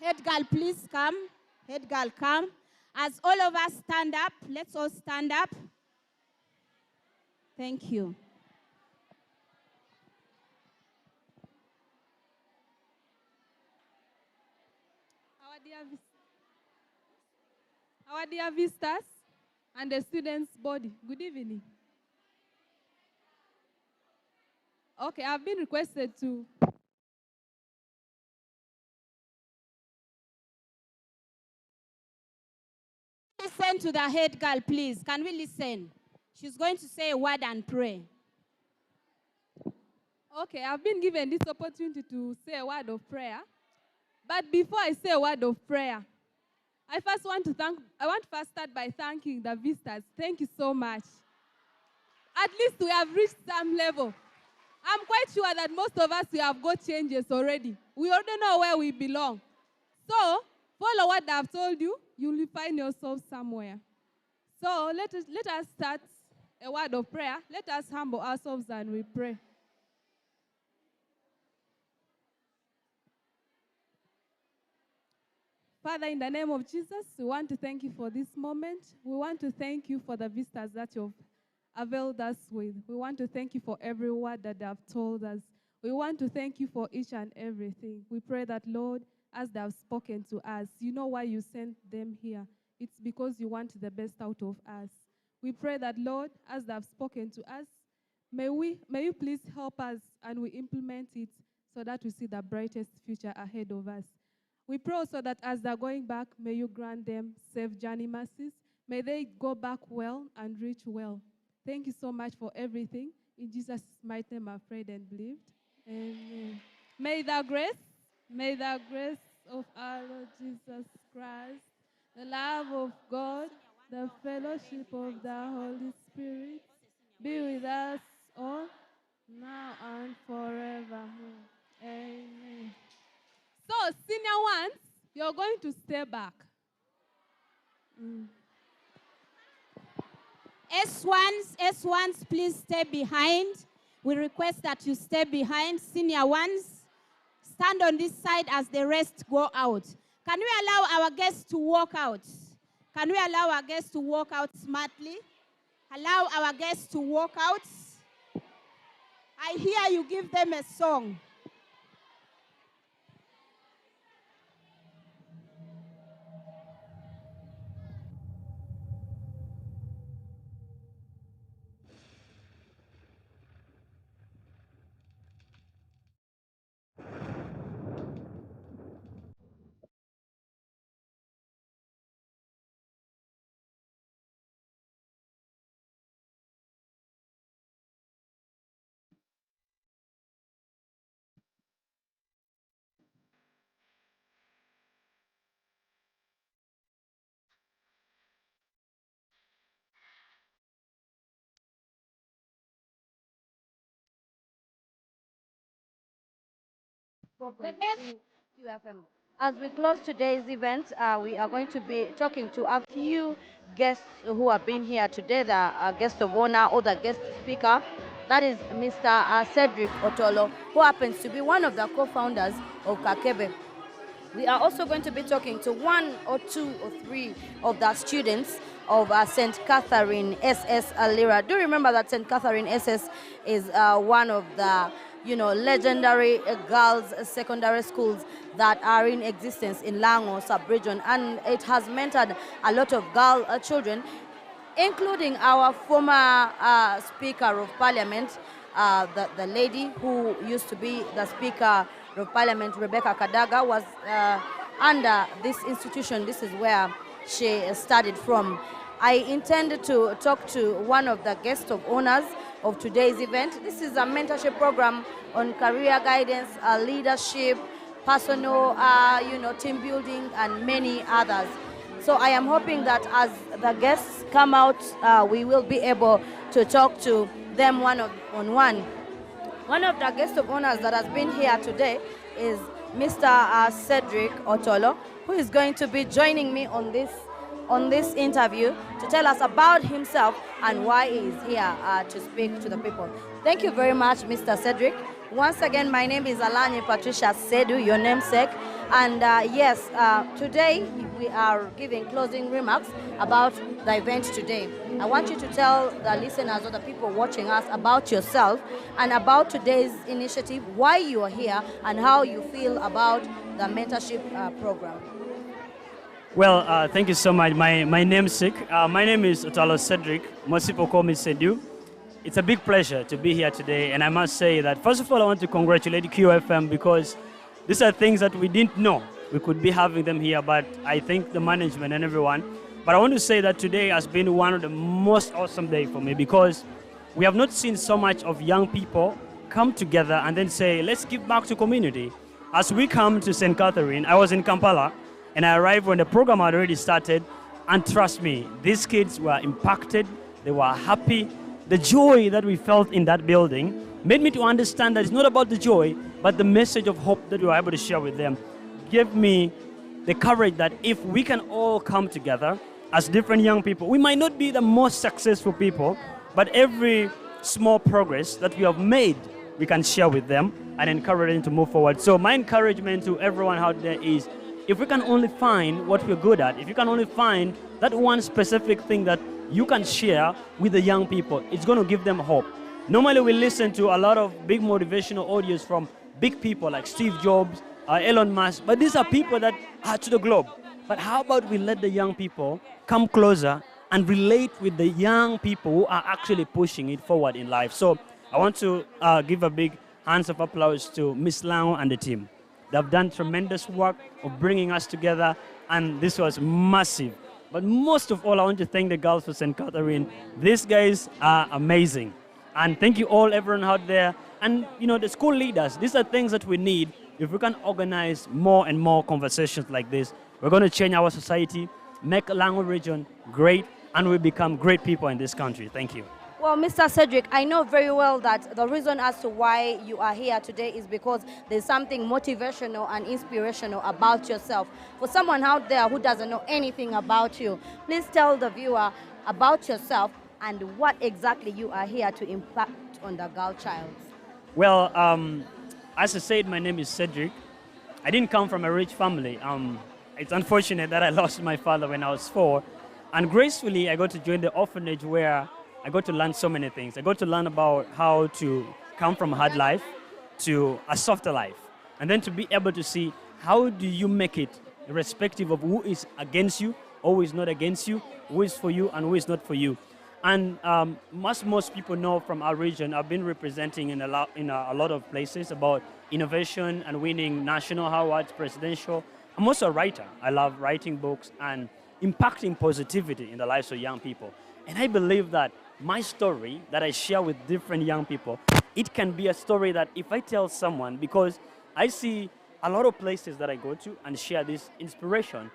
Head girl, please come. Head girl, come. As all of us stand up, let's all stand up. Thank you. Our dear visitors and the students' body, good evening. Okay, I've been requested to Listen to the head girl, please. Can we listen? She's going to say a word and pray. Okay, I've been given this opportunity to say a word of prayer. But before I say a word of prayer, I want to first start by thanking the visitors. Thank you so much. At least we have reached some level. I'm quite sure that most of us, we have got changes already. We already know where we belong. So, follow what I've told you. You will find yourself somewhere. So, let us start a word of prayer. Let us humble ourselves and we pray. Father, in the name of Jesus, we want to thank you for this moment. We want to thank you for the visitors that you've availed us with. We want to thank you for every word that they have told us. We want to thank you for each and everything. We pray that, Lord, as they have spoken to us, you know why you sent them here. It's because you want the best out of us. We pray that, Lord, as they have spoken to us, may you please help us and we implement it so that we see the brightest future ahead of us. We pray also that as they're going back, may you grant them safe journey mercies. May they go back well and reach well. Thank you so much for everything. In Jesus' mighty name, I've prayed and believed. Amen. May the grace of our Lord Jesus Christ, the love of God, the fellowship of the Holy Spirit be with us all, now and forever. Amen. So, senior ones, you're going to stay back. S1s, please stay behind. We request that you stay behind. Senior ones, stand on this side as the rest go out. Can we allow our guests to walk out? Can we allow our guests to walk out smartly? Allow our guests to walk out. I hear you give them a song. As we close today's event, we are going to be talking to a few guests who have been here today, the guest of honor or the guest speaker. That is Mr. Cedric Otolo, who happens to be one of the co-founders of Kakebe. We are also going to be talking to one or two or three of the students of St. Katherine SS Lira. Do remember that St. Katherine SS is one of the legendary girls' secondary schools that are in existence in Lango sub-region, and it has mentored a lot of girl children, including our former Speaker of Parliament, the lady who used to be the Speaker of Parliament, Rebecca Kadaga, was under this institution. This is where she studied from. I intended to talk to one of the guest of honors of today's event. This is a mentorship program on career guidance, leadership, personal, team building, and many others. So I am hoping that as the guests come out, we will be able to talk to them one-on-one. One of the guest of honors that has been here today is Mr. Cedric Otolo, who is going to be joining me on this interview to tell us about himself and why he is here to speak to the people. Thank you very much, Mr. Cedric. Once again, my name is Alani Patricia Sedu, your namesake. And yes, today we are giving closing remarks about the event today. I want you to tell the listeners or the people watching us about yourself and about today's initiative, why you are here, and how you feel about the mentorship program? Well, thank you so much. My namesake, my name is Otalo Cedric. Most people call me Sedu. It's a big pleasure to be here today, and I must say that first of all, I want to congratulate QFM because these are things that we didn't know we could be having them here, but I thank the management and everyone. But I want to say that today has been one of the most awesome days for me because we have not seen so much of young people come together and then say, let's give back to community. As we come to St. Katherine, I was in Kampala, and I arrived when the program had already started, and trust me, these kids were impacted, they were happy. The joy that we felt in that building made me to understand that it's not about the joy, but the message of hope that we were able to share with them. Gave me the courage that if we can all come together as different young people, we might not be the most successful people, but every small progress that we have made, we can share with them and encourage them to move forward. So my encouragement to everyone out there is, if we can only find what we're good at, if you can only find that one specific thing that you can share with the young people, it's going to give them hope. Normally we listen to a lot of big motivational audios from big people like Steve Jobs, Elon Musk, but these are people that are to the globe. But how about we let the young people come closer and relate with the young people who are actually pushing it forward in life? So I want to give a big hands of applause to Miss Lang and the team. They've done tremendous work of bringing us together, and this was massive. But most of all, I want to thank the girls for St. Katherine. These guys are amazing. And thank you all, everyone out there. And, you know, the school leaders, these are things that we need. If we can organize more and more conversations like this, we're going to change our society, make Lango region great, and we become great people in this country. Thank you. Well, Mr. Cedric, I know very well that the reason as to why you are here today is because there's something motivational and inspirational about yourself. For someone out there who doesn't know anything about you, please tell the viewer about yourself and what exactly you are here to impact on the girl child. Well, as I said, my name is Cedric. I didn't come from a rich family. It's unfortunate that I lost my father when I was 4. And gracefully, I got to join the orphanage where I got to learn so many things. I got to learn about how to come from a hard life to a softer life. And then to be able to see how do you make it irrespective of who is against you, or who is not against you, who is for you and who is not for you. And most people know from our region, I've been representing in a lot of places about innovation and winning national awards, presidential. I'm also a writer. I love writing books and impacting positivity in the lives of young people. And I believe that my story that I share with different young people, it can be a story that if I tell someone, because I see a lot of places that I go to and share this inspiration,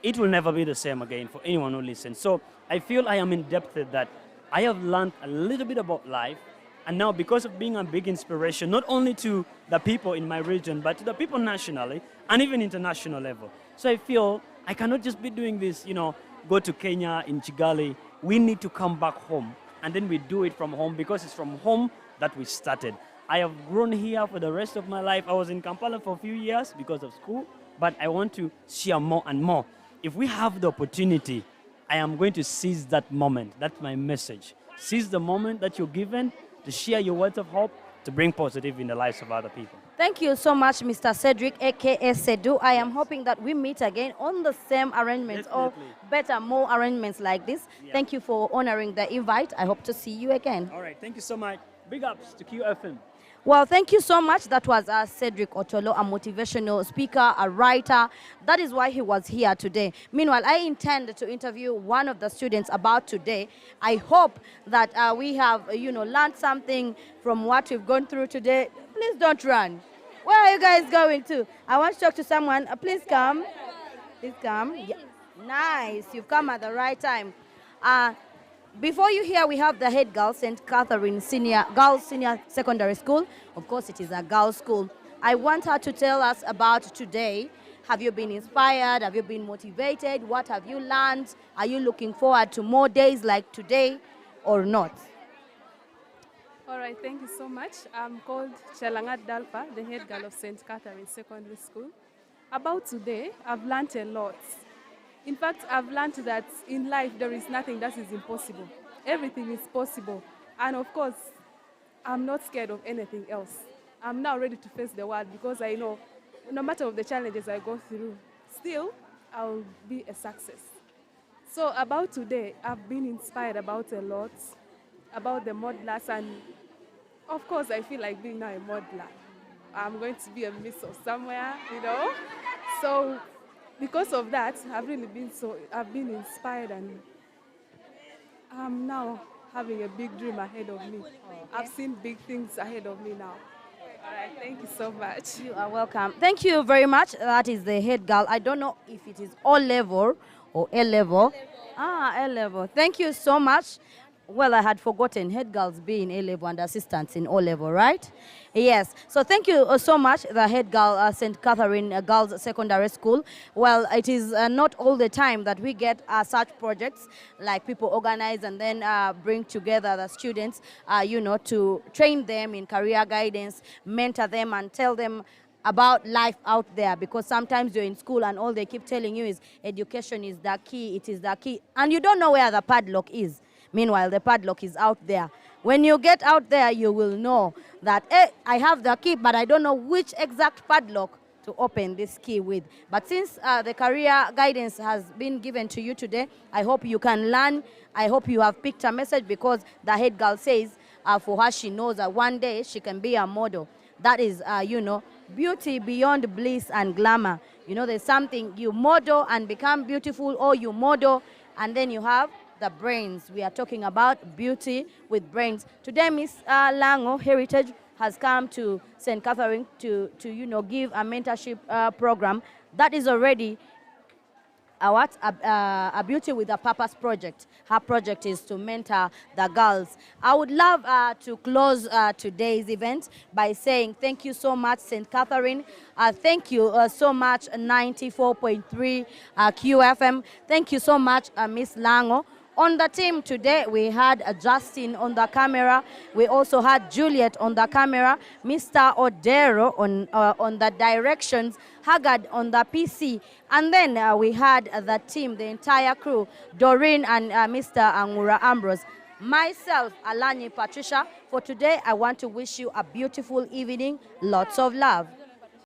it will never be the same again for anyone who listens. So I feel I am indebted that I have learned a little bit about life. And now because of being a big inspiration, not only to the people in my region, but to the people nationally and even international level. So I feel I cannot just be doing this, go to Kenya, in Kigali. We need to come back home. And then we do it from home because it's from home that we started. I have grown here for the rest of my life. I was in Kampala for a few years because of school, but I want to share more and more. If we have the opportunity, I am going to seize that moment. That's my message. Seize the moment that you're given to share your words of hope, to bring positive in the lives of other people. Thank you so much, Mr. Cedric, a.k.a. Sedu. I am hoping that we meet again on the same arrangements or better, more arrangements like this. Yeah. Thank you for honoring the invite. I hope to see you again. All right, thank you so much. Big ups to QFM. Well, thank you so much. That was Cedric Otolo, a motivational speaker, a writer. That is why he was here today. Meanwhile, I intend to interview one of the students about today. I hope that we have, learned something from what we've gone through today. Please don't run. Where are you guys going to? I want to talk to someone. Please come. Please come. Yeah. Nice. You've come at the right time. Before you hear, we have the head girl, St. Katherine Girls Senior Secondary School. Of course, it is a girls' school. I want her to tell us about today. Have you been inspired? Have you been motivated? What have you learned? Are you looking forward to more days like today or not? All right, thank you so much. I'm called Chelangat Dalpa, the head girl of St. Katherine Secondary School. About today, I've learned a lot. In fact, I've learned that in life there is nothing that is impossible. Everything is possible. And of course, I'm not scared of anything else. I'm now ready to face the world because I know no matter of the challenges I go through, still I'll be a success. So about today, I've been inspired about a lot, about the modelers, and of course I feel like being now a modeler. I'm going to be a miss of somewhere, you know. So because of that, I've been inspired, and I'm now having a big dream ahead of me. I've seen big things ahead of me now. All right, thank you so much. You are welcome. Thank you very much. That is the head girl. I don't know if it is O level or A level. A level. Thank you so much. Well, I had forgotten head girls being A level and assistants in O level, right? Yes. So thank you so much, the head girl, St. Catherine Girls Secondary School. Well, it is not all the time that we get such projects, like people organize and then bring together the students, to train them in career guidance, mentor them, and tell them about life out there, because sometimes you're in school and all they keep telling you is education is the key, it is the key, and you don't know where the padlock is. Meanwhile, the padlock is out there. When you get out there, you will know that, I have the key, but I don't know which exact padlock to open this key with. But since the career guidance has been given to you today, I hope you can learn. I hope you have picked a message, because the head girl says for her, she knows that one day she can be a model. That is, beauty beyond bliss and glamour. There's something you model and become beautiful, or you model and then you have the brains. We are talking about beauty with brains. Today, Miss Lango Heritage has come to St. Catherine to give a mentorship program that is already a Beauty with a Purpose project. Her project is to mentor the girls. I would love to close today's event by saying thank you so much, St. Catherine. Thank you so much, 94.3 QFM. Thank you so much, Miss Lango. On the team today, we had Justin on the camera. We also had Juliet on the camera, Mr. Odero on the directions, Haggard on the PC. And then we had the team, the entire crew, Doreen and Mr. Angura Ambrose. Myself, Alani Patricia. For today, I want to wish you a beautiful evening. Lots of love.